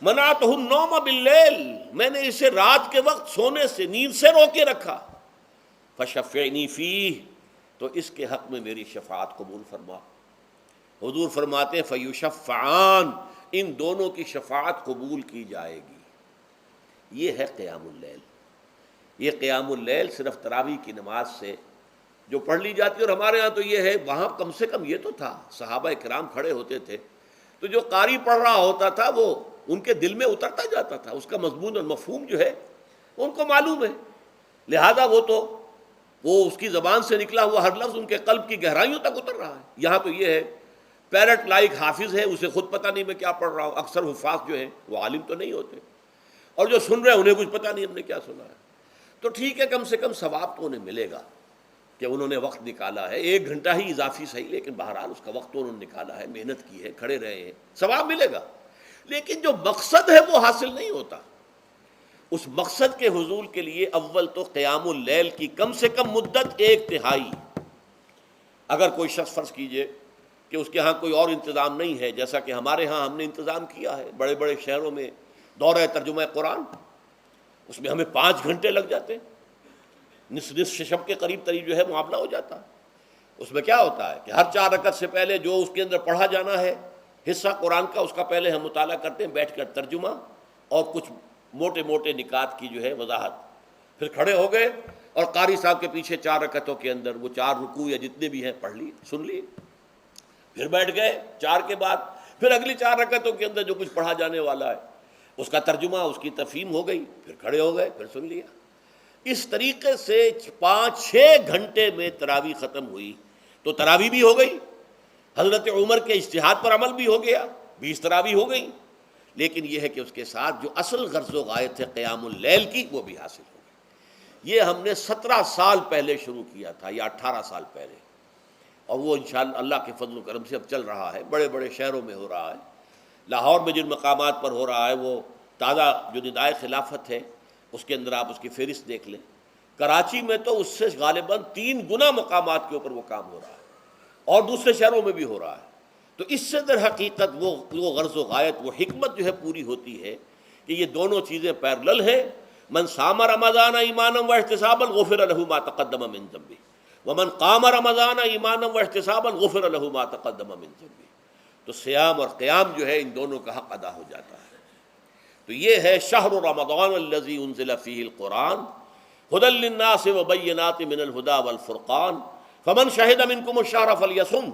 منعتہ النوم باللیل، میں نے اسے رات کے وقت سونے سے، نیند سے روکے رکھا، فشفعنی فیہ، تو اس کے حق میں میری شفاعت قبول فرما۔ حضور فرماتے ہیں فیشفعان، ان دونوں کی شفاعت قبول کی جائے گی۔ یہ ہے قیام اللیل۔ یہ قیام اللیل صرف تراویح کی نماز سے جو پڑھ لی جاتی ہے، اور ہمارے ہاں تو یہ ہے، وہاں کم سے کم یہ تو تھا، صحابہ کرام کھڑے ہوتے تھے تو جو قاری پڑھ رہا ہوتا تھا وہ ان کے دل میں اترتا جاتا تھا، اس کا مضمون اور مفہوم جو ہے ان کو معلوم ہے، لہذا وہ اس کی زبان سے نکلا ہوا ہر لفظ ان کے قلب کی گہرائیوں تک اتر رہا ہے۔ یہاں تو یہ ہے پیرٹ لائک حافظ ہے، اسے خود پتہ نہیں میں کیا پڑھ رہا ہوں، اکثر حفاظ جو ہیں وہ عالم تو نہیں ہوتے، اور جو سن رہے ہیں انہیں کچھ پتہ نہیں ہم نے کیا سنا ہے، تو ٹھیک ہے، کم سے کم ثواب تو انہیں ملے گا کہ انہوں نے وقت نکالا ہے، 1 گھنٹہ ہی اضافی صحیح، لیکن بہرحال اس کا وقت تو انہوں نے نکالا ہے، محنت کی ہے، کھڑے رہے ہیں، ثواب ملے گا۔ لیکن جو مقصد ہے وہ حاصل نہیں ہوتا۔ اس مقصد کے حصول کے لیے اول تو قیام اللیل کی کم سے کم مدت 1/3۔ اگر کوئی شخص فرض کیجئے کہ اس کے ہاں کوئی اور انتظام نہیں ہے، جیسا کہ ہمارے ہاں ہم نے انتظام کیا ہے، بڑے بڑے شہروں میں دورہ ترجمہ قرآن، اس میں ہمیں 5 گھنٹے لگ جاتے ہیں، نصف شب کے قریب جو ہے معاملہ ہو جاتا ہے۔ اس میں کیا ہوتا ہے کہ ہر 4 رکعت سے پہلے جو اس کے اندر پڑھا جانا ہے حصہ قرآن کا، اس کا پہلے ہم مطالعہ کرتے ہیں بیٹھ کر، ترجمہ اور کچھ موٹے موٹے نکات کی جو ہے وضاحت، پھر کھڑے ہو گئے اور قاری صاحب کے پیچھے 4 رکعتوں کے اندر وہ 4 رکوع یا جتنے بھی ہیں پڑھ لی، سن لی، پھر بیٹھ گئے 4 کے بعد پھر اگلی 4 رکعتوں کے اندر جو کچھ پڑھا جانے والا ہے اس کا ترجمہ، اس کی تفہیم ہو گئی، پھر کھڑے ہو گئے، پھر سن لیا۔ اس طریقے سے 5-6 گھنٹے میں تراویح ختم ہوئی، تو تراویح بھی ہو گئی، حضرت عمر کے اجتہاد پر عمل بھی ہو گیا، 20 تراویح ہو گئی، لیکن یہ ہے کہ اس کے ساتھ جو اصل غرض و غایت ہے قیام اللیل کی وہ بھی حاصل ہو گئی۔ یہ ہم نے 17 سال پہلے شروع کیا تھا یا 18 سال پہلے، اور وہ انشاءاللہ اللہ کے فضل و کرم سے اب چل رہا ہے، بڑے بڑے شہروں میں ہو رہا ہے، لاہور میں جن مقامات پر ہو رہا ہے وہ تازہ جو ندائے خلافت ہے اس کے اندر آپ اس کی فہرست دیکھ لیں، کراچی میں تو اس سے غالباً 3 گنا مقامات کے اوپر وہ کام ہو رہا ہے، اور دوسرے شہروں میں بھی ہو رہا ہے۔ تو اس سے در حقیقت وہ غرض و غایت، وہ حکمت جو ہے پوری ہوتی ہے کہ یہ دونوں چیزیں پیرلل ہیں۔ من صام رمضان ایمانا واحتسابا غفر له ما تقدم من ذنبه ومن قام رمضان ایمانا واحتسابا غفر له ما تقدم من ذنبه، تو سیام اور قیام جو ہے ان دونوں کا حق ادا ہو جاتا ہے۔ تو یہ ہے شہر رمضان الذی انزل فیہ القرآن ھدی للناس وبینات من الھدی والفرقان فمن شہد منکم الشہر فلیصم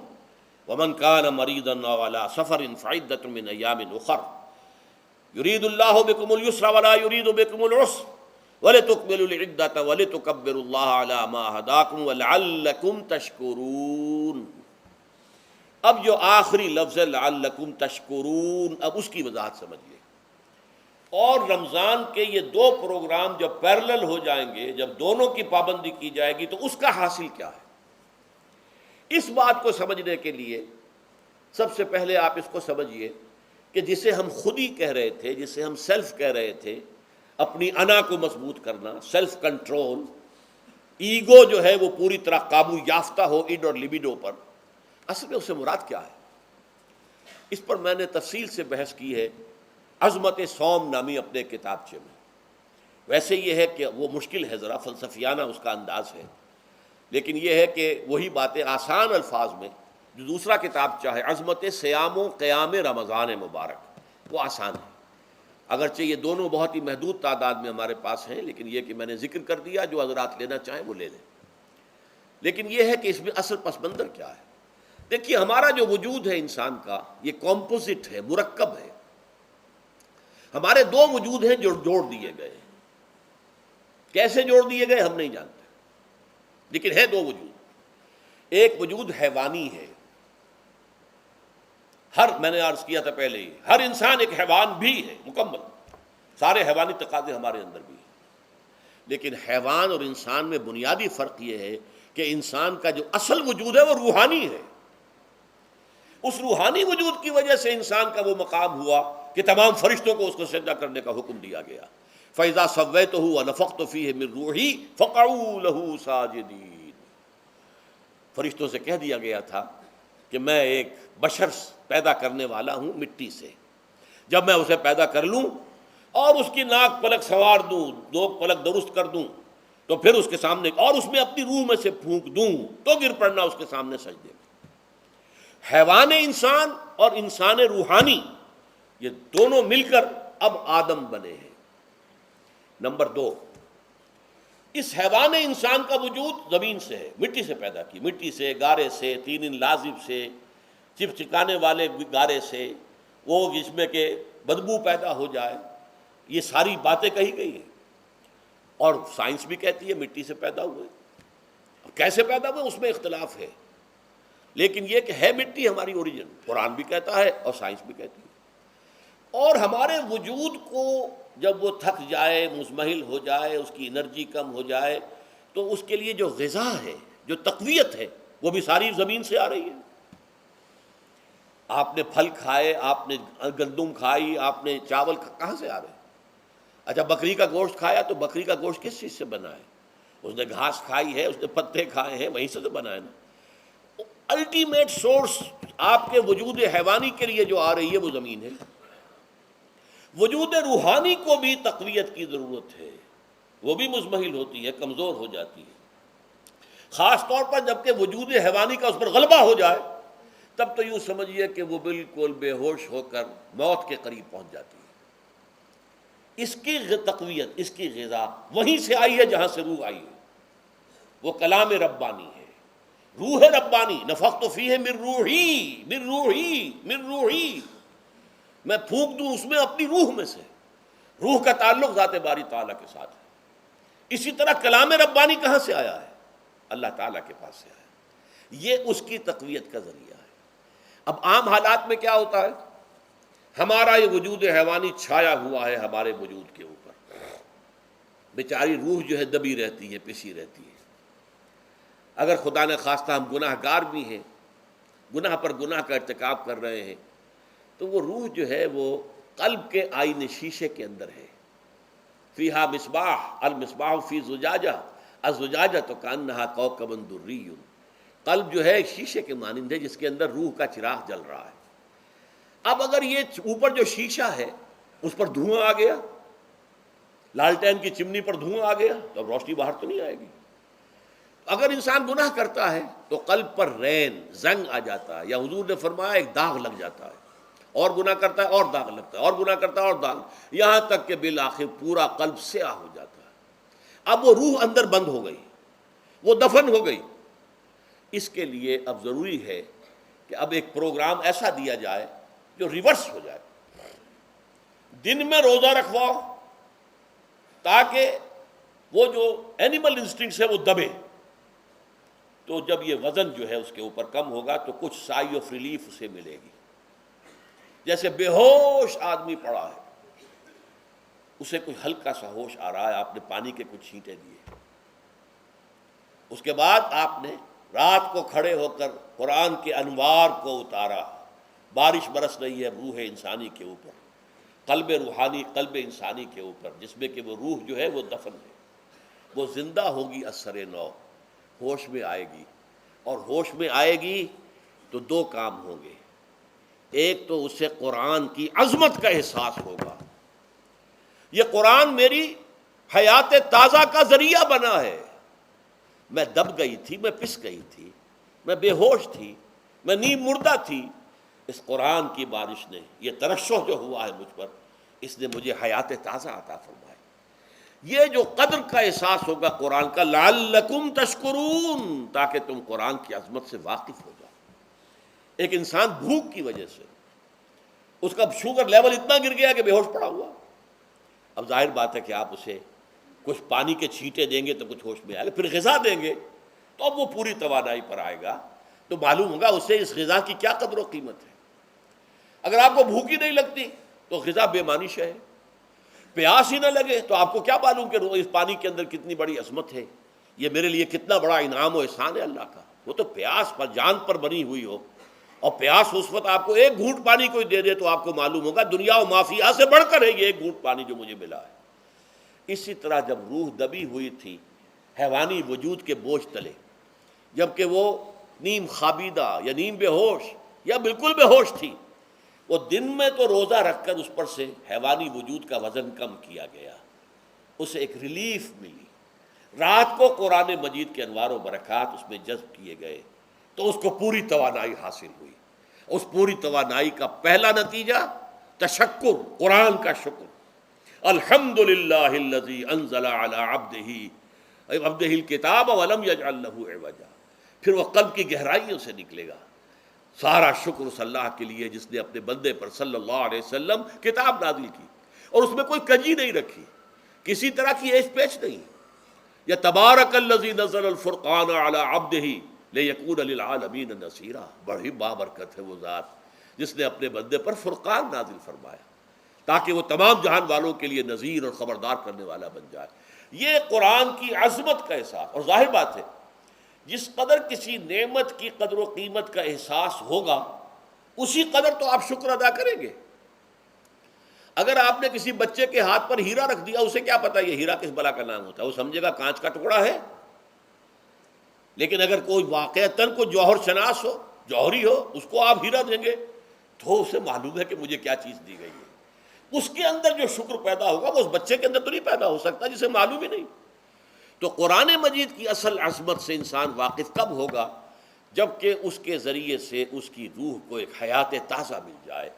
ومن کان مریضا او علی سفر فعدۃ من ایام اخر یرید اللہ بکم الیسر ولا یرید بکم العسر ولتکملوا العدۃ ولتکبروا اللہ علی ما ھداکم ولعلکم تشکرون۔ اب جو آخری لفظ ہے لعلکم تشکرون، اب اس کی وضاحت سمجھیے، اور رمضان کے یہ دو پروگرام جب پیرلل ہو جائیں گے، جب دونوں کی پابندی کی جائے گی، تو اس کا حاصل کیا ہے؟ اس بات کو سمجھنے کے لیے سب سے پہلے آپ اس کو سمجھیے کہ جسے ہم خود ہی کہہ رہے تھے، جسے ہم سیلف کہہ رہے تھے، اپنی انا کو مضبوط کرنا، سیلف کنٹرول، ایگو جو ہے وہ پوری طرح قابو یافتہ ہو اڈ اور لبیڈو پر، اصل میں اس سے مراد کیا ہے؟ اس پر میں نے تفصیل سے بحث کی ہے عظمت صوم نامی اپنے کتابچے میں۔ ویسے یہ ہے کہ وہ مشکل ہے، ذرا فلسفیانہ اس کا انداز ہے، لیکن یہ ہے کہ وہی باتیں آسان الفاظ میں، جو دوسرا کتابچہ ہے عظمت سیام و قیام رمضان مبارک، وہ آسان ہے، اگرچہ یہ دونوں بہت ہی محدود تعداد میں ہمارے پاس ہیں، لیکن یہ کہ میں نے ذکر کر دیا، جو حضرات لینا چاہیں وہ لے لیں۔ لیکن یہ ہے کہ اس میں اصل پس منظر کیا ہے؟ دیکھیے، ہمارا جو وجود ہے انسان کا، یہ کمپوزٹ ہے، مرکب ہے۔ ہمارے دو وجود ہیں جو جوڑ دیے گئے ہیں۔ کیسے جوڑ دیے گئے ہم نہیں جانتے، لیکن ہے دو وجود۔ ایک وجود حیوانی ہے، میں نے عرض کیا تھا پہلے ہی، ہر انسان ایک حیوان بھی ہے مکمل، سارے حیوانی تقاضے ہمارے اندر بھی ہیں، لیکن حیوان اور انسان میں بنیادی فرق یہ ہے کہ انسان کا جو اصل وجود ہے وہ روحانی ہے۔ اس روحانی وجود کی وجہ سے انسان کا وہ مقام ہوا کہ تمام فرشتوں کو اس کو سجدہ کرنے کا حکم دیا گیا۔ فَإِذَا سَوَّيْتُهُ وَنَفَخْتُ فِيهِ مِن رُوحِي فَقَعُوا لَهُ سَاجِدِينَ۔ فرشتوں سے کہہ دیا گیا تھا کہ میں ایک بشر پیدا کرنے والا ہوں مٹی سے، جب میں اسے پیدا کر لوں اور اس کی ناک پلک سنوار دوں، دو پلک درست کر دوں، تو پھر اس کے سامنے اور اس میں اپنی روح میں سے پھونک دوں تو گر پڑنا اس کے سامنے سجدے میں۔ حیوان انسان اور انسان روحانی، یہ دونوں مل کر اب آدم بنے ہیں۔ نمبر دو، اس حیوان انسان کا وجود زمین سے ہے، مٹی سے پیدا کی، مٹی سے، گارے سے، طین لازب سے، چپچکانے والے گارے سے، وہ جس میں کہ بدبو پیدا ہو جائے، یہ ساری باتیں کہی گئی ہیں، اور سائنس بھی کہتی ہے مٹی سے پیدا ہوئے۔ کیسے پیدا ہوئے اس میں اختلاف ہے، لیکن یہ کہ ہے مٹی ہماری اوریجن، قرآن بھی کہتا ہے اور سائنس بھی کہتی ہے۔ اور ہمارے وجود کو جب وہ تھک جائے، مزمحل ہو جائے، اس کی انرجی کم ہو جائے، تو اس کے لیے جو غذا ہے، جو تقویت ہے، وہ بھی ساری زمین سے آ رہی ہے۔ آپ نے پھل کھائے، آپ نے گندم کھائی، آپ نے چاول کہاں سے آ رہے ہیں؟ اچھا، بکری کا گوشت کھایا تو بکری کا گوشت کس چیز سے بنا ہے؟ اس نے گھاس کھائی ہے، اس نے پتے کھائے ہیں، وہیں سے تو بنا ہے نا۔ الٹیمیٹ سورس آپ کے وجود حیوانی کے لیے جو آ رہی ہے وہ زمین ہے۔ وجود روحانی کو بھی تقویت کی ضرورت ہے، وہ بھی مزمحل ہوتی ہے، کمزور ہو جاتی ہے، خاص طور پر جب کہ وجود حیوانی کا اس پر غلبہ ہو جائے، تب تو یوں سمجھیے کہ وہ بالکل بے ہوش ہو کر موت کے قریب پہنچ جاتی ہے۔ اس کی تقویت، اس کی غذا وہیں سے آئی ہے جہاں سے روح آئی ہے، وہ کلام ربانی ہے، روح ربانی۔ نفخت فیہ من روحی، من روحی، من روحی، میں پھونک دوں اس میں اپنی روح میں سے۔ روح کا تعلق ذات باری تعالیٰ کے ساتھ ہے۔ اسی طرح کلام ربانی کہاں سے آیا ہے؟ اللہ تعالیٰ کے پاس سے آیا ہے، یہ اس کی تقویت کا ذریعہ ہے۔ اب عام حالات میں کیا ہوتا ہے؟ ہمارا یہ وجود حیوانی چھایا ہوا ہے ہمارے وجود کے اوپر، بیچاری روح جو ہے دبی رہتی ہے، پسی رہتی ہے۔ اگر خدا نے خواستہ ہم گناہ گار بھی ہیں، گناہ پر گناہ کا ارتکاب کر رہے ہیں، تو وہ روح جو ہے وہ قلب کے آئینے شیشے کے اندر ہے۔ فیہا مصباح، المصباح فی زجاجہ، الزجاجۃ کأنہا کوکب دری۔ قلب جو ہے ایک شیشے کے مانند ہے جس کے اندر روح کا چراغ جل رہا ہے۔ اب اگر یہ اوپر جو شیشہ ہے اس پر دھواں آ گیا، لالٹین کی چمنی پر دھواں آ گیا، تو اب روشنی باہر تو نہیں آئے گی۔ اگر انسان گناہ کرتا ہے تو قلب پر رین، زنگ آ جاتا ہے، یا حضور نے فرمایا ایک داغ لگ جاتا ہے، اور گناہ کرتا ہے اور داغ لگتا ہے، اور گناہ کرتا ہے اور داغ، یہاں تک کہ بالآخر پورا قلب سیاہ ہو جاتا ہے۔ اب وہ روح اندر بند ہو گئی، وہ دفن ہو گئی۔ اس کے لیے اب ضروری ہے کہ اب ایک پروگرام ایسا دیا جائے جو ریورس ہو جائے۔ دن میں روزہ رکھواؤ تاکہ وہ جو اینیمل انسٹنکٹس ہے وہ دبے، تو جب یہ وزن جو ہے اس کے اوپر کم ہوگا تو کچھ سائی آف ریلیف اسے ملے گی۔ جیسے بے ہوش آدمی پڑا ہے، اسے کوئی ہلکا سا ہوش آ رہا ہے، آپ نے پانی کے کچھ چھینٹے دیے، اس کے بعد آپ نے رات کو کھڑے ہو کر قرآن کے انوار کو اتارا، بارش برس رہی ہے روح انسانی کے اوپر، قلب روحانی، قلب انسانی کے اوپر، جس میں کہ وہ روح جو ہے وہ دفن ہے، وہ زندہ ہوگی اثر نو، ہوش میں آئے گی، اور ہوش میں آئے گی تو دو کام ہوں گے، ایک تو اسے قرآن کی عظمت کا احساس ہوگا، یہ قرآن میری حیات تازہ کا ذریعہ بنا ہے، میں دب گئی تھی، میں پس گئی تھی، میں بے ہوش تھی، میں نیم مردہ تھی، اس قرآن کی بارش نے، یہ ترشح جو ہوا ہے مجھ پر، اس نے مجھے حیات تازہ عطا فرمائی۔ یہ جو قدر کا احساس ہوگا قرآن کا، لعلکم تشکرون، تاکہ تم قرآن کی عظمت سے واقف ہو جاؤ۔ ایک انسان بھوک کی وجہ سے اس کا شوگر لیول اتنا گر گیا کہ بے ہوش پڑا ہوا، اب ظاہر بات ہے کہ آپ اسے کچھ پانی کے چھینٹے دیں گے تو کچھ ہوش میں آئے گا، پھر غذا دیں گے تو اب وہ پوری توانائی پر آئے گا، تو معلوم ہوگا اسے اس غذا کی کیا قدر و قیمت ہے۔ اگر آپ کو بھوک ہی نہیں لگتی تو غذا بے معنی شے ہے، پیاس ہی نہ لگے تو آپ کو کیا معلوم کہ اس پانی کے اندر کتنی بڑی عظمت ہے، یہ میرے لیے کتنا بڑا انعام و احسان ہے اللہ کا۔ وہ تو پیاس پر جان پر بنی ہوئی ہو، اور پیاس اس وقت آپ کو ایک گھونٹ پانی کوئی دے دے تو آپ کو معلوم ہوگا دنیا و مافیہ سے بڑھ کر ہے یہ ایک گھونٹ پانی جو مجھے ملا ہے۔ اسی طرح جب روح دبی ہوئی تھی حیوانی وجود کے بوجھ تلے، جبکہ وہ نیم خوابیدہ یا نیم بے ہوش یا بالکل بے ہوش تھی، وہ دن میں تو روزہ رکھ کر اس پر سے حیوانی وجود کا وزن کم کیا گیا، اسے ایک ریلیف ملی، رات کو قرآن مجید کے انوار و برکات اس میں جذب کیے گئے تو اس کو پوری توانائی حاصل ہوئی۔ اس پوری توانائی کا پہلا نتیجہ تشکر، قرآن کا شکر، الحمدللہ الذی انزل علی عبدہ الکتاب ولم یجعل لہ عوجا، پھر وہ قلب کی گہرائیوں سے نکلے گا، سارا شکر اس اللہ کے لیے جس نے اپنے بندے پر صلی اللہ علیہ وسلم کتاب نازل کی اور اس میں کوئی کجی نہیں رکھی، کسی طرح کی ایش پیچ نہیں۔ یا تبارک الذی نزل الفرقان علی عبدہ لیکون للعالمین نصیرا، بڑی بابرکت ہے وہ ذات جس نے اپنے بندے پر فرقان نازل فرمایا تاکہ وہ تمام جہان والوں کے لیے نذیر اور خبردار کرنے والا بن جائے۔ یہ قرآن کی عظمت کا احساس، اور ظاہر بات ہے جس قدر کسی نعمت کی قدر و قیمت کا احساس ہوگا اسی قدر تو آپ شکر ادا کریں گے۔ اگر آپ نے کسی بچے کے ہاتھ پر ہیرا رکھ دیا، اسے کیا پتا یہ ہیرا کس بلا کا نام ہوتا ہے، وہ سمجھے گا کانچ کا ٹکڑا ہے، لیکن اگر کوئی واقعتاً کوئی جوہر شناس ہو، جوہری ہو، اس کو آپ ہیرا دیں گے تو اسے معلوم ہے کہ مجھے کیا چیز دی گئی ہے، اس کے اندر جو شکر پیدا ہوگا وہ اس بچے کے اندر تو نہیں پیدا ہو سکتا جسے معلوم ہی نہیں۔ تو قرآن مجید کی اصل عظمت سے انسان واقف کب ہوگا؟ جبکہ اس کے ذریعے سے اس کی روح کو ایک حیات تازہ مل جائے،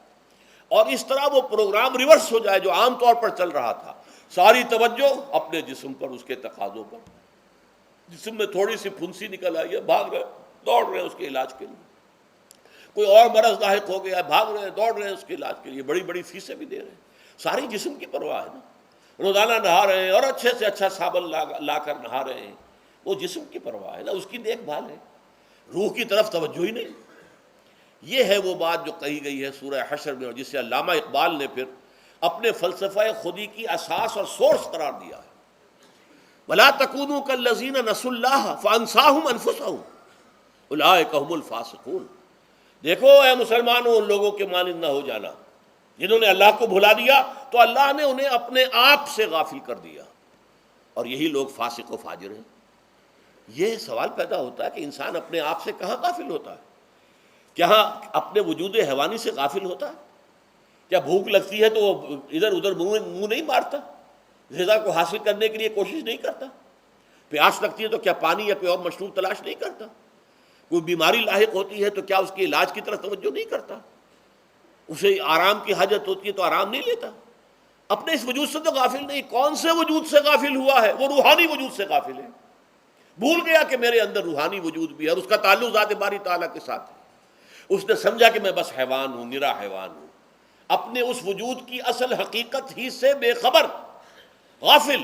اور اس طرح وہ پروگرام ریورس ہو جائے جو عام طور پر چل رہا تھا، ساری توجہ اپنے جسم پر، اس کے تقاضوں پر، جسم میں تھوڑی سی پھنسی نکل آئی ہے، بھاگ رہے دوڑ رہے ہیں اس کے علاج کے لیے، کوئی اور مرض لاحق ہو گیا ہے، بھاگ رہے ہیں دوڑ رہے ہیں اس کے علاج کے لیے، بڑی بڑی فیسیں بھی دے رہے ہیں، ساری جسم کی پرواہ ہے نا، روزانہ نہا رہے ہیں اور اچھے سے اچھا صابن لا کر نہا رہے ہیں، وہ جسم کی پرواہ ہے نا، اس کی دیکھ بھال ہے، روح کی طرف توجہ ہی نہیں۔ یہ ہے وہ بات جو کہی گئی ہے سورہ حشر میں، اور جسے علامہ اقبال نے پھر اپنے فلسفہ خودی کی اساس اور سورس قرار دیا ہے، وَلَا تَكُونُوا كَالَّذِينَ نَسُوا اللَّهَ فَأَنسَاهُمْ أَنفُسَهُمْ أُولَٰئِكَ هُمُ الْفَاسِقُونَ۔ دیکھو اے مسلمانوں، ان لوگوں کے مانند نہ ہو جانا جنہوں نے اللہ کو بھلا دیا تو اللہ نے انہیں اپنے آپ سے غافل کر دیا، اور یہی لوگ فاسق و فاجر ہیں۔ یہ سوال پیدا ہوتا ہے کہ انسان اپنے آپ سے کہاں غافل ہوتا ہے؟ کیا اپنے وجود حیوانی سے غافل ہوتا ہے؟ کیا بھوک لگتی ہے تو وہ ادھر ادھر منہ نہیں مارتا، غذا کو حاصل کرنے کے لیے کوشش نہیں کرتا؟ پیاس لگتی ہے تو کیا پانی یا کوئی اور مشروب تلاش نہیں کرتا؟ کوئی بیماری لاحق ہوتی ہے تو کیا اس کے علاج کی طرف توجہ نہیں کرتا؟ اسے آرام کی حاجت ہوتی ہے تو آرام نہیں لیتا؟ اپنے اس وجود سے تو غافل نہیں۔ کون سے وجود سے غافل ہوا ہے؟ وہ روحانی وجود سے غافل ہے، بھول گیا کہ میرے اندر روحانی وجود بھی ہے اور اس کا تعلق ذات باری تعالیٰ کے ساتھ ہے۔ اس نے سمجھا کہ میں بس حیوان ہوں، نرا حیوان ہوں، اپنے اس وجود کی اصل حقیقت ہی سے بے خبر، غافل۔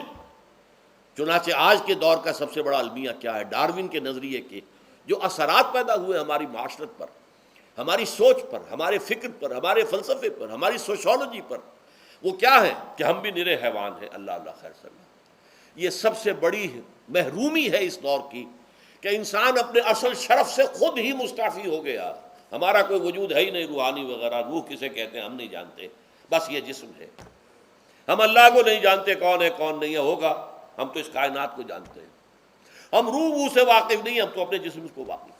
چنانچہ آج کے دور کا سب سے بڑا المیہ کیا ہے؟ ڈاروین کے نظریے کے جو اثرات پیدا ہوئے ہماری معاشرت پر، ہماری سوچ پر، ہمارے فکر پر، ہمارے فلسفے پر، ہماری سوشولوجی پر، وہ کیا ہے کہ ہم بھی نرے حیوان ہیں. اللہ اللہ خیر صلی اللہ. یہ سب سے بڑی محرومی ہے اس دور کی کہ انسان اپنے اصل شرف سے خود ہی مستعفی ہو گیا. ہمارا کوئی وجود ہے ہی نہیں روحانی وغیرہ. روح کسے کہتے ہیں ہم نہیں جانتے, بس یہ جسم ہے. ہم اللہ کو نہیں جانتے کون ہے کون نہیں ہے. ہوگا, ہم تو اس کائنات کو جانتے ہیں. ہم روح سے واقف نہیں, ہم تو اپنے جسم کو واقف ہیں.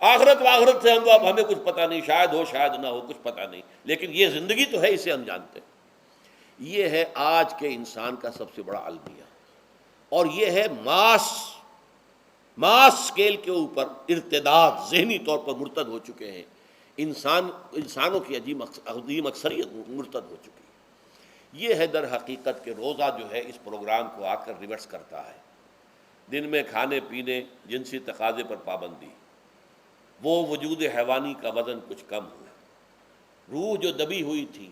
آخرت واخرت سے ہمیں کچھ پتہ نہیں, شاید ہو شاید نہ ہو, کچھ پتہ نہیں, لیکن یہ زندگی تو ہے, اسے ہم جانتے ہیں. یہ ہے آج کے انسان کا سب سے بڑا المیہ, اور یہ ہے ماس اسکیل کے اوپر ارتداد. ذہنی طور پر مرتد ہو چکے ہیں انسانوں کی عظیم اکثریت مرتد ہو چکی ہے. یہ ہے در حقیقت کہ روزہ جو ہے اس پروگرام کو آ کر ریورس کرتا ہے. دن میں کھانے پینے, جنسی تقاضے پر پابندی, وہ وجود حیوانی کا وزن کچھ کم ہوا. روح جو دبی ہوئی تھی,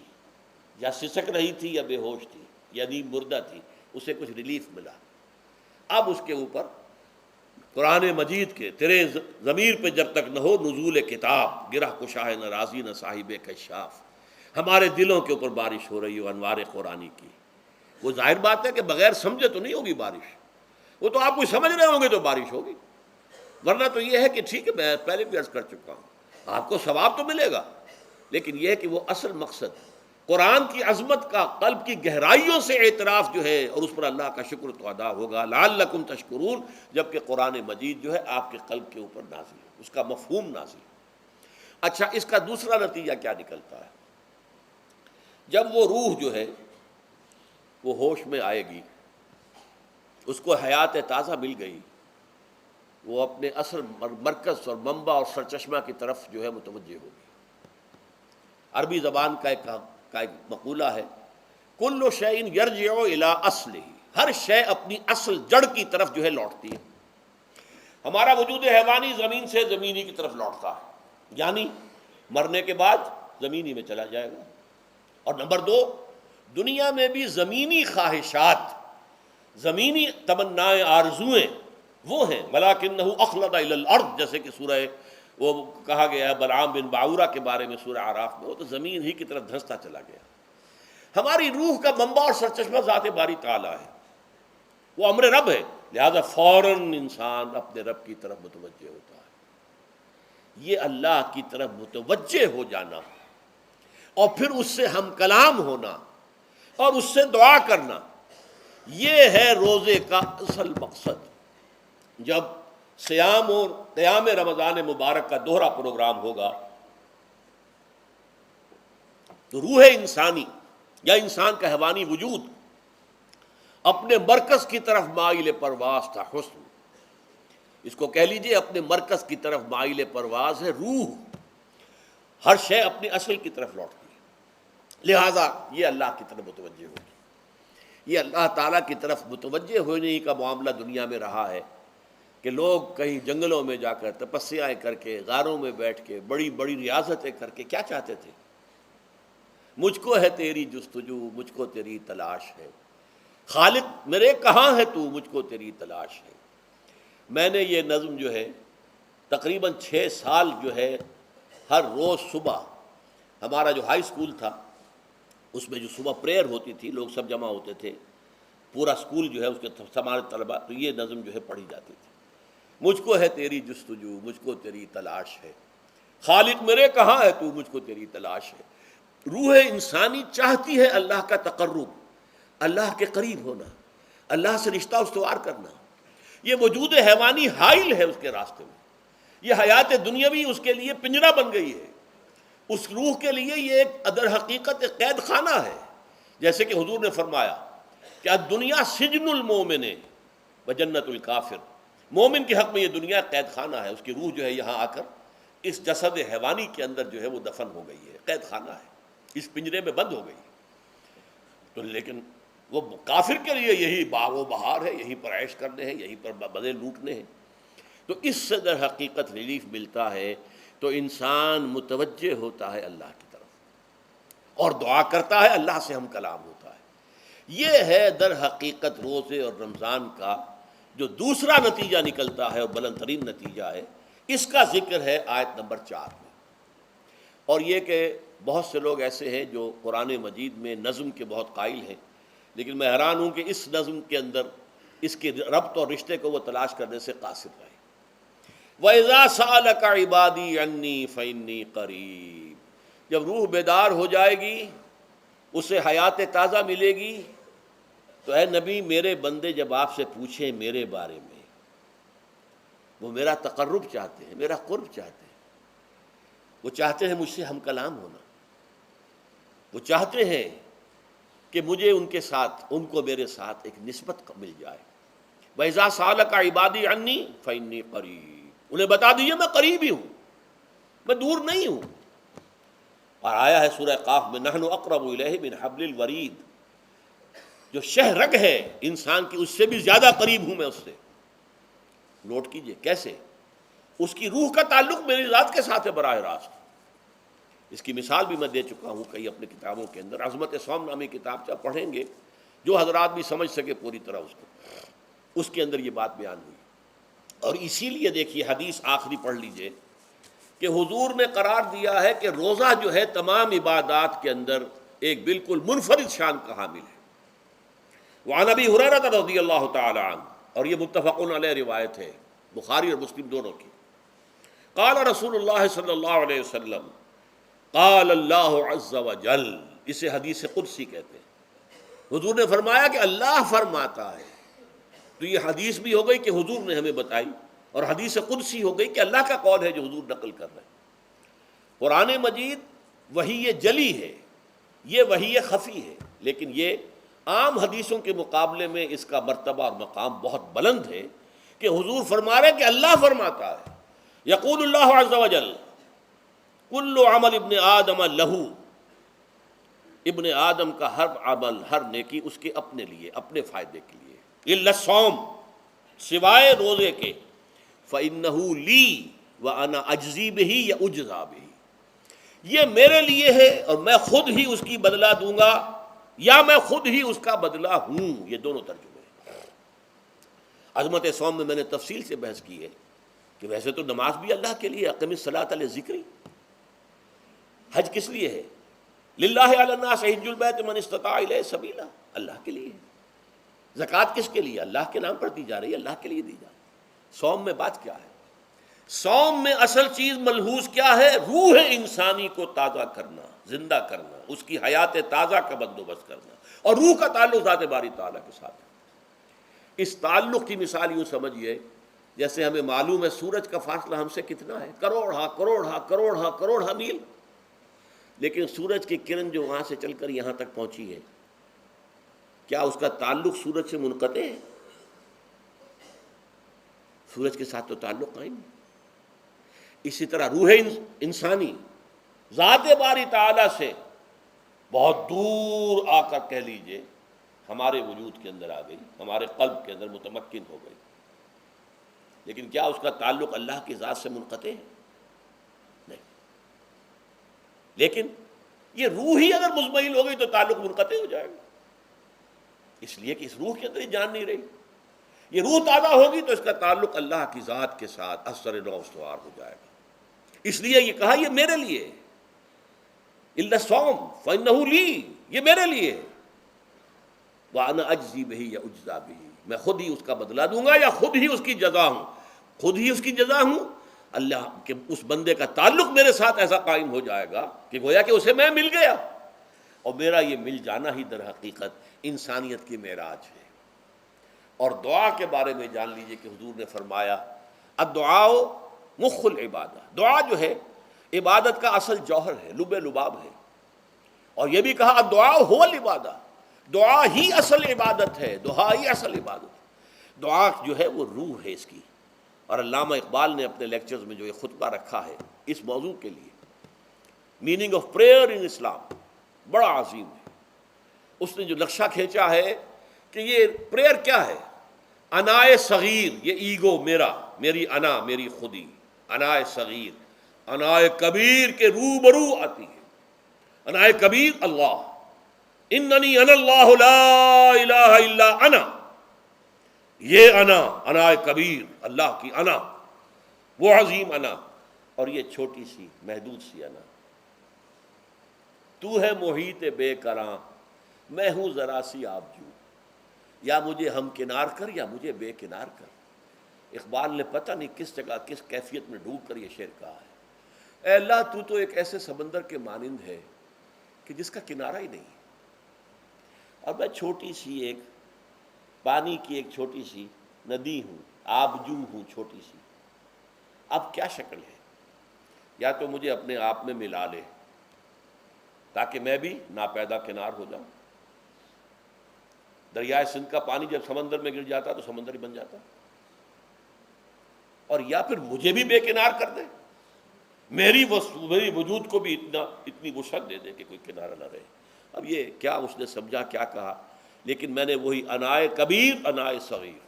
یا سسک رہی تھی, یا بے ہوش تھی, یا نیند مردہ تھی, اسے کچھ ریلیف ملا. اب اس کے اوپر قرآن مجید کے تیرے ضمیر پہ جب تک نہ ہو نزول کتاب, گرہ کشاہ نہ رازی نہ صاحب کشاف, ہمارے دلوں کے اوپر بارش ہو رہی ہو انوار قرآنی کی. وہ ظاہر بات ہے کہ بغیر سمجھے تو نہیں ہوگی بارش, وہ تو آپ کوئی سمجھ رہے ہوں گے تو بارش ہوگی. ورنہ تو یہ ہے کہ ٹھیک ہے, میں پہلے بھی عرض کر چکا ہوں, آپ کو ثواب تو ملے گا, لیکن یہ ہے کہ وہ اصل مقصد قرآن کی عظمت کا قلب کی گہرائیوں سے اعتراف جو ہے, اور اس پر اللہ کا شکر تو ادا ہوگا. لعلکم تشکرون, جبکہ قرآن مجید جو ہے آپ کے قلب کے اوپر نازل ہے, اس کا مفہوم نازل ہے. اچھا, اس کا دوسرا نتیجہ کیا نکلتا ہے؟ جب وہ روح جو ہے وہ ہوش میں آئے گی, اس کو حیات تازہ مل گئی, وہ اپنے اصل مرکز اور منبع اور سرچشمہ کی طرف جو ہے متوجہ ہوگی. عربی زبان کا ایک مقولہ ہے, کل شیء یرجع الی اصلہ, ہر شے اپنی اصل جڑ کی طرف جو ہے لوٹتی ہے. ہمارا وجود حیوانی زمین سے زمینی کی طرف لوٹتا ہے, یعنی مرنے کے بعد زمینی میں چلا جائے گا. اور نمبر دو, دنیا میں بھی زمینی خواہشات, زمینی تمنائیں, آرزوئیں وہ ہیں. ولکنہ اخلد الی الارض, جیسے کہ سورہ وہ کہا گیا ہے بلعام بن باعورہ کے بارے میں سورہ اعراف میں, وہ تو زمین ہی کی طرف دھنستا چلا گیا. ہماری روح کا منبع اور سرچشمہ ذات باری تعالیٰ ہے, وہ امر رب ہے, لہذا فوراً انسان اپنے رب کی طرف متوجہ ہوتا ہے. یہ اللہ کی طرف متوجہ ہو جانا اور پھر اس سے ہم کلام ہونا اور اس سے دعا کرنا, یہ ہے روزے کا اصل مقصد. جب سیام اور قیام رمضان مبارک کا دوہرا پروگرام ہوگا تو روح انسانی یا انسان کا حیوانی وجود اپنے مرکز کی طرف مائل پرواز تھا. حسن, اس کو کہہ لیجئے اپنے مرکز کی طرف مائل پرواز ہے. روح ہر شے اپنی اصل کی طرف لوٹتی ہے, لہذا یہ اللہ کی طرف متوجہ ہوگی. یہ اللہ تعالیٰ کی طرف متوجہ ہونے کا معاملہ دنیا میں رہا ہے کہ لوگ کہیں جنگلوں میں جا کر تپسیائیں کر کے, غاروں میں بیٹھ کے, بڑی بڑی ریاضتیں کر کے کیا چاہتے تھے؟ مجھ کو ہے تیری جستجو, مجھ کو تیری تلاش ہے. خالق میرے کہاں ہے تو, مجھ کو تیری تلاش ہے. میں نے یہ نظم جو ہے تقریباً 6 سال جو ہے ہر روز صبح, ہمارا جو ہائی اسکول تھا اس میں جو صبح پریئر ہوتی تھی, لوگ سب جمع ہوتے تھے, پورا اسکول جو ہے اس کے ہمارے طلباء, تو یہ نظم جو ہے پڑھی جاتی تھی. مجھ کو ہے تیری جستجو, مجھ کو تیری تلاش ہے. خالق میرے کہاں ہے تو, مجھ کو تیری تلاش ہے. روح انسانی چاہتی ہے اللہ کا تقرب, اللہ کے قریب ہونا, اللہ سے رشتہ استوار کرنا. یہ وجود حیوانی حائل ہے اس کے راستے میں. یہ حیات دنیاوی اس کے لیے پنجرا بن گئی ہے. اس روح کے لیے یہ ایک در حقیقت ایک قید خانہ ہے. جیسے کہ حضور نے فرمایا کہ دنیا سجن المومن و جنت الکافر, مومن کے حق میں یہ دنیا قید خانہ ہے. اس کی روح جو ہے یہاں آ کر اس جسد حیوانی کے اندر جو ہے وہ دفن ہو گئی ہے, قید خانہ ہے, اس پنجرے میں بند ہو گئی. تو لیکن وہ کافر کے لیے یہی باغ و بہار ہے, یہیں پر عیش کرنے ہیں, یہیں پر مزے لوٹنے ہیں. تو اس سے در حقیقت ریلیف ملتا ہے. تو انسان متوجہ ہوتا ہے اللہ کی طرف اور دعا کرتا ہے, اللہ سے ہم کلام ہوتا ہے. یہ ہے در حقیقت روزے اور رمضان کا جو دوسرا نتیجہ نکلتا ہے اور بلند ترین نتیجہ ہے. اس کا ذکر ہے آیت نمبر 4 میں, اور یہ کہ بہت سے لوگ ایسے ہیں جو قرآن مجید میں نظم کے بہت قائل ہیں، لیکن میں حیران ہوں کہ اس نظم کے اندر اس کے ربط اور رشتے کو وہ تلاش کرنے سے قاصر رہے۔ وَإِذَا سَأَلَكَ عِبَادِي عَنِّي فَإِنِّي قَرِيبٌ، جب روح بیدار ہو جائے گی، اسے حیات تازہ ملے گی، تو اے نبی میرے بندے جب آپ سے پوچھیں میرے بارے میں، وہ میرا تقرب چاہتے ہیں، میرا قرب چاہتے ہیں، وہ چاہتے ہیں مجھ سے ہم کلام ہونا، وہ چاہتے ہیں کہ مجھے ان کے ساتھ، ان کو میرے ساتھ ایک نسبت مل جائے۔ وَإِذَا سَأَلَكَ عِبَادِي عَنِّي فَإِنِّي قَرِيبٌ، انہیں بتا دیجیے میں قریب ہی ہوں، میں دور نہیں ہوں۔ اور آیا ہے سورہ قاف میں نحن اقرب الیہ من حبل الورید، جو شہ رگ ہے انسان کی اس سے بھی زیادہ قریب ہوں میں اس سے۔ نوٹ کیجئے کیسے، اس کی روح کا تعلق میری ذات کے ساتھ ہے براہ راست۔ اس کی مثال بھی میں دے چکا ہوں کئی اپنے کتابوں کے اندر، عظمت صوم نامی کتاب سے آپ پڑھیں گے، جو حضرات بھی سمجھ سکے پوری طرح اس کو، اس کے اندر یہ بات بیان ہوئی۔ اور اسی لیے دیکھیے حدیث آخری پڑھ لیجئے کہ حضور نے قرار دیا ہے کہ روزہ جو ہے تمام عبادات کے اندر ایک بالکل منفرد شان کا حامل ہے۔ وعن ابی ہریرہ رضی اللہ تعالی عنہ، اور یہ متفق علیہ روایت ہے، بخاری اور مسلم دونوں کی، قال رسول اللہ صلی اللہ علیہ وسلم، قال اللہ عز وجل، اسے حدیث قدسی کہتے ہیں، حضور نے فرمایا کہ اللہ فرماتا ہے۔ تو یہ حدیث بھی ہو گئی کہ حضور نے ہمیں بتائی، اور حدیث قدسی ہو گئی کہ اللہ کا قول ہے جو حضور نقل کر رہے ہیں۔ قرآن مجید وحی جلی ہے، یہ وحی خفی ہے، لیکن یہ عام حدیثوں کے مقابلے میں اس کا مرتبہ اور مقام بہت بلند ہے کہ حضور فرما رہے ہیں کہ اللہ فرماتا ہے، یقول اللہ عز وجل کل عمل ابن آدم لہو، ابن آدم کا ہر عمل، ہر نیکی اس کے اپنے لیے، اپنے فائدے کے لیے، الا الصوم، سوائے روزے کے، فإنہ لی وأنا اجزی بہ یا اجزا بہ، یہ میرے لیے ہے اور میں خود ہی اس کی بدلہ دوں گا، یا میں خود ہی اس کا بدلہ ہوں۔ یہ دونوں ترجمے ہیں۔ عظمت صوم میں نے تفصیل سے بحث کی ہے کہ ویسے تو نماز بھی اللہ کے لیے، اقم الصلاۃ لذکری، حج کس لیے ہے؟ للہ علی الناس حج البیت من استطاع الیہ سبیلا، اللہ کے لیے۔ زکوٰۃ کس کے لیے؟ اللہ کے نام پر دی جا رہی ہے، اللہ کے لیے دی جا رہی ہے۔ صوم میں بات کیا ہے؟ صوم میں اصل چیز ملحوظ کیا ہے؟ روح انسانی کو تازہ کرنا، زندہ کرنا، اس کی حیات تازہ کا بندوبست کرنا، اور روح کا تعلق ذات باری تعالیٰ کے ساتھ ہے۔ اس تعلق کی مثال یوں سمجھیے جیسے ہمیں معلوم ہے سورج کا فاصلہ ہم سے کتنا ہے، کروڑ میل، لیکن سورج کی کرن جو وہاں سے چل کر یہاں تک پہنچی ہے، کیا اس کا تعلق سورج سے منقطع ہے؟ سورج کے ساتھ تو تعلق قائم ہے۔ اسی طرح روح انسانی ذات باری تعالیٰ سے بہت دور آ کر کہہ لیجئے ہمارے وجود کے اندر آ گئی، ہمارے قلب کے اندر متمکن ہو گئی، لیکن کیا اس کا تعلق اللہ کی ذات سے منقطع ہے؟ نہیں۔ لیکن یہ روح ہی اگر مزمحل ہو گئی تو تعلق منقطع ہو جائے گا، اس لیے کہ اس روح کے اندر ہی جان نہیں رہی۔ یہ روح تازہ ہوگی تو اس کا تعلق اللہ کی ذات کے ساتھ اثر نو استوار ہو جائے گا۔ اس لیے یہ کہا یہ میرے لیے، الا الصوم فإنہ لی، یہ میرے لیے، وأنا اجزی بہ یا اجزا بہ، میں خود ہی اس کا بدلہ دوں گا یا خود ہی اس کی جزا ہوں، خود ہی اس کی جزا ہوں۔ اللہ کے اس بندے کا تعلق میرے ساتھ ایسا قائم ہو جائے گا کہ گویا کہ اسے میں مل گیا، اور میرا یہ مل جانا ہی در حقیقت انسانیت کی معراج ہے۔ اور دعا کے بارے میں جان لیجئے کہ حضور نے فرمایا الدعاء مخ العبادہ، دعا جو ہے عبادت کا اصل جوہر ہے، لب لباب ہے۔ اور یہ بھی کہا الدعاء هو العبادہ، دعا ہی اصل عبادت ہے، دعا ہی اصل عبادت ہے۔ دعا جو ہے وہ روح ہے اس کی۔ اور علامہ اقبال نے اپنے لیکچرز میں جو یہ خطبہ رکھا ہے اس موضوع کے لیے، میننگ آف پریئر ان اسلام، بڑا عظیم ہے۔ اس نے جو نقشہ کھینچا ہے کہ یہ پریئر کیا ہے؟ انائے صغیر، یہ ایگو میرا، میری انا، میری خودی، انائے صغیر، انائے کبیر کے روبرو آتی ہے۔ انائے کبیر اللہ، اننی انا اللہ لا الہ الا انا، یہ انا، انائے کبیر، اللہ کی انا، وہ عظیم انا، اور یہ چھوٹی سی محدود سی انا۔ تو ہے محیط بے کراں، میں ہوں ذرا سی آبجو، یا مجھے ہم کنار کر یا مجھے بے کنار کر۔ اقبال نے پتہ نہیں کس جگہ کس کیفیت میں ڈوب کر یہ شعر کہا ہے۔ اے اللہ تو تو ایک ایسے سمندر کے مانند ہے کہ جس کا کنارہ ہی نہیں ہے، اور میں چھوٹی سی ایک پانی کی ایک چھوٹی سی ندی ہوں، آبجو ہوں چھوٹی سی۔ اب کیا شکل ہے؟ یا تو مجھے اپنے آپ میں ملا لے تاکہ میں بھی ناپیدا کنار ہو جاؤں۔ دریائے سندھ کا پانی جب سمندر میں گر جاتا تو سمندر ہی بن جاتا، اور یا پھر مجھے بھی بے کنار کر دے، میری وجود کو بھی اتنی وسعت دے دے کہ کوئی کنارہ نہ رہے۔ اب یہ کیا اس نے سمجھا، کیا کہا، لیکن میں نے وہی انائے کبیر انائے صغیر۔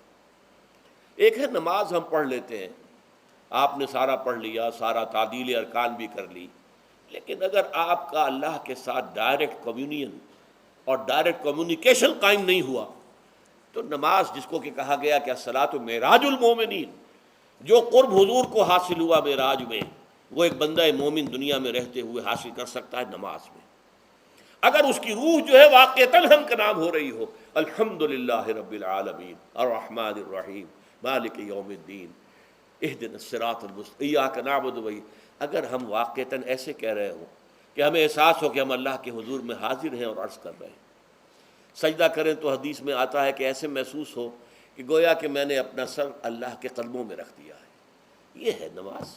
ایک ہے نماز ہم پڑھ لیتے ہیں، آپ نے سارا پڑھ لیا، سارا تعدیل ارکان بھی کر لی، لیکن اگر آپ کا اللہ کے ساتھ ڈائریکٹ کمیونین اور ڈائریکٹ کمیونیکیشن قائم نہیں ہوا تو نماز، جس کو کہ کہا گیا کہ الصلاۃ معراج المومنین، جو قرب حضور کو حاصل ہوا معراج میں، وہ ایک بندہ مومن دنیا میں رہتے ہوئے حاصل کر سکتا ہے نماز میں، اگر اس کی روح جو ہے واقعتاً ہم کا نام ہو رہی ہو، الحمدللہ رب العالمین الرحمن الرحیم مالک یوم الدین اہدنا الصراط المستقیم ایاک نعبد و اگر ہم واقعتاً ایسے کہہ رہے ہوں کہ ہمیں احساس ہو کہ ہم اللہ کے حضور میں حاضر ہیں اور عرض کر رہے ہیں، سجدہ کریں تو حدیث میں آتا ہے کہ ایسے محسوس ہو کہ گویا کہ میں نے اپنا سر اللہ کے قدموں میں رکھ دیا ہے۔ یہ ہے نماز۔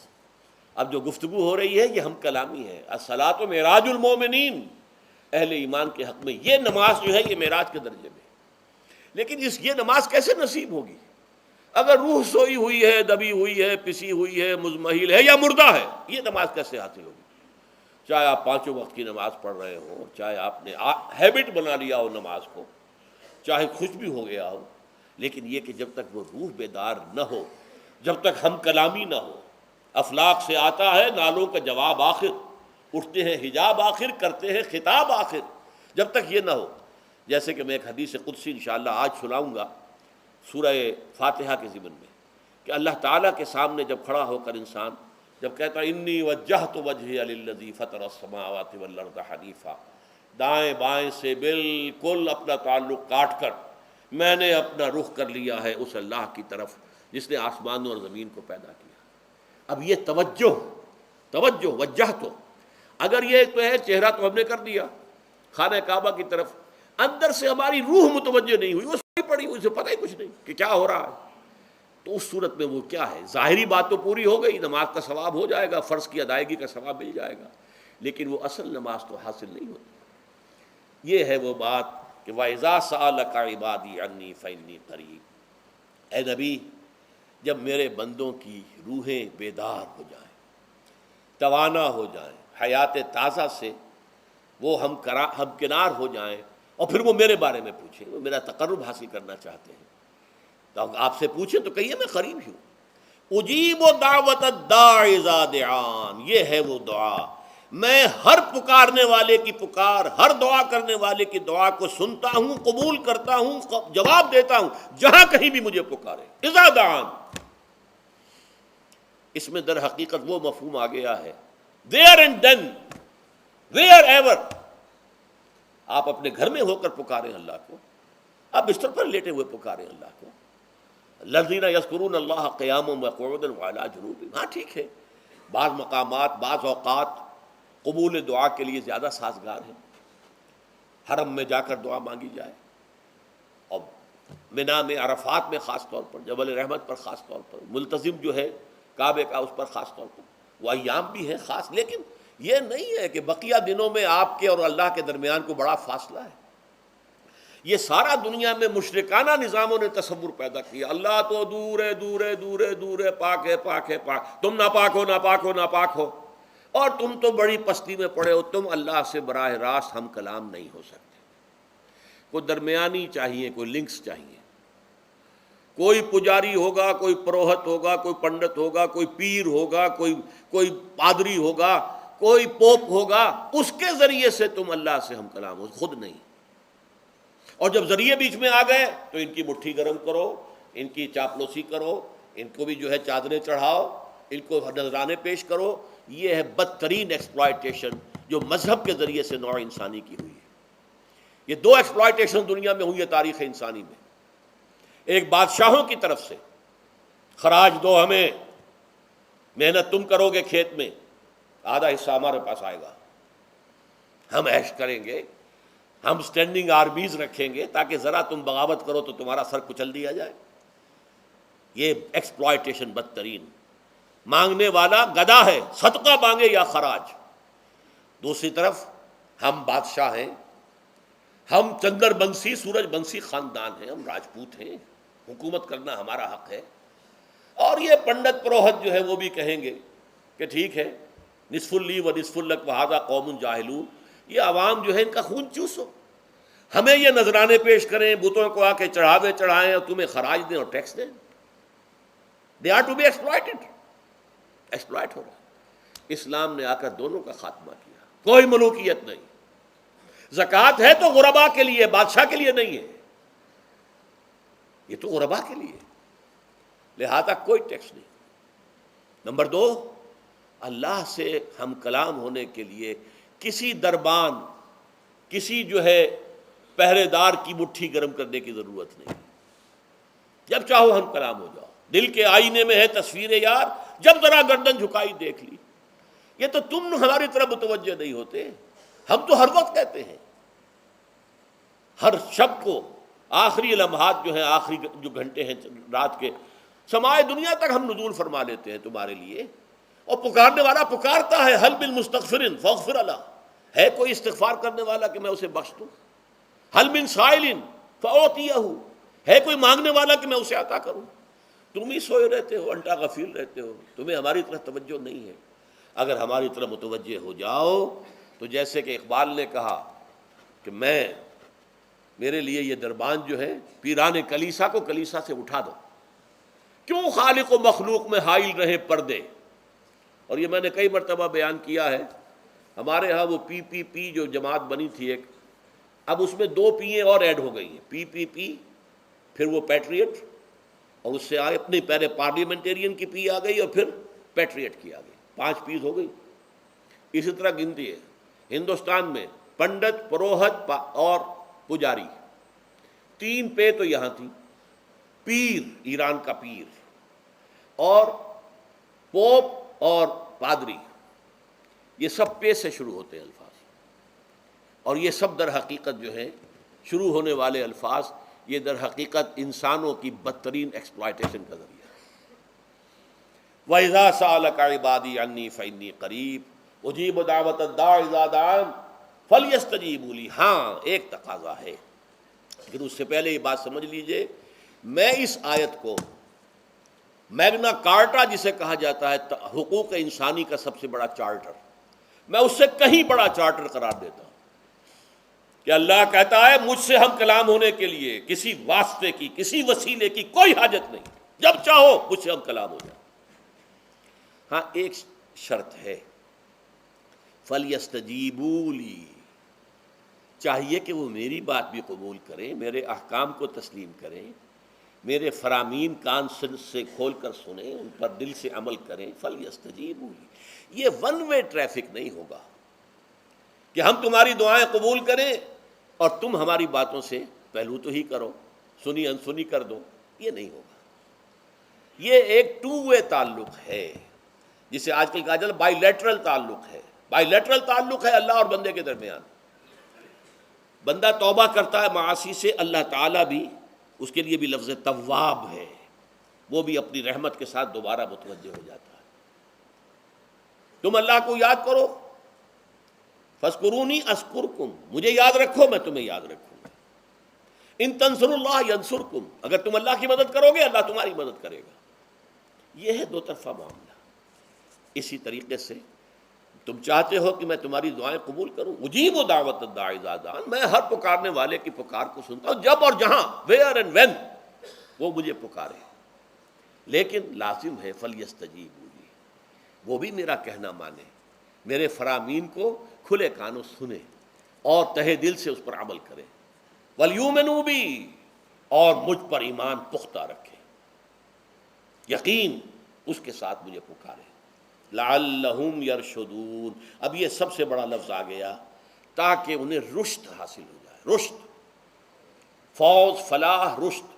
اب جو گفتگو ہو رہی ہے یہ ہم کلامی ہے، الصلاۃ معراج المومنین، اہل ایمان کے حق میں یہ نماز جو ہے یہ معراج کے درجے میں، لیکن یہ نماز کیسے نصیب ہوگی اگر روح سوئی ہوئی ہے، دبی ہوئی ہے، پسی ہوئی ہے، مزمحل ہے یا مردہ ہے؟ یہ نماز کیسے حاصل ہوگی؟ چاہے آپ پانچوں وقت کی نماز پڑھ رہے ہوں، چاہے آپ نے ہیبٹ بنا لیا ہو نماز کو، چاہے خوش بھی ہو گیا ہو، لیکن یہ کہ جب تک وہ روح بیدار نہ ہو، جب تک ہم کلامی نہ ہو، افلاق سے آتا ہے نالوں کا جواب آخر، اٹھتے ہیں حجاب آخر، کرتے ہیں خطاب آخر، جب تک یہ نہ ہو، جیسے کہ میں ایک حدیث قدسی انشاءاللہ آج سناؤں گا سورہ فاتحہ کے ضمن میں، کہ اللہ تعالیٰ کے سامنے جب کھڑا ہو کر انسان جب کہتا ہے انی وجہت وجہی للذی فطر السماوات والارض حنیفا، دائیں بائیں سے بالکل اپنا تعلق کاٹ کر میں نے اپنا رخ کر لیا ہے اس اللہ کی طرف جس نے آسمانوں اور زمین کو پیدا کیا۔ اب یہ توجہ وجہ تو اگر یہ تو ہے چہرہ تو ہم نے کر دیا خانہ کعبہ کی طرف، اندر سے ہماری روح متوجہ نہیں ہوئی، وہ سوئی پڑی ہوئی، اسے پتہ ہی کچھ نہیں کہ کیا ہو رہا ہے، تو اس صورت میں وہ کیا ہے؟ ظاہری بات تو پوری ہو گئی، نماز کا ثواب ہو جائے گا، فرض کی ادائیگی کا ثواب مل جائے گا، لیکن وہ اصل نماز تو حاصل نہیں ہوتی۔ یہ ہے وہ بات کہ وَإِذَا سَأَلَكَ عِبَادِي عَنِّي فَإِنِّي قَرِيبٌ، اے نبی جب میرے بندوں کی روحیں بیدار ہو جائیں، توانا ہو جائیں، حیات تازہ سے وہ ہم کنار ہو جائیں، اور پھر وہ میرے بارے میں پوچھیں، وہ میرا تقرب حاصل کرنا چاہتے ہیں، تو آپ سے پوچھیں تو کہیے میں قریب ہی ہوں۔ اجیب دعوت الداع اذا دعان، یہ ہے وہ دعا، میں ہر پکارنے والے کی پکار، ہر دعا کرنے والے کی دعا کو سنتا ہوں، قبول کرتا ہوں، جواب دیتا ہوں جہاں کہیں بھی مجھے پکارے۔ اذا دعان، اس میں در حقیقت وہ مفہوم آ گیا ہے there and then wherever، آپ اپنے گھر میں ہو کر پکاریں اللہ کو، آپ بستر پر لیٹے ہوئے پکاریں اللہ کو، الذین یذکرون اللہ قیاما وقعودا وعلی جنوبہم، ہاں ٹھیک ہے، بعض مقامات بعض اوقات قبول دعا کے لیے زیادہ سازگار ہیں، حرم میں جا کر دعا مانگی جائے، اور منا میں، عرفات میں خاص طور پر، جبل رحمت پر خاص طور پر، ملتزم جو ہے کعبے کا اس پر خاص طور پر، وہ ایام بھی ہے خاص، لیکن یہ نہیں ہے کہ بقیہ دنوں میں آپ کے اور اللہ کے درمیان کو بڑا فاصلہ ہے۔ یہ سارا دنیا میں مشرکانہ نظاموں نے تصور پیدا کیا، اللہ تو دور ہے دور ہے دور ہے دور ہے، پاک ہے پاک ہے پاک، تم ناپاک ہو ناپاک ہو ناپاک ہو، اور تم تو بڑی پستی میں پڑے ہو، تم اللہ سے براہ راست ہم کلام نہیں ہو سکتے۔ کوئی درمیانی چاہیے، کوئی لنکس چاہیے، کوئی پجاری ہوگا، کوئی پروہت ہوگا، کوئی پنڈت ہوگا، کوئی پیر ہوگا، کوئی پادری ہوگا، کوئی پوپ ہوگا، اس کے ذریعے سے تم اللہ سے ہم کلام ہو، خود نہیں۔ اور جب ذریعے بیچ میں آ گئے تو ان کی مٹھی گرم کرو، ان کی چاپلوسی کرو، ان کو بھی جو ہے چادریں چڑھاؤ، ان کو نذرانے پیش کرو۔ یہ ہے بدترین ایکسپلائٹیشن جو جو مذہب کے ذریعے سے نوع انسانی کی ہوئی ہے۔ یہ دو ایکسپلائٹیشن دنیا میں ہوئی ہے تاریخ انسانی میں، ایک بادشاہوں کی طرف سے خراج دو ہمیں، محنت تم کرو گے کھیت میں، آدھا حصہ ہمارے پاس آئے گا، ہم عیش کریں گے، ہم سٹینڈنگ آرمیز رکھیں گے تاکہ ذرا تم بغاوت کرو تو تمہارا سر کچل دیا جائے۔ یہ ایکسپلائٹیشن بدترین، مانگنے والا گدھا ہے، صدقہ مانگے یا خراج۔ دوسری طرف ہم بادشاہ ہیں، ہم چندر بنسی سورج بنسی خاندان ہیں، ہم راجپوت ہیں، حکومت کرنا ہمارا حق ہے۔ اور یہ پنڈت پروہت جو ہے وہ بھی کہیں گے کہ ٹھیک ہے، نصف لی و نصف لک وہذا قوم جاہلون، یہ عوام جو ہے ان کا خون چوسو، ہمیں یہ نذرانے پیش کریں، بتوں کو آ کے چڑھاوے چڑھائیں اور تمہیں خراج دیں اور ٹیکس دیں۔ They are to be exploited, exploit ہو رہا۔ اسلام نے آ کر دونوں کا خاتمہ کیا، کوئی ملوکیت نہیں۔ زکوٰۃ ہے تو غربا کے لیے، بادشاہ کے لیے نہیں ہے، یہ تو غربا کے لیے، لہذا کوئی ٹیکس نہیں۔ نمبر دو، اللہ سے ہم کلام ہونے کے لیے کسی دربان، کسی جو ہے پہرے دار کی مٹھی گرم کرنے کی ضرورت نہیں، جب چاہو ہم کلام ہو جاؤ۔ دل کے آئینے میں ہے تصویر یار، جب ذرا گردن جھکائی دیکھ لی۔ یہ تو تم ہماری طرف متوجہ نہیں ہوتے، ہم تو ہر وقت کہتے ہیں، ہر شب کو آخری لمحات جو ہیں، آخری جو گھنٹے ہیں رات کے، سمائے دنیا تک ہم نزول فرما لیتے ہیں تمہارے لیے، اور پکارنے والا پکارتا ہے، حل من مستغفر فاغفر له، ہے کوئی استغفار کرنے والا کہ میں اسے بخش دوں؟ حل من سائل فاعطیہ، ہے کوئی مانگنے والا کہ میں اسے عطا کروں؟ تم ہی سوئے رہتے ہو، انٹا غفیر رہتے ہو، تمہیں ہماری طرف توجہ نہیں ہے۔ اگر ہماری طرف متوجہ ہو جاؤ تو جیسے کہ اقبال نے کہا کہ میرے لیے یہ دربان جو ہے، پیران کلیسا کو کلیسا سے اٹھا دو، کیوں خالق و مخلوق میں حائل رہے پردے۔ اور یہ میں نے کئی مرتبہ بیان کیا ہے، ہمارے ہاں وہ پی پی پی جو جماعت بنی تھی ایک، اب اس میں 2 پییں اور ایڈ ہو گئی ہیں، پی پی پی، پھر وہ پیٹریٹ، اور اس سے آئے اپنے پہلے پارلیمنٹیرین کی پی آ گئی اور پھر پیٹریٹ کی آ گئی، 5 پیز ہو گئی۔ اسی طرح گنتی ہے ہندوستان میں، پنڈت، پروہت اور پجاری، 3 پے تو یہاں تھی، پیر، ایران کا پیر، اور پوپ اور پادری، یہ سب پے سے شروع ہوتے ہیں الفاظ، اور یہ سب در حقیقت جو ہے شروع ہونے والے الفاظ، یہ در حقیقت انسانوں کی بدترین ایکسپلائٹیشن کا ذریعہ ہے۔ وَإِذَا سَأَلَكَ عِبَادِي عَنِّي فَإِنِّي قَرِيبٌ أُجِيبُ دَعْوَةَ الدَّاعِ إِذَا دَعَانِ فَلْيَسْتَجِيبُوا لِي۔ ہاں ایک تقاضا ہے، لیکن اس سے پہلے یہ بات سمجھ لیجئے، میں اس آیت کو میگنا کارٹا جسے کہا جاتا ہے حقوق انسانی کا سب سے بڑا چارٹر، میں اس سے کہیں بڑا چارٹر قرار دیتا ہوں کہ اللہ کہتا ہے مجھ سے ہم کلام ہونے کے لیے کسی واسطے کی، کسی وسیلے کی کوئی حاجت نہیں، جب چاہو مجھ سے ہم کلام ہو جائے۔ ہاں ایک شرط ہے، فَلْيَسْتَجِيبُوا لِي، چاہیے کہ وہ میری بات بھی قبول کریں، میرے احکام کو تسلیم کریں، میرے فرامین کان سے کھول کر سنیں، ان پر دل سے عمل کریں۔ فَلْيَسْتَجِيبُوا لِي، یہ ون وے ٹریفک نہیں ہوگا کہ ہم تمہاری دعائیں قبول کریں اور تم ہماری باتوں سے پہلو تو ہی کرو، سنی انسنی کر دو، یہ نہیں ہوگا۔ یہ ایک 2 وے تعلق ہے، جسے آج کل کہا جاتا ہے بائی لیٹرل تعلق ہے۔ بائی لیٹرل تعلق ہے اللہ اور بندے کے درمیان، بندہ توبہ کرتا ہے معاصی سے، اللہ تعالیٰ بھی اس کے لیے بھی لفظ تواب ہے، وہ بھی اپنی رحمت کے ساتھ دوبارہ متوجہ ہو جاتا ہے۔ تم اللہ کو یاد کرو، فاذکرونی اذکرکم، مجھے یاد رکھو میں تمہیں یاد رکھوں گا۔ ان تنصروا اللہ ینصرکم، اگر تم اللہ کی مدد کرو گے اللہ تمہاری مدد کرے گا۔ یہ ہے 2 طرفہ معاملہ۔ اسی طریقے سے تم چاہتے ہو کہ میں تمہاری دعائیں قبول کروں، اجیب دعوت الداعی اذا دعان، میں ہر پکارنے والے کی پکار کو سنتا ہوں، جب اور جہاں، ویئر اینڈ وین وہ مجھے پکارے، لیکن لازم ہے فلیستجیبوا لی، وہ بھی میرا کہنا مانے، میرے فرامین کو کھلے کانوں سنے اور تہہ دل سے اس پر عمل کرے، ولیؤمنوا بی، اور مجھ پر ایمان پختہ رکھے، یقین اس کے ساتھ مجھے پکارے۔ لعلہم یرشدون. اب یہ سب سے بڑا لفظ آ گیا تاکہ انہیں رشد حاصل ہو جائے. رشد، فوز، فلاح، رشد،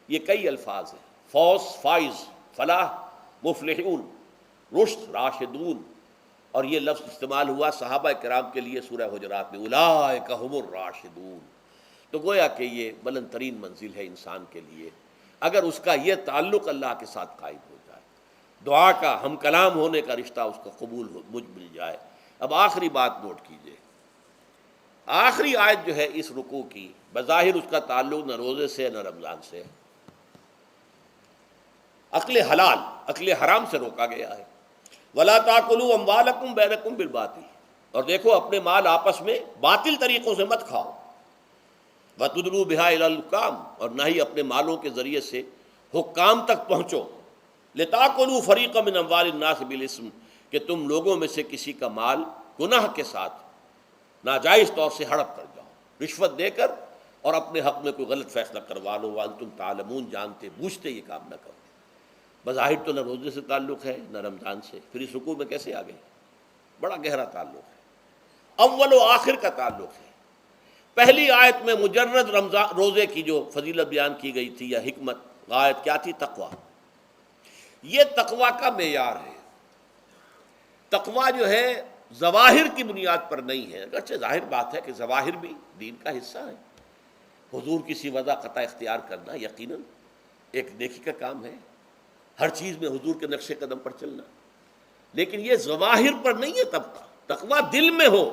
یہ کئی الفاظ ہیں. فوز فائز، فلاح مفلحون، رشد راشدون. اور یہ لفظ استعمال ہوا صحابہ کرام کے لیے سورہ حجرات میں، اولئک هم الراشدون. تو گویا کہ یہ بلند ترین منزل ہے انسان کے لیے اگر اس کا یہ تعلق اللہ کے ساتھ قائم ہو جائے، دعا کا ہم کلام ہونے کا رشتہ اس کو قبول مل جائے. اب آخری بات نوٹ کیجئے، آخری آیت جو ہے اس رکوع کی، بظاہر اس کا تعلق نہ روزے سے نہ رمضان سے، اکل حلال، اکل حرام سے روکا گیا ہے. وَلَا تَأْكُلُوا أَمْوَالَكُمْ بَيْنَكُمْ بِالْبَاطِلِ. اور دیکھو اپنے مال آپس میں باطل طریقوں سے مت کھاؤ. وَتُدْلُوا بِهَا إِلَى الْحُكَّامِ. اور نہ ہی اپنے مالوں کے ذریعے سے حکام تک پہنچو. لِتَأْكُلُوا فَرِيقًا مِنْ أَمْوَالِ النَّاسِ بِالْإِثْمِ. کہ تم لوگوں میں سے کسی کا مال گناہ کے ساتھ ناجائز طور سے ہڑپ کر جاؤ، رشوت دے کر، اور اپنے حق میں کوئی غلط فیصلہ کروا لو. وَأَنْتُمْ تَعْلَمُونَ. جانتے بوجھتے یہ کام نہ کرو. بظاہر تو نہ روزے سے تعلق ہے نہ رمضان سے، پھر اس رکوع میں کیسے آ گئے؟ بڑا گہرا تعلق ہے، اول و آخر کا تعلق ہے. پہلی آیت میں مجرد رمضان روزے کی جو فضیلت بیان کی گئی تھی یا حکمت، آیت کیا تھی؟ تقویٰ. یہ تقویٰ کا معیار ہے. تقویٰ جو ہے ظواہر کی بنیاد پر نہیں ہے، اگرچہ ظاہر بات ہے کہ ظواہر بھی دین کا حصہ ہے. حضور کسی وضع قطع اختیار کرنا یقیناً ایک نیکی کا کام ہے، ہر چیز میں حضور کے نقش قدم پر چلنا، لیکن یہ ظواہر پر نہیں ہے. تقویٰ دل میں ہو.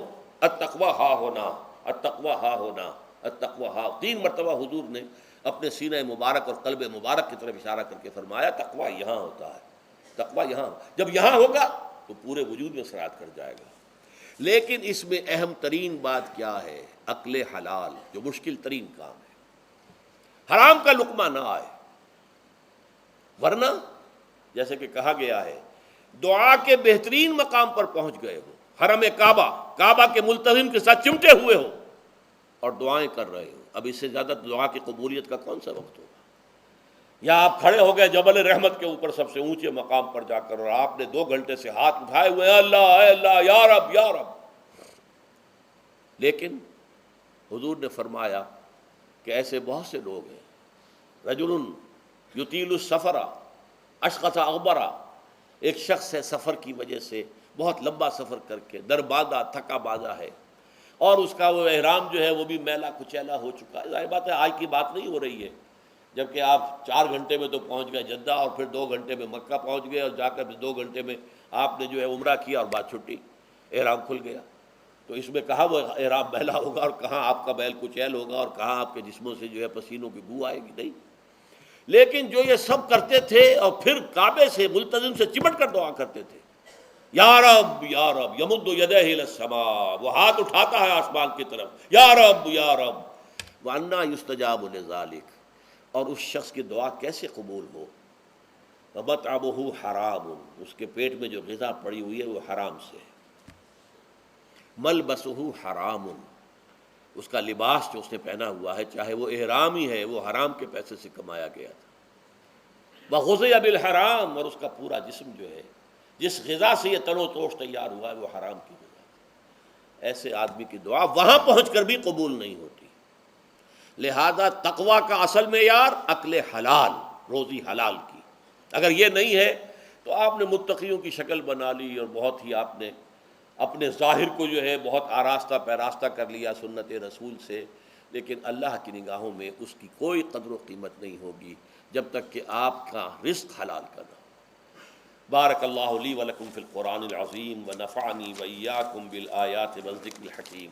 التقویٰ ہا ہونا، التقویٰ ہا ہونا، التقویٰ ہا. 3 مرتبہ حضور نے اپنے سینہ مبارک اور قلب مبارک کی طرف اشارہ کر کے فرمایا تقویٰ یہاں ہوتا ہے. تقویٰ یہاں، جب یہاں ہوگا تو پورے وجود میں سرایت کر جائے گا. لیکن اس میں اہم ترین بات کیا ہے؟ اکل حلال، جو مشکل ترین کام ہے. حرام کا لقمہ نہ آئے، ورنہ جیسے کہ کہا گیا ہے دعا کے بہترین مقام پر پہنچ گئے ہو، حرم کعبہ کے ملتزم کے ساتھ چمٹے ہوئے ہو اور دعائیں کر رہے ہو. اب اس سے زیادہ دعا کی قبولیت کا کون سا وقت ہوگا؟ یا آپ کھڑے ہو گئے جبل رحمت کے اوپر سب سے اونچے مقام پر جا کر، اور آپ نے 2 گھنٹے سے ہاتھ اٹھائے ہوئے ہیں، اللہ اے اللہ یا رب یا رب. لیکن حضور نے فرمایا کہ ایسے بہت سے لوگ ہیں، رجل یطیل السفر اشخص اغبرا. ایک شخص ہے سفر کی وجہ سے بہت لمبا سفر کر کے درباندہ تھکا باندھا ہے، اور اس کا وہ احرام جو ہے وہ بھی میلا کچیلا ہو چکا ہے. ظاہر بات ہے آج کی بات نہیں ہو رہی ہے، جبکہ آپ 4 گھنٹے میں تو پہنچ گئے جدہ، اور پھر 2 گھنٹے میں مکہ پہنچ گئے، اور جا کر 2 گھنٹے میں آپ نے جو ہے عمرہ کیا اور بات چھٹی، احرام کھل گیا. تو اس میں کہاں وہ احرام میلا ہوگا، اور کہاں آپ کا بیل کچیل ہوگا، اور کہاں آپ کے جسموں سے جو ہے پسینوں کی بو آئے گی؟ نہیں. لیکن جو یہ سب کرتے تھے اور پھر کعبے سے ملتزم سے چمٹ کر دعا کرتے تھے، یا رب یا رب، یمد یدہ الی السماء، وہ ہاتھ اٹھاتا ہے آسمان کی طرف، یا رب یا رب. وَأَنَّىٰ يُسْتَجَابُ لِذَٰلِكَ. اور اس شخص کی دعا کیسے قبول ہو؟ وَمَطْعَمُهُ حَرَامٌ. اس کے پیٹ میں جو غذا پڑی ہوئی ہے وہ حرام سے ہے. مَلْبَسُهُ حَرَامٌ. اس کا لباس جو اس نے پہنا ہوا ہے چاہے وہ احرام ہی ہے، وہ حرام کے پیسے سے کمایا گیا تھا. وَغُذِيَ بِالْحَرَام. اور اس کا پورا جسم جو ہے جس غذا سے یہ تن و توش تیار ہوا ہے وہ حرام کی غذا. ایسے آدمی کی دعا وہاں پہنچ کر بھی قبول نہیں ہوتی. لہذا تقویٰ کا اصل معیار اکل حلال، روزی حلال کی. اگر یہ نہیں ہے تو آپ نے متقیوں کی شکل بنا لی، اور بہت ہی آپ نے اپنے ظاہر کو جو ہے بہت آراستہ پیراستہ کر لیا سنت رسول سے، لیکن اللہ کی نگاہوں میں اس کی کوئی قدر و قیمت نہیں ہوگی جب تک کہ آپ کا رزق حلال کا نہ ہو. بارک اللہ لی ولکم فی القرآن العظیم ونفعنی وإیاکم بالآیات والذکر الحکیم.